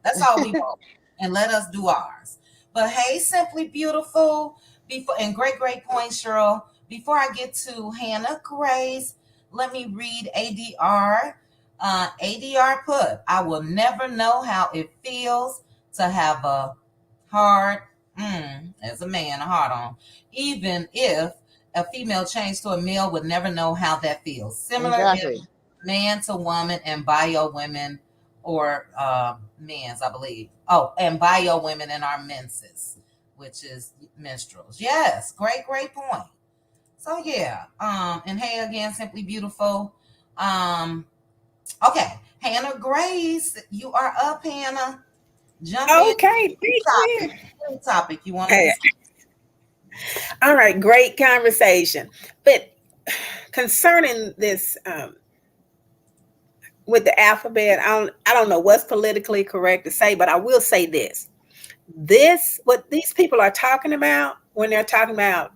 That's all we want. And let us do ours. But hey, Simply Beautiful, and great point, Cheryl. Before I get to Hannah Grace, let me read ADR. ADR put, I will never know how it feels to have a heart, as a man, a heart on, even if a female changed to a male would never know how that feels. Similar if man to woman and bio women or men's, I believe. Oh, and bio women in our menses, which is menstruals. Yes, great point. So yeah, and hey again, Simply Beautiful. Okay, Hannah Grace, you are up, Hannah. Jump in. Okay, thank you. Topic you want to All right, great conversation. But concerning this with the alphabet, I don't know what's politically correct to say, but I will say this. What these people are talking about when they're talking about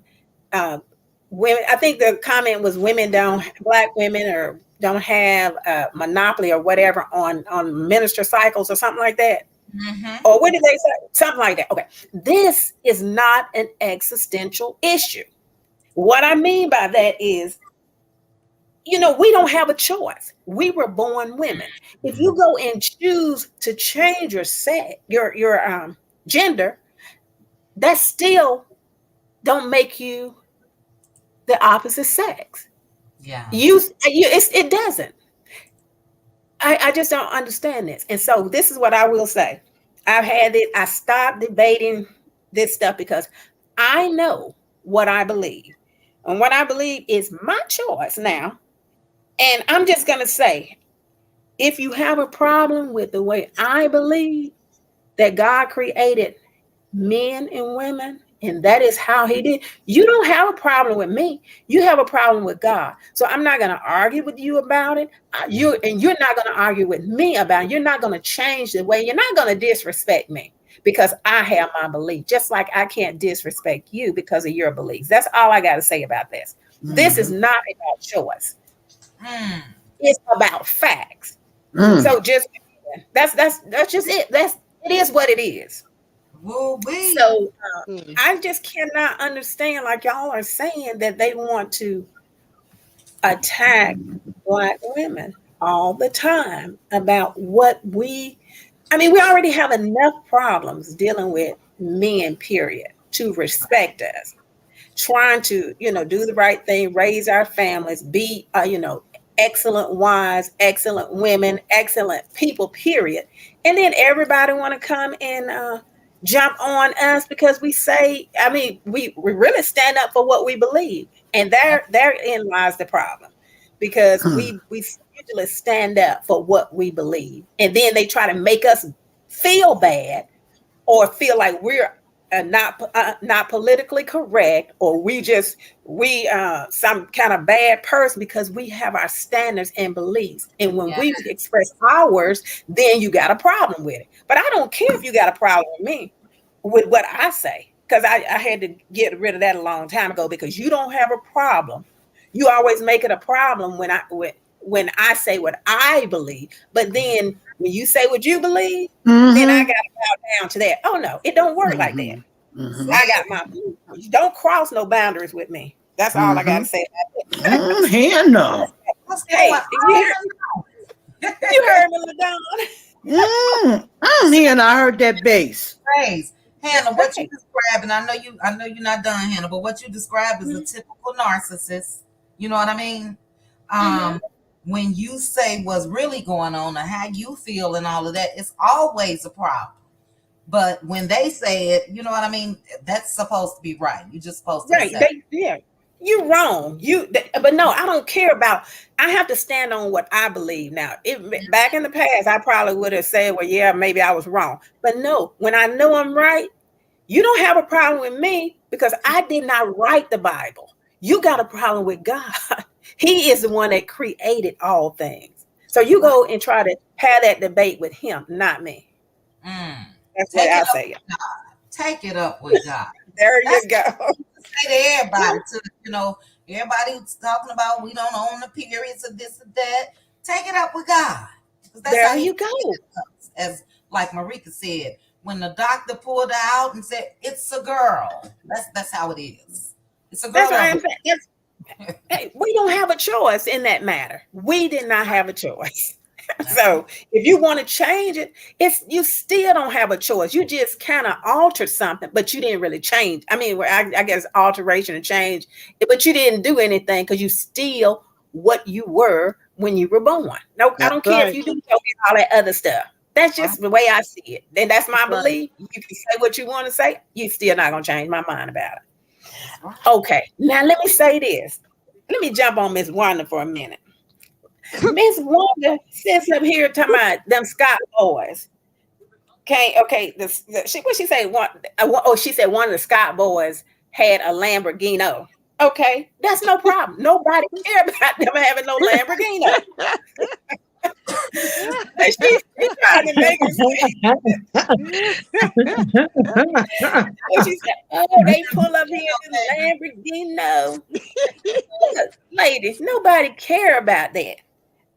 women, I think the comment was Black women or don't have a monopoly or whatever on menstrual cycles or something like that. Mm-hmm. Or what did they say? Something like that. Okay. This is not an existential issue. What I mean by that is, we don't have a choice. We were born women. If you go and choose to change your your gender, that still don't make you the opposite sex. Yeah. It doesn't. I just don't understand this. And so this is what I will say. I stopped debating this stuff because I know what I believe. And what I believe is my choice now. And I'm just going to say, if you have a problem with the way I believe that God created men and women, and that is how he did, you don't have a problem with me. You have a problem with God. So I'm not going to argue with you about it. You're not going to argue with me about it. You're not going to change the way. You're not going to disrespect me because I have my belief, just like I can't disrespect you because of your beliefs. That's all I got to say about this. Mm-hmm. This is not about choice. It's about facts. So just that's just it. It is what it is. So I just cannot understand, like y'all are saying, that they want to attack Black women all the time about we already have enough problems dealing with men, period, to respect us, trying to, do the right thing, raise our families, be, excellent wives, excellent women, excellent people, period. And then everybody want to come and jump on us because we say, I mean, we really stand up for what we believe. And therein lies the problem. Because we usually stand up for what we believe. And then they try to make us feel bad or feel like we're not politically correct, or we some kind of bad person because we have our standards and beliefs. And when we express ours, then you got a problem with it. But I don't care if you got a problem with me with what I say, because I had to get rid of that a long time ago, because you don't have a problem. You always make it a problem when I say what I believe. But then when you say what you believe, then I got to bow down to that. Oh no, it don't work like that. I got don't cross no boundaries with me. That's all I got to say about it. Hell no. Hey, you heard me, LaDon. I heard that bass. Praise. Hannah, what you describing? I know you're not done, Hannah, but what you describe is a typical narcissist. You know what I mean? When you say what's really going on and how you feel and all of that, it's always a problem. But when they say it, you know what I mean? That's supposed to be right. You're just supposed to say it. You're wrong. But no, I don't care about. I have to stand on what I believe now. Back in the past, I probably would have said, well, yeah, maybe I was wrong. But no, when I know I'm right, you don't have a problem with me because I did not write the Bible. You got a problem with God. He is the one that created all things. So you go and try to have that debate with him, not me. That's what I say. Take it up with God. There you go. Say to everybody, everybody's talking about we don't own the periods of this and that. Take it up with God. That's there you go. As like Marika said, when the doctor pulled her out and said it's a girl, that's how it is. It's a girl. That's what I'm saying. Hey, we don't have a choice in that matter. We did not have a choice. So if you want to change it, you still don't have a choice. You just kind of altered something, but you didn't really change. I mean, I guess alteration and change, but you didn't do anything because you still what you were when you were born. No, I don't care if you do all that other stuff. That's just the way I see it. And that's my belief. You can say what you want to say. You still not going to change my mind about it. Okay. Now let me say this. Let me jump on Miss Wanda for a minute. Miss Wanda sits up here talking about them Scott boys. Okay. What she say? She said one of the Scott boys had a Lamborghini. Okay, that's no problem. Nobody care about them having no Lamborghini. She's trying to make it she said, oh, they pull up here in the Lamborghini. Ladies, nobody care about that.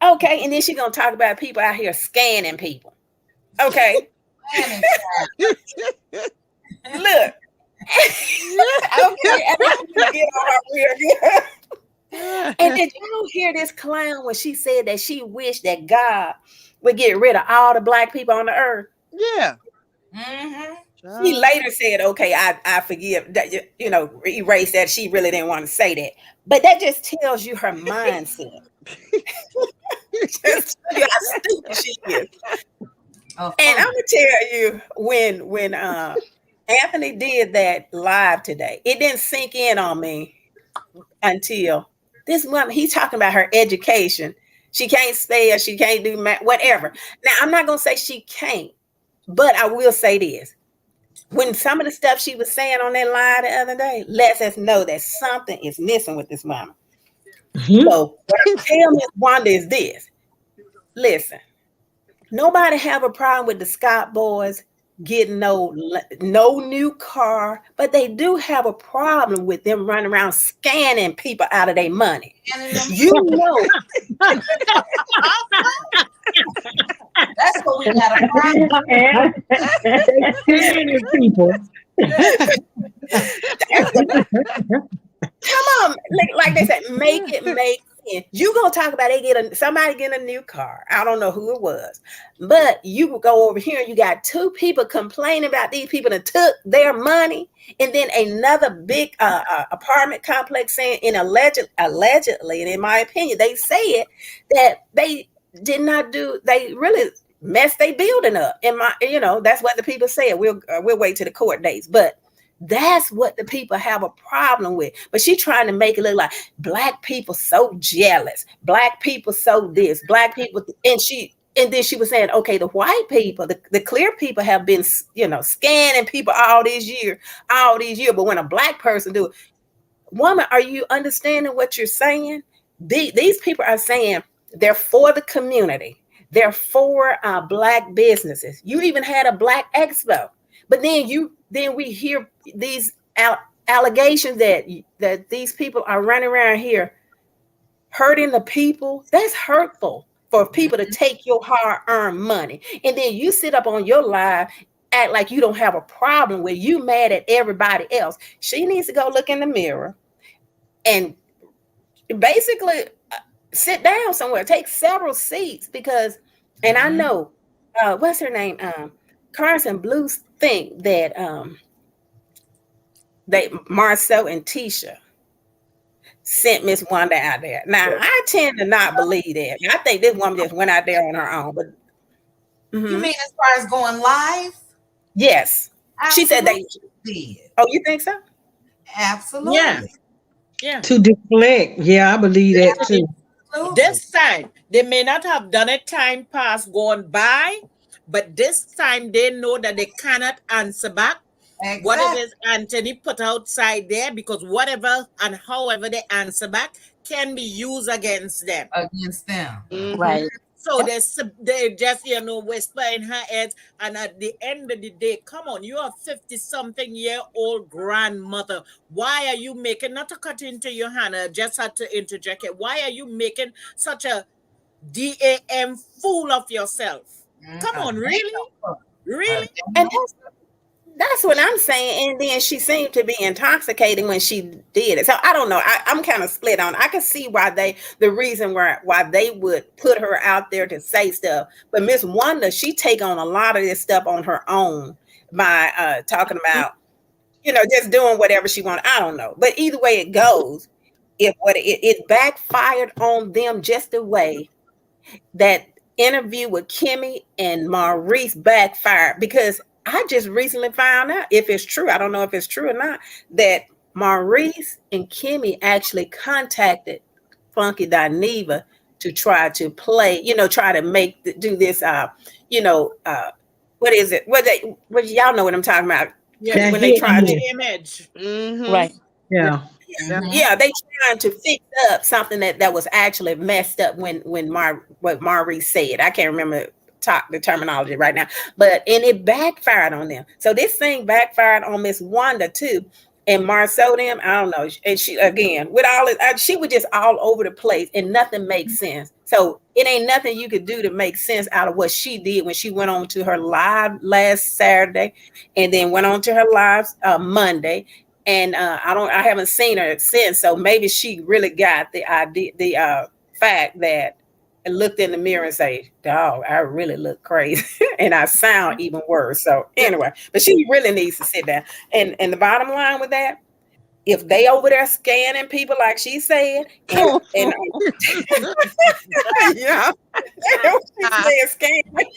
Okay, and then she's gonna talk about people out here scanning people. Okay. Look. Okay, and I'm gonna get on her real good. And did you hear this clown when she said that she wished that God would get rid of all the black people on the earth? Yeah. She later said, okay, I forgive that, erase that. She really didn't want to say that. But that just tells you her mindset. Just how stupid she is. And I'm gonna tell you, when Anthony did that live today, it didn't sink in on me until this woman, he's talking about her education. She can't spell, she can't do math, whatever. Now, I'm not gonna say she can't, but I will say this. When some of the stuff she was saying on that live the other day lets us know that something is missing with this mama. So what I tell Miss Wanda is this. Listen, nobody have a problem with the Scott boys getting no new car, but they do have a problem with them running around scanning people out of their money. You know. That's what we got a problem. Scanning people. Come on, like they said, make it make sense. You gonna talk about somebody getting a new car. I don't know who it was, but you go over here and you got two people complaining about these people that took their money, and then another big apartment complex saying, allegedly, and in my opinion, they said that they did not do. They really mess they building up. In my, that's what the people said. We'll wait to the court dates, but that's what the people have a problem with. But she trying to make it look like Black people so jealous, Black people so this, Black people, and then she was saying, okay, the white people, the clear people have been, scanning people all these years. But when a Black person do it, woman, are you understanding what you're saying? These people are saying they're for the community. They're for Black businesses. You even had a Black expo, but then we hear these allegations that these people are running around here hurting the people. That's hurtful for people to take your hard-earned money, and then you sit up on your live, act like you don't have a problem with you mad at everybody else. She needs to go look in the mirror and basically sit down somewhere, take several seats, because, and I know, what's her name? Carson Blues think that Marcel and Tasha sent Miss Wanda out there. Now, I tend to not believe that. I think this woman just went out there on her own. But You mean as far as going live? Yes. She said they did. Oh, you think so? Absolutely. Yeah. To deflect. Yeah, I believe that too. This time, they may not have done it time past gone by, but this time they know that they cannot answer back. Exactly. What it is Anthony put outside there, because whatever and however they answer back can be used against them. Right. So they just, whisper in her head. And at the end of the day, come on, you are 50-something-year-old grandmother. Why are you making, not to cut into your hand, I just had to interject it. Why are you making such a damn fool of yourself? Come on, really? Really? And that's what I'm saying. And then she seemed to be intoxicated when she did it. So I don't know. I'm kind of split on. I can see why the reason why they would put her out there to say stuff. But Miss Wanda, she take on a lot of this stuff on her own by talking about, just doing whatever she wanted. I don't know. But either way it goes, it backfired on them just the way that interview with Kimmy and Maurice backfired, because I just recently found out, if it's true, I don't know if it's true or not, that Maurice and Kimmy actually contacted Funky Dineva to try to play, try to do this, what is it? What y'all know what I'm talking about? Yeah, when they try to image. Right. Yeah. Yeah, they trying to fix up something that was actually messed up when what Maurice said. I can't remember the terminology right now, and it backfired on them. So this thing backfired on Miss Wanda too, and Marceau them. I don't know. And she, again, with all it, she was just all over the place, and nothing makes sense. So it ain't nothing you could do to make sense out of what she did when she went on to her live last Saturday, and then went on to her live Monday. And I haven't seen her since. So maybe she really got the idea, the fact that I looked in the mirror and say, dog, I really look crazy and I sound even worse. So anyway, but she really needs to sit down. And the bottom line with that, if they over there scanning people like she said, and yeah, she said scanning.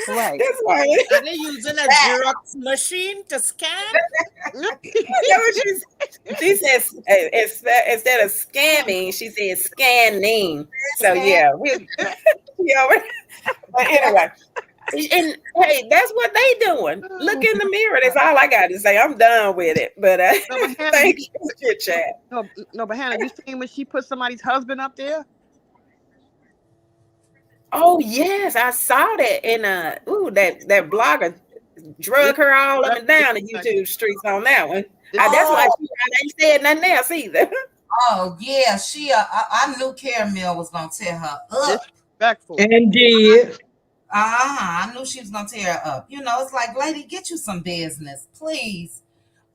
Right. That's why Are they using a Xerox machine to scan? She says instead of scamming, she said scanning. So yeah, but anyway, and hey, that's what they doing. Look in the mirror. That's all I got to say. I'm done with it. But thank you for your chat. No, but Hannah, you seen when she put somebody's husband up there? Oh yes, I saw that. And that blogger drug her all up and down the YouTube streets on that one. That's why she ain't said nothing else either. Oh yeah, she. I knew Caramel was gonna tear her up. Disrespectful. And did. I knew she was gonna tear her up. It's like, lady, get you some business, please.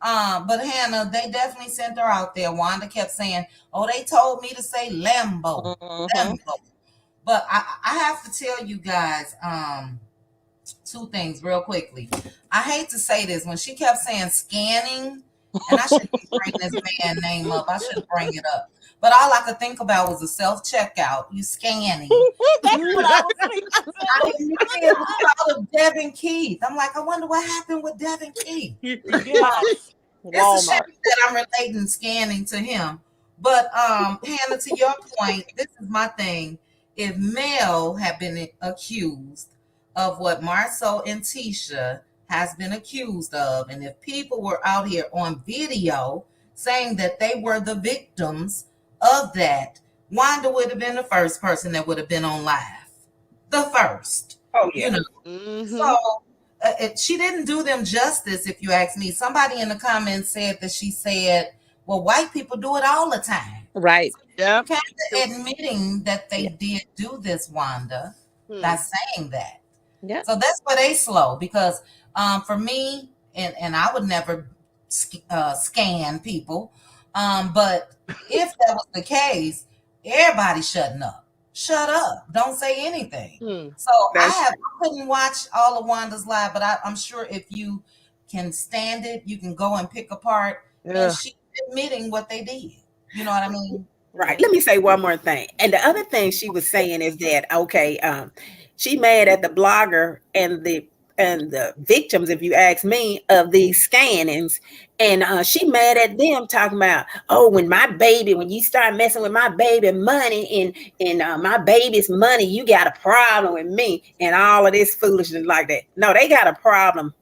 But Hannah, they definitely sent her out there. Wanda kept saying, "Oh, they told me to say Lambo, Lambo." But I have to tell you guys two things real quickly. I hate to say this. When she kept saying scanning, and I shouldn't bring this man's name up. I shouldn't bring it up. But all I could think about was a self-checkout. You scanning. That's what I was thinking I immediately thought of Devin Keith. I'm like, I wonder what happened with Devin Keith. yes. It's a Walmart. shame that I'm relating scanning to him. But Hannah, to your point, this is my thing. If Mel had been accused of what Marceau and Tisha has been accused of, and if people were out here on video saying that they were the victims of that, Wanda would have been the first person that would have been on live. The first. Oh yeah. You know. Mhm. So she didn't do them justice, if you ask me. Somebody in the comments said that she said, well, white people do it all the time. Right. Yep. Kind of admitting that they did do this, Wanda, by saying that. Yeah. So that's where they slow, because for me, and I would never scan people, but if that was the case, everybody shutting up. Shut up. Don't say anything. So I couldn't watch all of Wanda's live, but I'm sure if you can stand it, you can go and pick apart. And she's admitting what they did. You know what I mean? Right. Let me say one more thing. And the other thing she was saying is that, okay, she mad at the blogger and the victims, if you ask me, of these scannings. And she mad at them talking about, oh, when you start messing with my baby money and my baby's money, you got a problem with me and all of this foolishness like that. No, they got a problem.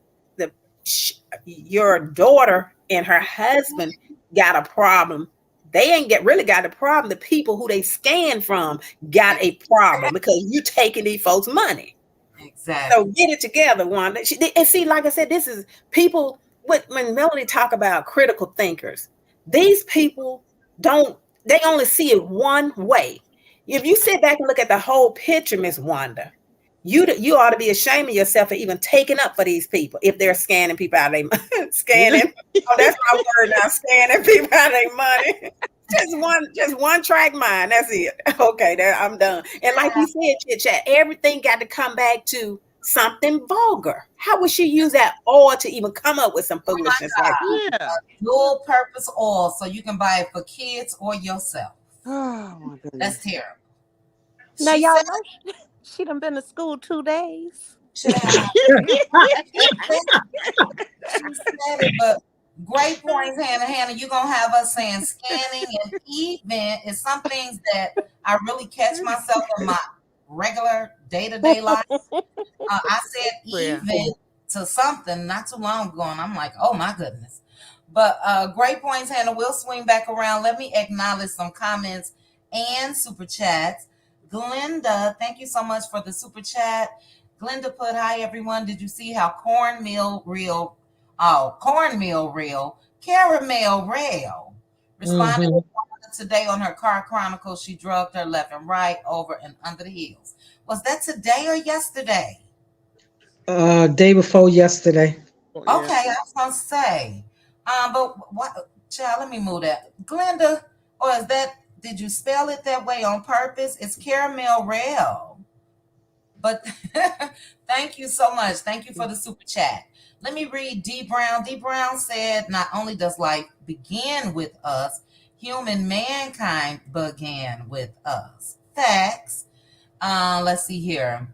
Your daughter and her husband got a problem. They ain't really got a problem. The people who they scan from got a problem because you taking these folks' money. Exactly. So get it together, Wanda. And see, like I said, this is people. When Melanie talk about critical thinkers, these people they only see it one way. If you sit back and look at the whole picture, Miss Wanda, you ought to be ashamed of yourself for even taking up for these people if they're scanning people out of their scanning. Oh, that's my word now, scanning people out of their money. Just one track mind. That's it. Okay, I'm done. And like you said, Chit Chat, everything got to come back to something vulgar. How would she use that oil to even come up with some foolishness like that? Yeah. Dual purpose oil, so you can buy it for kids or yourself. Oh my goodness. That's terrible. Now She y'all said- know she done been to school 2 days. She said it, but great points, Hannah. You're gonna have us saying scanning and even is some things that I really catch myself in my regular day-to-day life. I said even to something not too long ago, and I'm like, oh my goodness. But great points, Hannah. We'll swing back around. Let me acknowledge some comments and super chats. Glenda, thank you so much for the super chat. Glenda put, hi everyone. Did you see how cornmeal real, caramel rail responded today on her car chronicles? She drugged her left and right, over and under the heels. Was that today or yesterday? Day before yesterday. Okay, I was gonna say. But what, child, let me move that. Glenda, or is that, did you spell it that way on purpose? It's caramel rail. But thank you so much. Thank you for the super chat. Let me read D Brown. D Brown said, not only does life begin with us, human mankind began with us. Facts. Let's see here.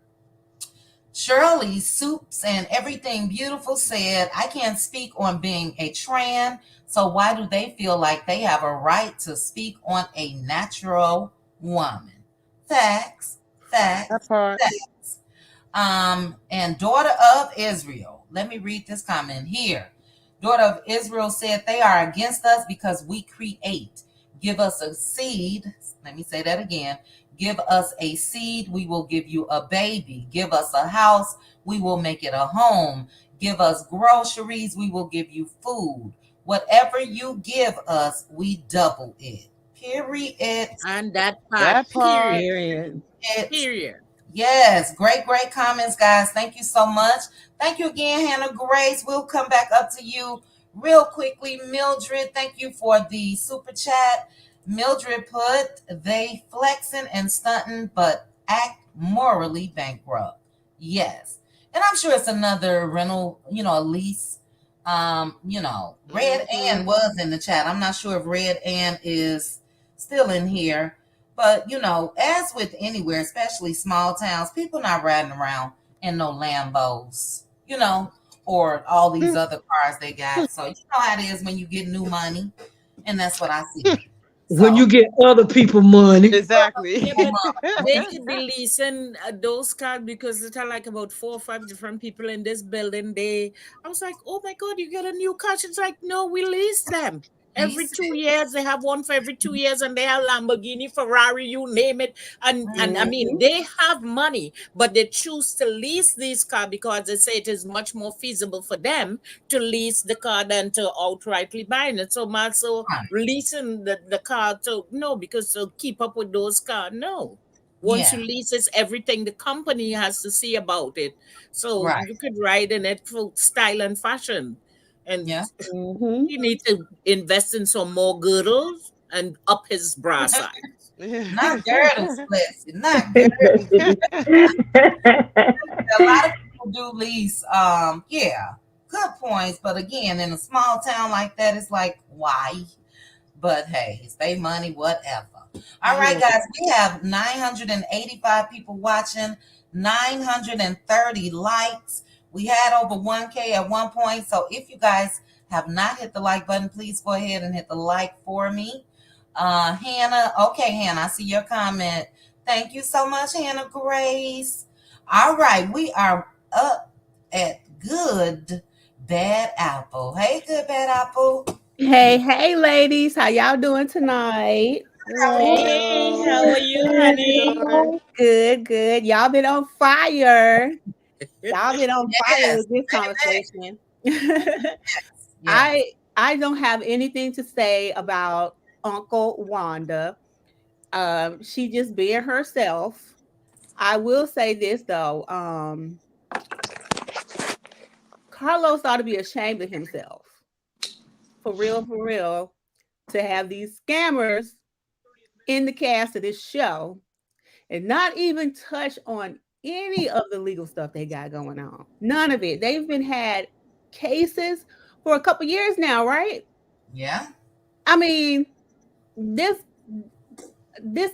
Shirley Soups and Everything Beautiful said, I can't speak on being a trans, so why do they feel like they have a right to speak on a natural woman? Facts. That part. Facts. And Daughter of Israel. Let me read this comment here. Daughter of Israel said, they are against us because we create. Give us a seed. Let me say that again. Give us a seed, we will give you a baby. Give us a house, we will make it a home. Give us groceries, we will give you food. Whatever you give us, we double it. Period. And that That part. period. Period. Yes, great comments, guys. Thank you so much. Thank you again, Hannah Grace. We'll come back up to you real quickly. Mildred, thank you for the super chat. Mildred put, they flexing and stunting, but act morally bankrupt. Yes. And I'm sure it's another rental, a lease. Red Ann was in the chat. I'm not sure if Red Ann is still in here. But as with anywhere, especially small towns, people not riding around in no Lambos, or all these other cars they got. So you know how it is when you get new money, and that's what I see. When So you get other people money. Exactly. Yeah, but they could be leasing those cars because it's like about 4 or 5 different people in this building. I was like, oh my God, you get a new car. It's like, no, we lease them. Every lease 2 years, they have one for every 2 years, and they have Lamborghini, Ferrari, you name it. And I mean, they have money, but they choose to lease these cars because they say it is much more feasible for them to lease the car than to outrightly buying it. So, also leasing the car to no, because to keep up with those cars, no. Once you yeah, lease, it's everything the company has to see about it. So right, you could ride in it for style and fashion. And yeah. Mhm. he need to invest in some more girdles and up his bra size. Not girdles, Leslie, not girdles. A lot of people do lease. Yeah, good points. But again, in a small town like that, it's like, why? But hey, it's their money, whatever. All right, guys, we have 985 people watching, 930 likes. We had over 1K at one point. So if you guys have not hit the like button, please go ahead and hit the like for me. Hannah, okay, Hannah, I see your comment. Thank you so much, Hannah Grace. All right, we are up at Good Bad Apple. Hey, Good Bad Apple. Hey, ladies, how y'all doing tonight? How are you? Hey, how are you, How you honey? doing? Good. Y'all been on fire. Y'all been on fire Yes, with this baby. conversation. Yes. I don't have anything to say about Uncle Wanda. She just being herself. I will say this though. Carlos ought to be ashamed of himself. For real, to have these scammers in the cast of this show and not even touch on any of the legal stuff they got going on. None of it. They've been had cases for a couple years now, right? Yeah. I mean, this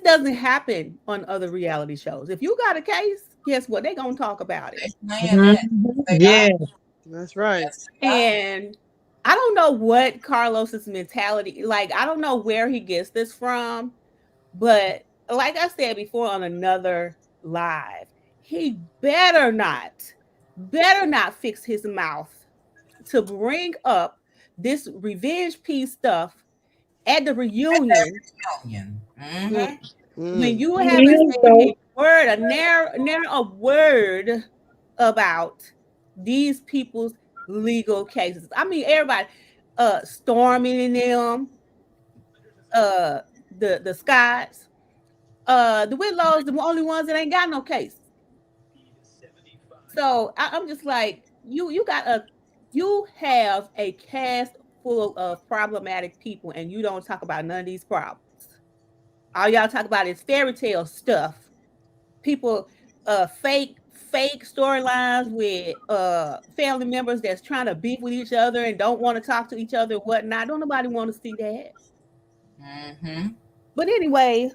doesn't happen on other reality shows. If you got a case, guess what? They're gonna talk about it. They playing Mhm. that. They are. Yeah. That's right. Yes, they are. And I don't know what Carlos's mentality, like, I don't know where he gets this from, but like I said before on another live, he better not fix his mouth to bring up this revenge piece stuff at the reunion Union. when, Mm. when you haven't You said know, a word, a word about these people's legal cases. I mean, everybody, Stormy and them, the Scotts, the Whitlows, the only ones that ain't got no case. So I'm just like, you have a cast full of problematic people, and you don't talk about none of these problems. All y'all talk about is fairy tale stuff. People, fake storylines with family members that's trying to beef with each other and don't want to talk to each other and whatnot. Don't nobody want to see that. Mm-hmm. But anyway,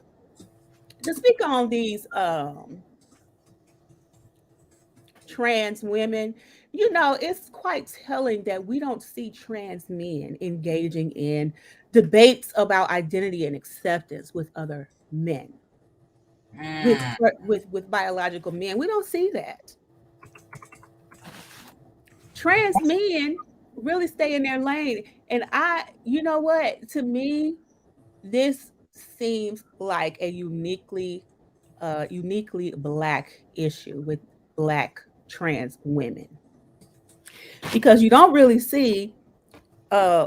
to speak on these trans women, it's quite telling that we don't see trans men engaging in debates about identity and acceptance with other men, Mm. with biological men. We don't see that. Trans men really stay in their lane. And you know what? To me, this seems like a uniquely black issue with black trans women, because you don't really see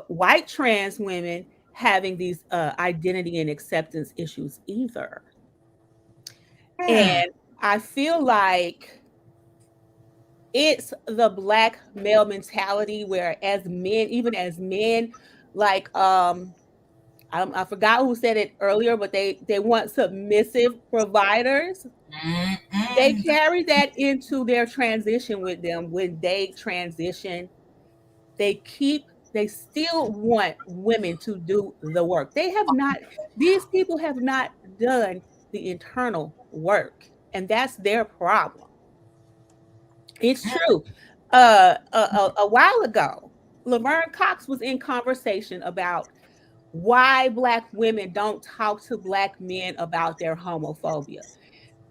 white trans women having these identity and acceptance issues either. Mm. And I feel like it's the black male mentality where even as men, like I forgot who said it earlier, but they want submissive providers. They Mm-mm. carry that into their transition with them. When they transition, they keep they still want women to do the work. These people have not done the internal work, and that's their problem. It's true. A while ago, Laverne Cox was in conversation about why Black women don't talk to Black men about their homophobia.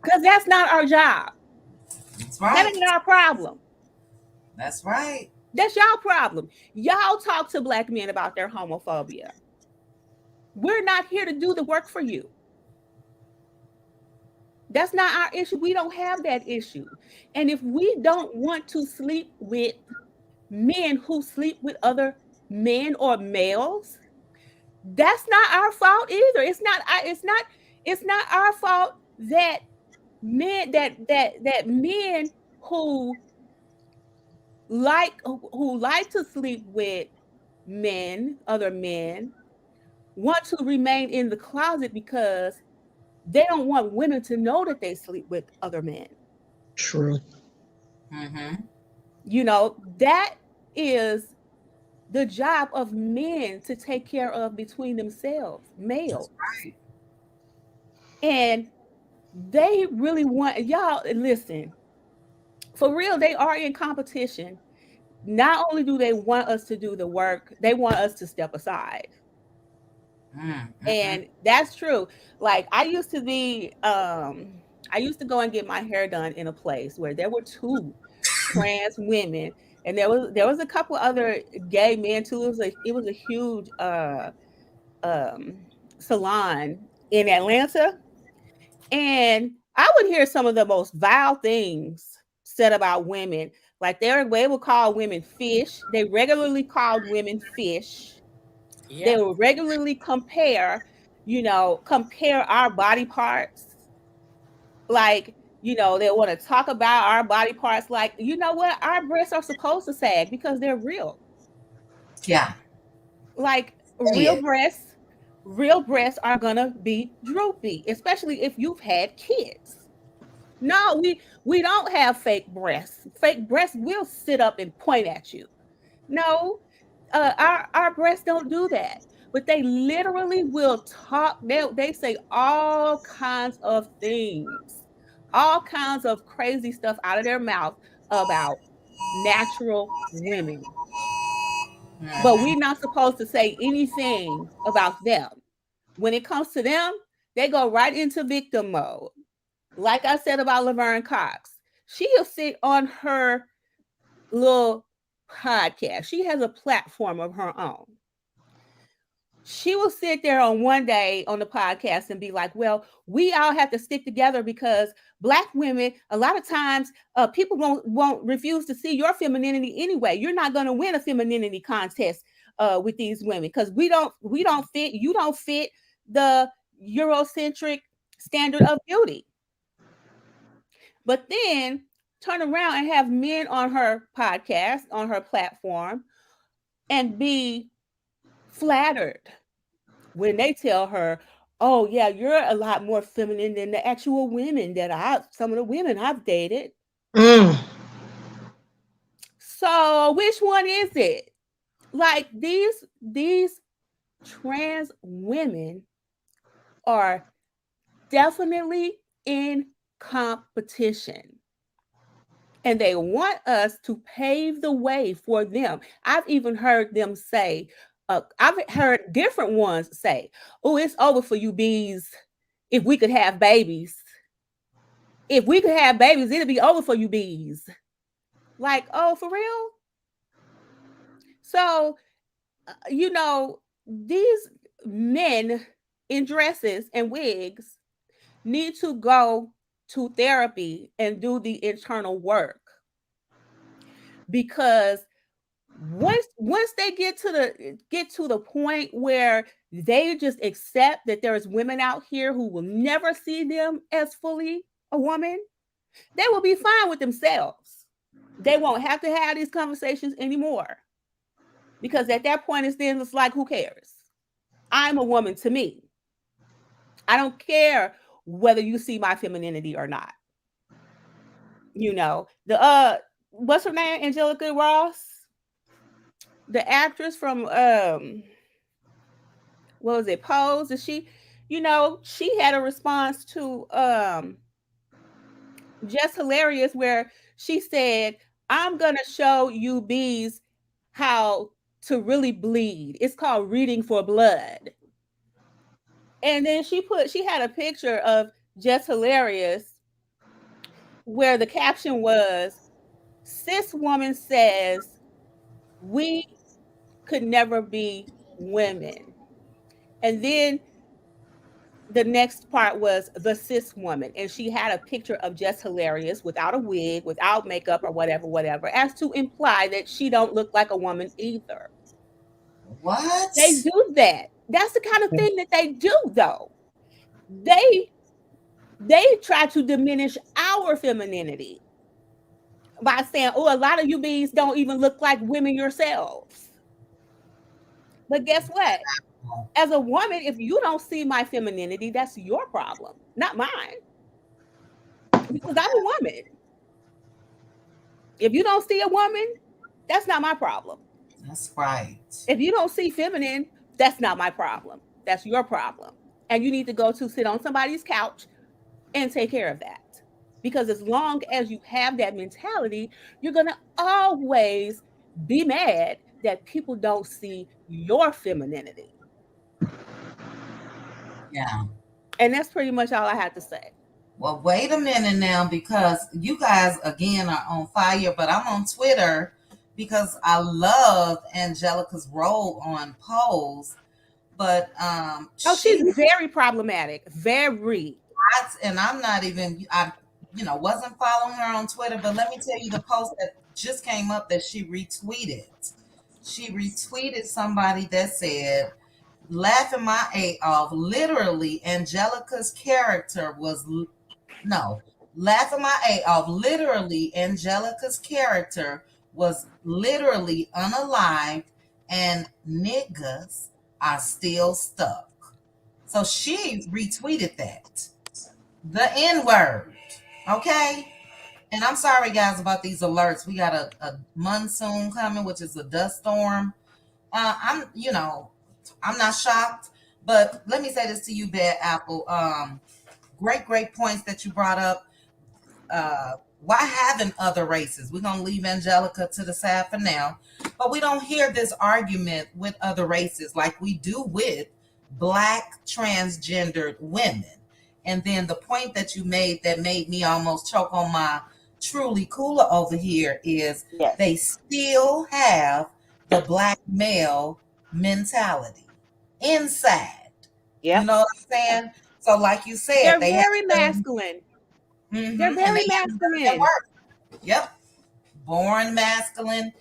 Because that's not our job. That's That right. ain't our problem. That's right. That's y'all problem. Y'all talk to Black men about their homophobia. We're not here to do the work for you. That's not our issue. We don't have that issue. And if we don't want to sleep with men who sleep with other men or males, that's not our fault either. It's not our fault that men who like to sleep with other men, want to remain in the closet because they don't want women to know that they sleep with other men. True. That is the job of men to take care of between themselves, males. Right. And they really want y'all listen. For real, they are in competition. Not only do they want us to do the work, they want us to step aside. And that's true. Like I used to go and get my hair done in a place where there were 2 trans women, and there was a couple other gay men too. It was a huge salon in Atlanta, and I would hear some of the most vile things said about women. Like they would call women fish. They regularly called women fish. Yeah. They will regularly compare our body parts. Like, they want to talk about our body parts. Like, you know what? Our breasts are supposed to sag because they're real. Yeah. Like real breasts are gonna be droopy, especially if you've had kids. No, we don't have fake breasts. Fake breasts will sit up and point at you. No, our breasts don't do that. But they literally will talk. They say all kinds of things, all kinds of crazy stuff out of their mouth about natural women. But we're not supposed to say anything about them. When it comes to them, they go right into victim mode. Like I said about Laverne Cox, she'll sit on her little podcast. She has a platform of her own. She will sit there on one day on the podcast and be like, well, we all have to stick together because Black women, a lot of times people won't refuse to see your femininity anyway. You're not going to win a femininity contest with these women because we don't fit. You don't fit the Eurocentric standard of beauty. But then turn around and have men on her podcast, on her platform, and be flattered when they tell her, oh yeah, you're a lot more feminine than the actual women some of the women I've dated. So which one is it? Like these trans women are definitely in competition. And they want us to pave the way for them. I've even heard them say, I've heard different ones say, oh, it's over for you bees if we could have babies. If we could have babies, it'll be over for you bees. Like, oh, for real? So, these men in dresses and wigs need to go to therapy and do the internal work, because once they get to the point where they just accept that there's women out here who will never see them as fully a woman, they will be fine with themselves. They won't have to have these conversations anymore, because at that point it's like, who cares? I'm a woman to me. I don't care whether you see my femininity or not. What's her name? Angelica Ross? the actress from what was it, Pose? Is she, she had a response to Just Hilarious where she said, I'm gonna show you bees how to really bleed. It's called reading for blood. And then she had a picture of Just Hilarious where the caption was, cis woman says we could never be women. And then the next part was the cis woman, and she had a picture of Just Hilarious without a wig, without makeup or whatever, as to imply that she don't look like a woman either. What? They do that. That's the kind of thing that they do, though. They try to diminish our femininity by saying, oh, a lot of you bees don't even look like women yourselves. But guess what? As a woman, if you don't see my femininity, that's your problem, not mine. Because I'm a woman. If you don't see a woman, that's not my problem. That's right. If you don't see feminine, that's not my problem. That's your problem. And you need to go to sit on somebody's couch and take care of that. Because as long as you have that mentality, you're going to always be mad that people don't see your femininity. Yeah. And that's pretty much all I have to say. Well, wait a minute now, because you guys, again, are on fire, but I'm on Twitter because I love Angelica's role on Pose. But she's very problematic. Very. And I'm not even, I wasn't following her on Twitter, but let me tell you the post that just came up that she retweeted. She retweeted somebody that said, laughing my A off, literally, Angelica's character was, laughing my A off, literally, Angelica's character was literally unalived and niggas are still stuck. So she retweeted that. The N-word. Okay? And I'm sorry, guys, about these alerts. We got a monsoon coming, which is a dust storm. I'm not shocked, but let me say this to you, Bad Apple. Great points that you brought up. Why haven't other races? We're going to leave Angelica to the side for now, but we don't hear this argument with other races like we do with Black transgendered women. And then the point that you made that made me almost choke on my Truly Cooler over here is they still have the Black male mentality inside. Yeah. You know what I'm saying? So like you said, they're very masculine. Mm-hmm. They're very masculine. Yep. Born masculine.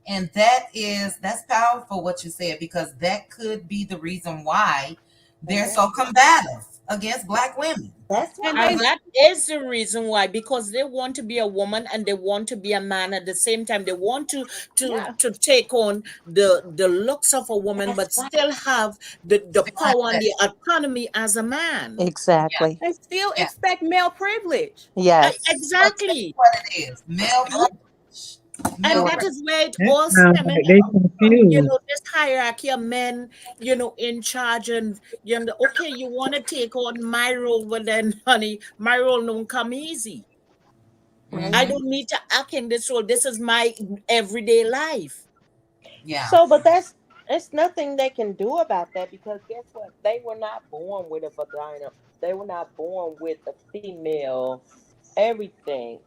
And that's powerful what you said, because that could be the reason why they're so combative against Black women. That's and that is the reason why, because they want to be a woman and they want to be a man at the same time. They want to take on the looks of a woman, but still have the power and the autonomy as a man. Exactly. They still expect male privilege. Yes. Exactly. That's what it is. Male privilege. And that is where it all stems. This hierarchy of men, in charge, and okay, you want to take on my role, but then, honey, my role don't come easy. Mm-hmm. I don't need to act in this role. This is my everyday life. Yeah. So, but that's nothing they can do about that, because guess what? They were not born with a vagina. They were not born with a female everything,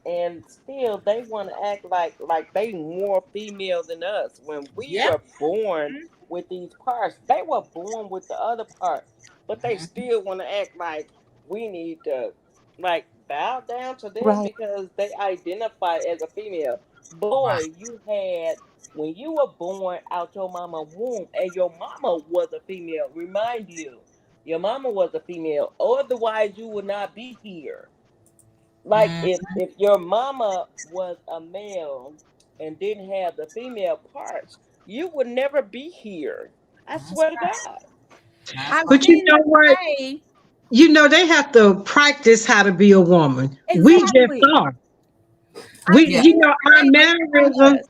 and still they want to act like they more female than us. When we were born with these parts, they were born with the other parts, but they still want to act like we need to bow down to them because they identify as a female. Boy, you had, when you were born out your mama womb, and your mama was a female, remind you, your mama was a female, otherwise you would not be here. If your mama was a male and didn't have the female parts, you would never be here. I swear to God. But you know what? They have to practice how to be a woman. Exactly. We just are. Our mannerisms.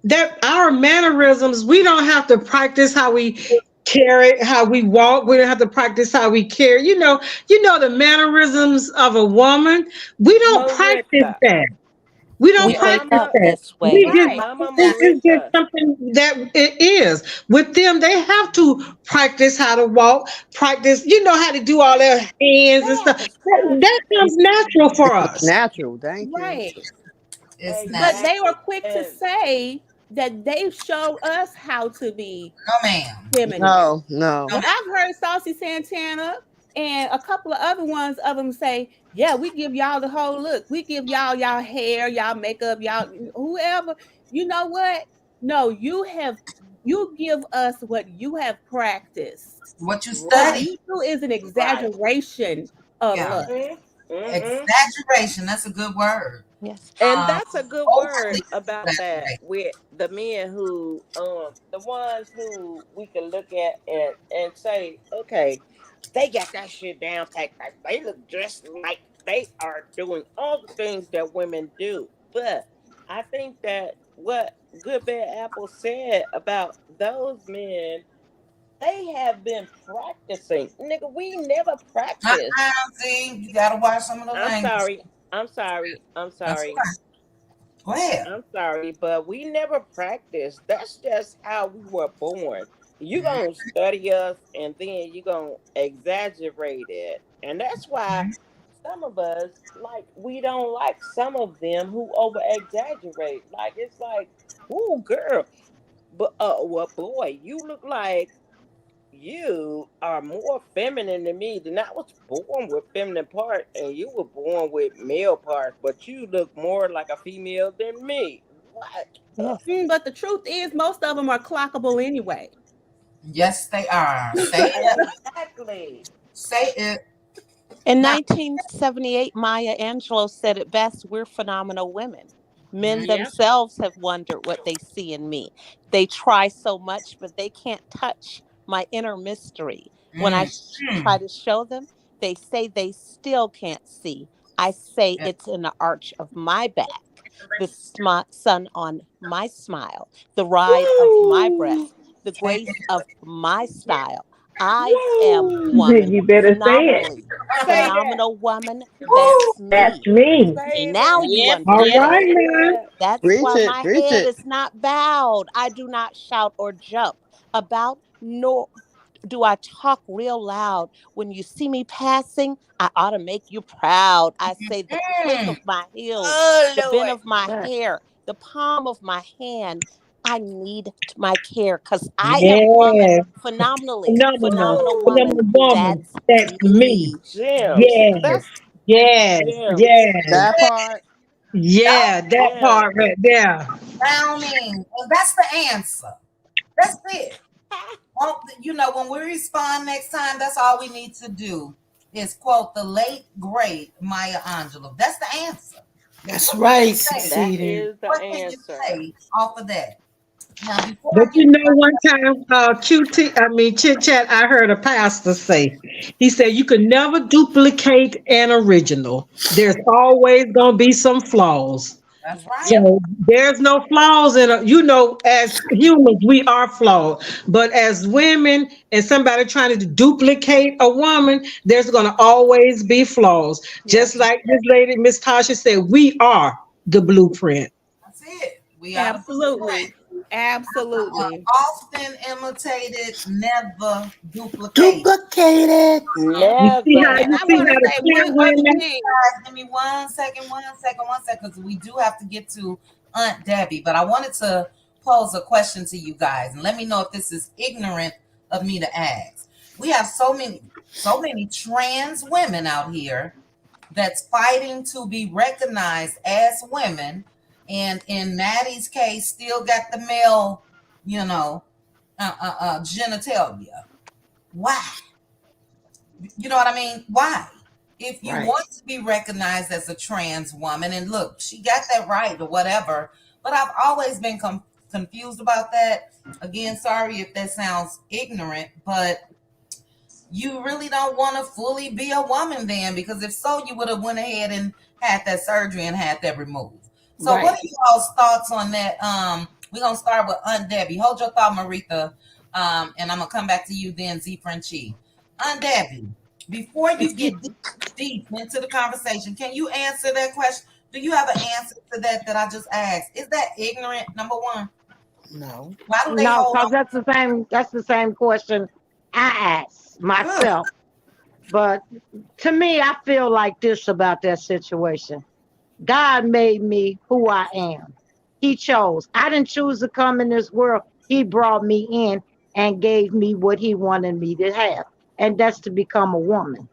that our mannerisms, we don't have to practice how we carry, how we walk. We don't have to practice how we carry. The mannerisms of a woman. We don't practice Marissa. that. We don't We Yeah. wake practice up Mama, that. this We way. just Right. Mama it's just Marissa. something that it is. With them, they have to practice how to walk, practice, how to do all their hands and They stuff. have to study. That comes natural for It's us. natural. Thank you. Right. It's But natural. they were Exactly. quick to And say that they showed us how to be No, ma'am. feminine. No, no. No, When I've heard Saucy Santana and a couple of other ones of them say, yeah, we give y'all the whole look. We give y'all hair, y'all makeup, y'all whoever. You know what? No, you give us what you have practiced. what you What right, study. you do is an right. exaggeration of Yeah. lust. Mm-hmm. Exaggeration. That's a good word. Yes. And that's a good word Overly about that exaggeration. with the men who the ones who we can look at and say, okay, they got that shit down packed. Like they look just like they are doing all the things that women do. But I think that what Good Bad Apple said about those men, they have been practicing. Nigga, we never practiced. See, you gotta watch some of the I'm language. sorry. I'm sorry. I'm That's sorry. right. Go ahead. I'm sorry, but we never practiced. That's just how we were born. You Mhm, gonna study us and then you gonna exaggerate it. And that's why mhm. some of us, like, we don't like some of them who over exaggerate. Like it's like, ooh girl, but well boy, you look like you are more feminine than me. Then I was born with feminine parts, and you were born with male parts, but you look more like a female than me. What? Yes. But the truth is, most of them are clockable anyway. Yes, they are. Say it. Exactly. Say it. In Now. 1978, Maya Angelou said it best: we're phenomenal women. Men Mhm, Yeah. themselves have wondered what they see in me. They try so much, but they can't touch my inner mystery. When I mm, try mm. to show them, they say they still can't see. I say Yeah. it's in the arch of my back, the sun on my smile, the ride of my Woo! breath, the Say grace it. of my style. I am Woo! woman, You better say it. Say that. phenomenal woman. Woo! That's That's me. me. Say Now that. you Yep, All yep. right understand. Say now. that. That's Preach why it. my Preach head it. is not bowed. I do not shout or jump about, nor do I talk real loud. When you see me passing, I ought to make you proud. I say the click Mm. of my heels, Oh the bend Lord. of my Right. hair, the palm of my hand. I need my care because I am woman, Yes. phenomenally, Phenomenal. phenomenal Woo! woman. Phenomenal woman. That's That's me. me. Gems. Yes. That's Yes. gems. Yes. That part. Y'all Yeah, that part Gems. right there. drowning. Well, that's the answer. That's it. Well, when we respond next time, that's all we need to do is quote the late great Maya Angelou. That's the answer. Now, That's right, say? That succeeding. is the What can you answer. say off of that? Now, before But I get one time, Chit Chat, I heard a pastor say, he said, you can never duplicate an original. There's always going to be some flaws. that's Yes. right. Yep. So there's no flaws as humans, we are flawed. But as women and somebody trying to duplicate a woman, there's going to always be flaws. Just Yes. like this lady, Miss Tasha said, we are the blueprint. That's it. We are the blueprint. Absolutely. Absolutely. Often imitated, never duplicated. Duplicated. You see how Never. And you I see want to how the say chat one other went now? thing. Give me 1 second, 1 second, 1 second, because we do have to get to Aunt Debbie. But I wanted to pose a question to you guys, and let me know if this is ignorant of me to ask. We have so many trans women out here that's fighting to be recognized as women, and in Maddie's case, still got the male, genitalia. Why? You know what I mean? Why? If you Right. want to be recognized as a trans woman, and look, she got that right or whatever, but I've always been confused about that. Again, sorry if that sounds ignorant, but you really don't want to fully be a woman then, because if so, you would have went ahead and had that surgery and had that removed. So Right. what are you all's thoughts on that? We're gonna start with Aunt Debbie. Hold your thought, Maritha. And I'm gonna come back to you then, Z Frenchie. Aunt Debbie, before you get deep into the conversation, can you answer that question? Do you have an answer to that I just asked? Is that ignorant? Number one. No. Why do they No, hold because on? that's the same question I asked myself. But to me, I feel like this about that situation. God made me who I am. He chose. I didn't choose to come in this world. He brought me in and gave me what he wanted me to have. And that's to become a woman.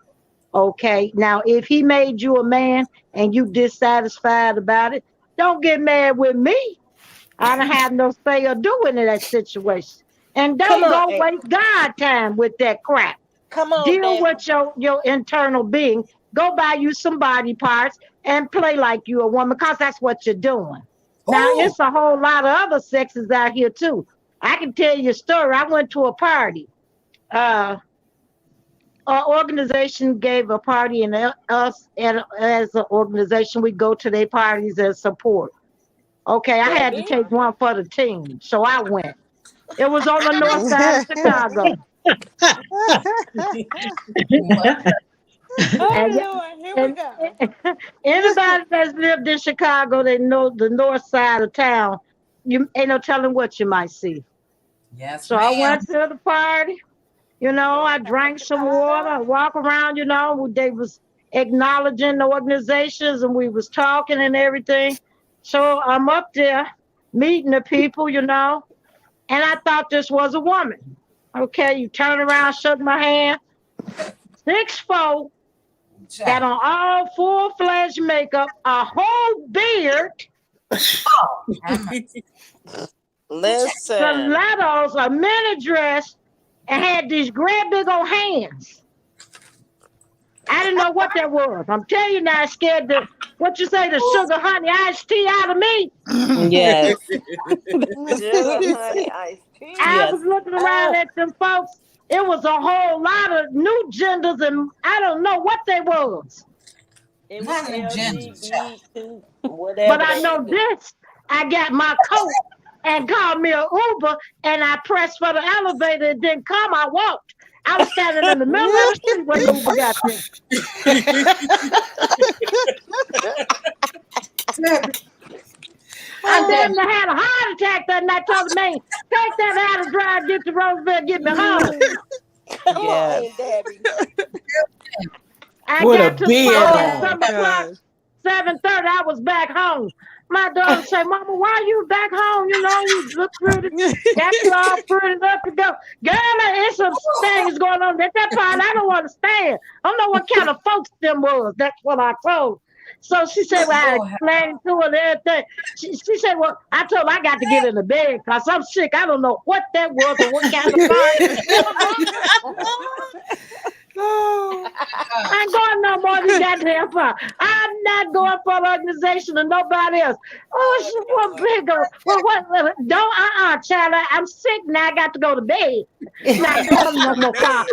Okay. Now, if he made you a man and you dissatisfied about it, don't get mad with me. I don't have no say or do in that situation. And Come don't on, go waste God time with that crap. come on, Deal Debbie. with your internal being. Go buy you some body parts and play like you a woman, because that's what you're doing. Now, Oh, it's a whole lot of other sexes out here too. I can tell you a story. I went to a party. Our organization gave a party, and us as an organization, we go to their parties and support. Okay, I had to Debbie. take one for the team, so I went. It was on the north side of Chicago. Oh And, Lord, here we and go. anybody that's lived in Chicago, they know the north side of town. You ain't no telling what you might see. yes, So I ma'am. went to the party. I North side of drank some water. I Chicago. walk around. They was acknowledging the organizations, and we was talking and everything. So I'm up there meeting the people, and I thought this was a woman. Okay, you turn around, shook my hand. 6'4", got on all full-fledged makeup, a whole beard, Listen. stilettos, a mini dress, and had these great big old hands. I didn't know what that was. I'm telling you now, I scared the sugar honey iced tea out of me. Yes. Sugar honey iced tea. I Yes. was looking around at them folks. It was a whole lot of new genders, and I don't know what they was. It was None of them genders, child. LGBT, But whatever I they know was. this. I got my coat and called me an Uber, and I pressed for the elevator. It didn't come. I walked. I was standing in the middle of the street when the Uber got there. And then I had a heart attack that night. Told the man, take that out of drive, get to Roseville, get me home. Come on, Yes. Aunt Debbie. I With a got to the beard phone on. at 7 o'clock, 7:30. I was back home. My daughter said, "Mama, why you back home? You look pretty, got you all pretty enough to go." Girl, there's some things going on at that part. I don't understand. I don't know what kind of folks them was. That's what I told. So she said, "Well, I Lord, explained to her and everything." She said, "Well, I told her I got to get in the bed because I'm sick. I don't know what that was or what kind of party." I ain't going no more than goddamn far. I'm not going for the organization or nobody else. Oh, she was big. Well, what? Don't, child. I'm sick now. I got to go to bed. Not going no more far.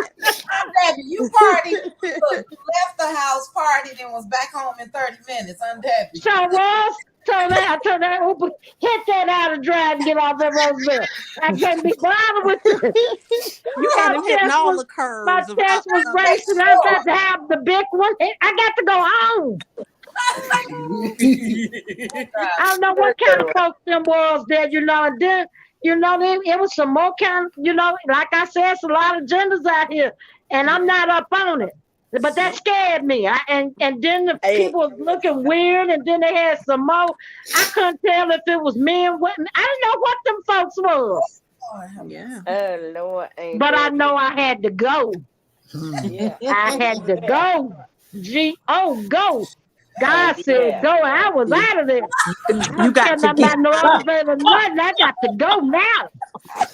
Debbie, you partied. Look, you left the house, partied, and was back home in 30 minutes. Debbie. So was. Told that Uber, hit that out of drive and get off at Roseville. I can't be bothered with this. You had him hitting all the My curves of chest was racing. I'm about to have the big one. I got to go home. I don't know what kind of folks them was there, and then, it was some more kind, like I said, it's a lot of genders out here, and I'm not up on it. But that scared me. And then the people was looking weird, and then they had some more. I couldn't tell if it was men, women. I didn't know what them folks was. Yeah. Oh Lord, Aunt But I Debbie. know I had to go. Yeah. I had to go. Go. God Yeah. said go. I was out of there. You got to I'm get not no elevator, nothing. I got to go now.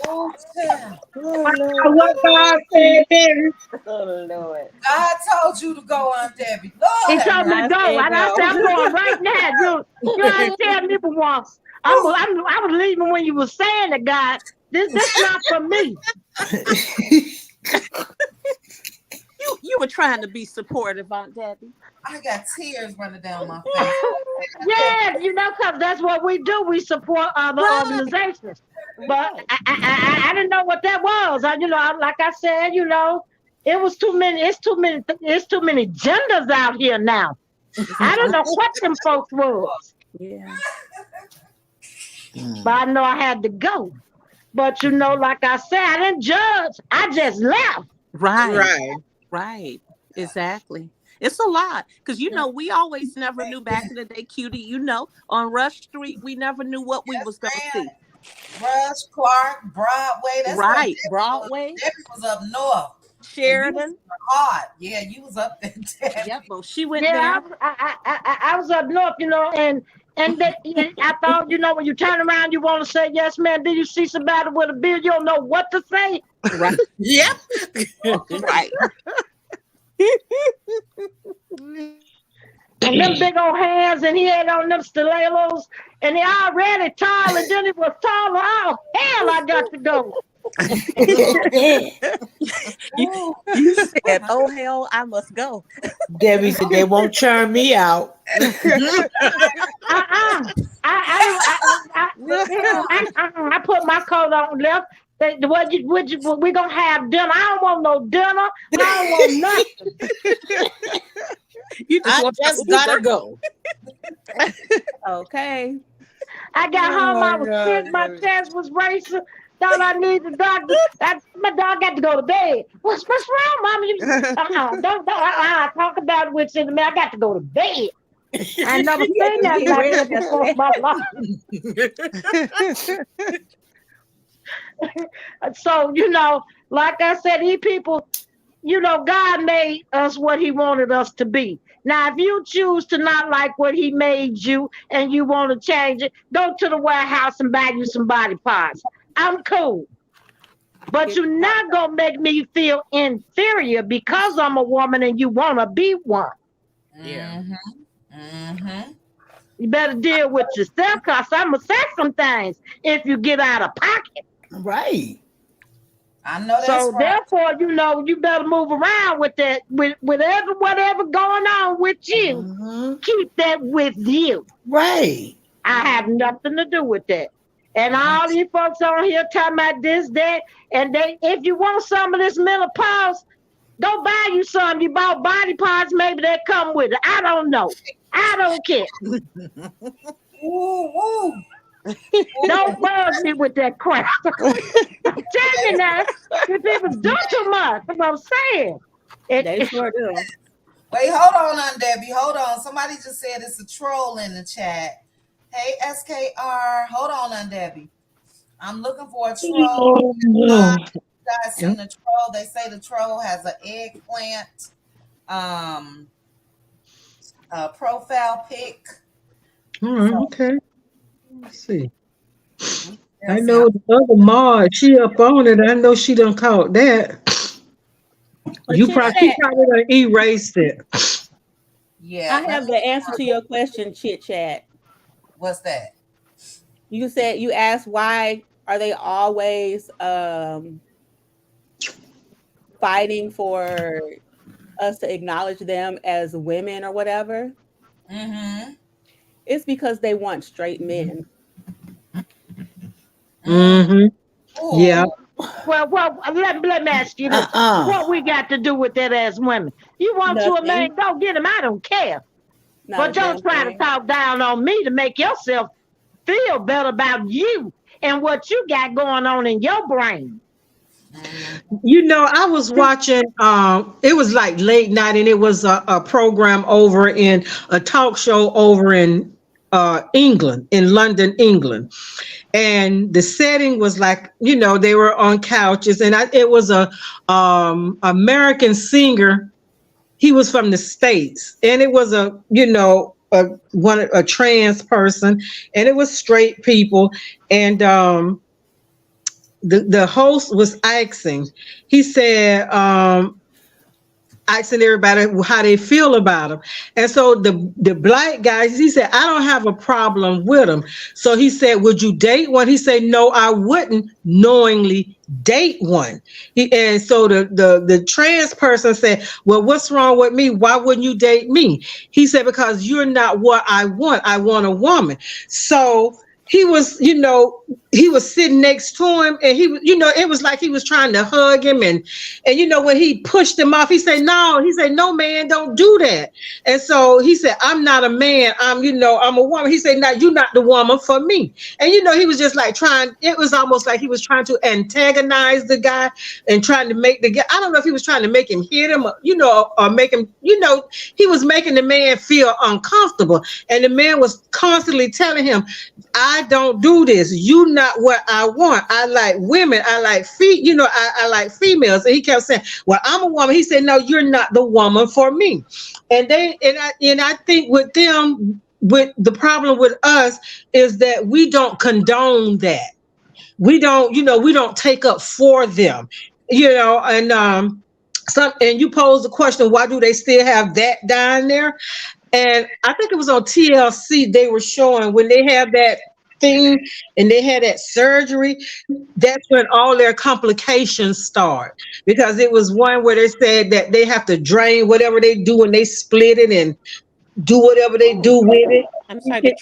Oh Lord. What God said there. Oh Lord. God told you to go, Aunt Debbie. Lord, He have told me to mercy. go, and I said I'm going right now. You ain't tell me for once. I was leaving when you were saying it, God. This not for me. You were trying to be supportive, Aunt Debbie. I got tears running down my face. Yeah, because that's what we do. We support other organizations. But I didn't know what that was. Like I said, it was too many. It's too many. It's too many genders out here now. I don't know what them folks was. Yeah. But I know I had to go. But like I said, I didn't judge. I just left. Right. Exactly. It's a lot because we always never knew back in the day, Cutie. On Rush Street, we never knew what we was gonna see. Rush, Clark, Broadway. That's right, Broadway. Debbie was up north. Sheridan. Hard. Yeah, you was up there. Debbie. Yep, well, she went Yeah, there. I was up north, and I thought, when you turn around, you want to say, yes, man, did you see somebody with a beard? You don't know what to say. Right. Yep. Right. And them big old hands, and he had on them stilettos, and he already tall, and then he was taller. Oh, hell, I got to go. You said, oh, hell, I must go. Debbie said they won't churn me out. I put my coat on left. We gonna have dinner. I don't want no dinner. I don't want nothing. I just gotta go. Okay. I got home. I was sick. My chest was racing. Thought I needed the doctor. My dog got to go to bed. What's wrong, Mama? Don't talk about it with me. I got to go to bed. I never seen that like that before in my life. So, like I said, these people, God made us what he wanted us to be. Now, if you choose to not like what he made you and you want to change it, go to the warehouse and buy you some body parts. I'm cool. But you're not going to make me feel inferior because I'm a woman and you want to be one. Yeah. You better deal with yourself because I'm going to say some things if you get out of pocket. Right. I know that's so right. Therefore, you better move around with that, with whatever going on with you. Keep that with you. Right. I have nothing to do with that. And all these folks on here talking about this, that, and if you want some of this menopause, go buy you some. You bought body parts, maybe they come with it. I don't know. I don't care. Woo. Don't bug me with that crap. I'm telling you now, if people do too much, that's what I'm saying. They sure do. Wait, hold on, Aunt Debbie. Hold on. Somebody just said it's a troll in the chat. Hey, SKR. Hold on, Aunt Debbie. I'm looking for a troll. You guys seen the troll? They say the troll has an eggplant profile pic. All right, okay. Let's see. I know the other Maud, she up on it. I know she done caught that. But She probably done erased it. Yeah. I have the answer to your question, Chit Chat. What's that? You asked why are they always fighting for us to acknowledge them as women or whatever? Mm-hmm. It's because they want straight men. Mm-hmm. Yeah. Well, let me ask you this. What we got to do with that as women? You want to a man, go get him. I don't care. But don't try to talk down on me to make yourself feel better about you and what you got going on in your brain. I was watching, it was like late night, and it was a program over in a talk show over in England, in London, England. And the setting was like, they were on couches, and it was a American singer. He was from the States, and it was a trans person, and it was straight people. And the host was asking, he said, asking everybody how they feel about him. And so the black guy, he said, I don't have a problem with him. So he said, would you date one? He said, no, I wouldn't knowingly date one. And so the trans person said, well, what's wrong with me? Why wouldn't you date me? He said, because you're not what I want. I want a woman. So he was, he was sitting next to him, and he was, it was like he was trying to hug him, and when he pushed him off, he said, no, man, don't do that. And so he said, I'm not a man, I'm a woman. He said, no, you're not the woman for me. And he was just like it was almost like he was trying to antagonize the guy and trying to make the guy, I don't know if he was trying to make him hit him, or make him, he was making the man feel uncomfortable. And the man was constantly telling him, I don't do this. You not what I want. I like women. I like I like females. And he kept saying, well, I'm a woman. He said, no, you're not the woman for me. And I think with them, with the problem with us is that we don't condone that. We don't, we don't take up for them, and and you pose the question, why do they still have that down there? And I think it was on TLC, they were showing when they have that thing and they had that surgery, that's when all their complications start. Because it was one where they said that they have to drain whatever they do and they split it and do whatever they do with it. I'm sorry, They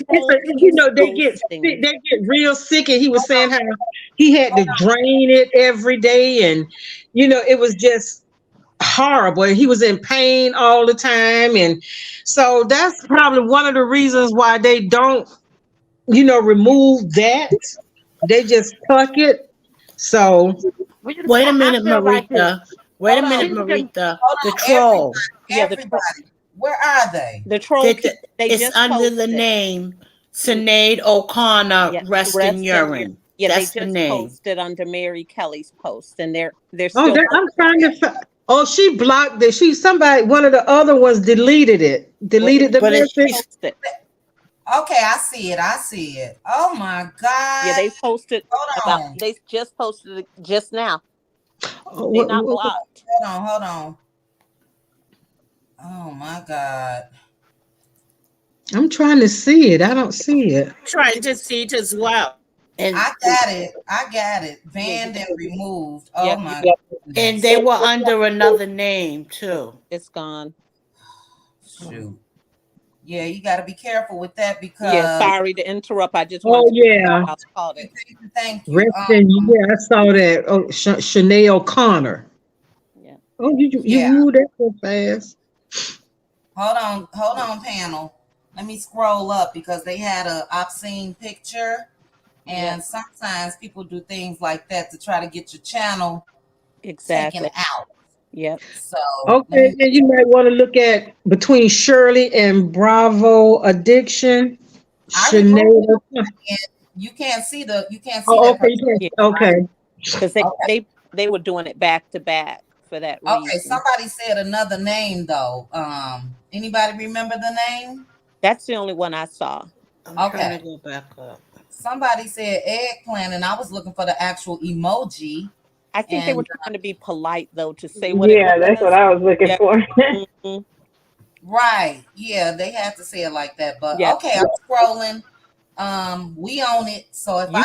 get real sick, and he was saying how he had to drain it every day, and it was just horrible, and he was in pain all the time. And so that's probably one of the reasons why they don't remove that. They just tuck it. So wait a minute, Marita. Wait a minute, Marita. The troll. Everybody. Where are they? The troll. It's under the name Sinead O'Connor, Rest in Urine. Yeah, that's they just the name. posted under Mary Kelly's post, and they're still. I'm trying to. Oh, she blocked it. One of the other ones deleted it. Deleted the message. Okay, I see it. Oh my God. Yeah, they posted. Hold on. They just posted it just now. They're not blocked. Hold on. Oh my God. I'm trying to see it. I don't see it. I'm trying to see it as well. And I got it. Banned and removed. Oh my God. And they were under another name too. It's gone. Shoot. Yeah, you got to be careful with that because. Yeah, sorry to interrupt. I just. Oh yeah. Thank you. I saw that. Oh, Sinead O'Connor. Yeah. Oh, you moved that so fast. Hold on, panel. Let me scroll up because they had an obscene picture, and sometimes people do things like that to try to get your channel taken out. Yep. So okay, then you might want to look at between Shirley and Bravo Addiction. You can't see the. Oh, okay. Okay. Because they were doing it back to back for that reason. Okay, somebody said another name though. Anybody remember the name? That's the only one I saw. I'm trying to go back up. Somebody said eggplant, and I was looking for the actual emoji. I think they were trying to be polite though to say what. Yeah, that's what I was looking for. Mm-hmm. Right. Yeah, they had to say it like that. But okay, I'm scrolling. We own it. So if I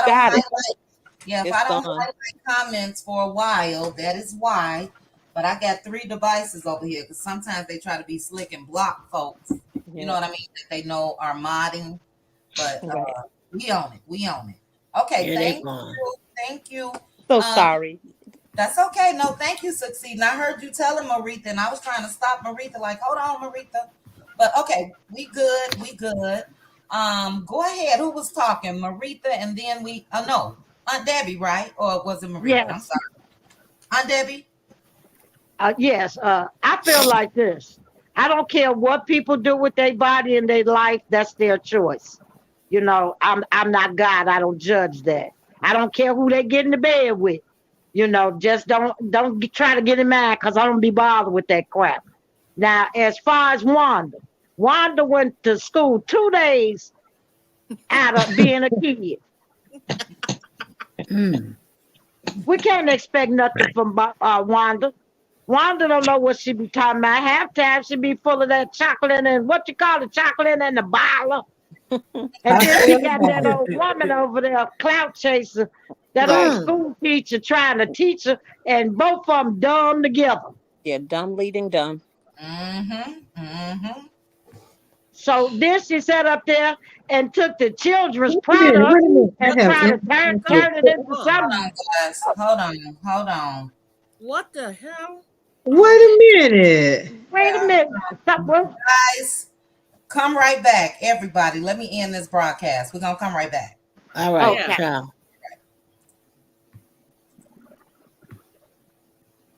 don't highlight comments for a while, that is why. But I got 3 devices over here because sometimes they try to be slick and block folks. You know what I mean? That they know are modding. But we own it. Okay, thank you. So sorry. That's okay. No, thank you, Succeed. And I heard you telling Maritha, and I was trying to stop Maritha, like, hold on, Maritha. But okay, we good. Go ahead. Who was talking? Maritha, and then Aunt Debbie, right? Or was it Maritha? Yes. I'm sorry. Aunt Debbie? Yes. I feel like this. I don't care what people do with their body and their life. That's their choice. I'm not God. I don't judge that. I don't care who they get in the bed with. Just don't try to get in mad because I don't be bothered with that crap. Now, as far as Wanda went to school 2 days out of being a kid. We can't expect nothing from Wanda. Wanda don't know what she be talking about. Halftime she be full of that chocolate and what you call it, chocolate and the bottle. And then she got that old woman over there, clout chaser, that old school teacher trying to teach her, and both of them dumb together. Yeah, dumb leading dumb. So then she sat up there and took the children's product and tried to turn it into something. Hold on. What the hell? Wait a minute. Wait a minute. Guys, come right back. Everybody, let me end this broadcast. We're going to come right back. All right, Okay. ciao.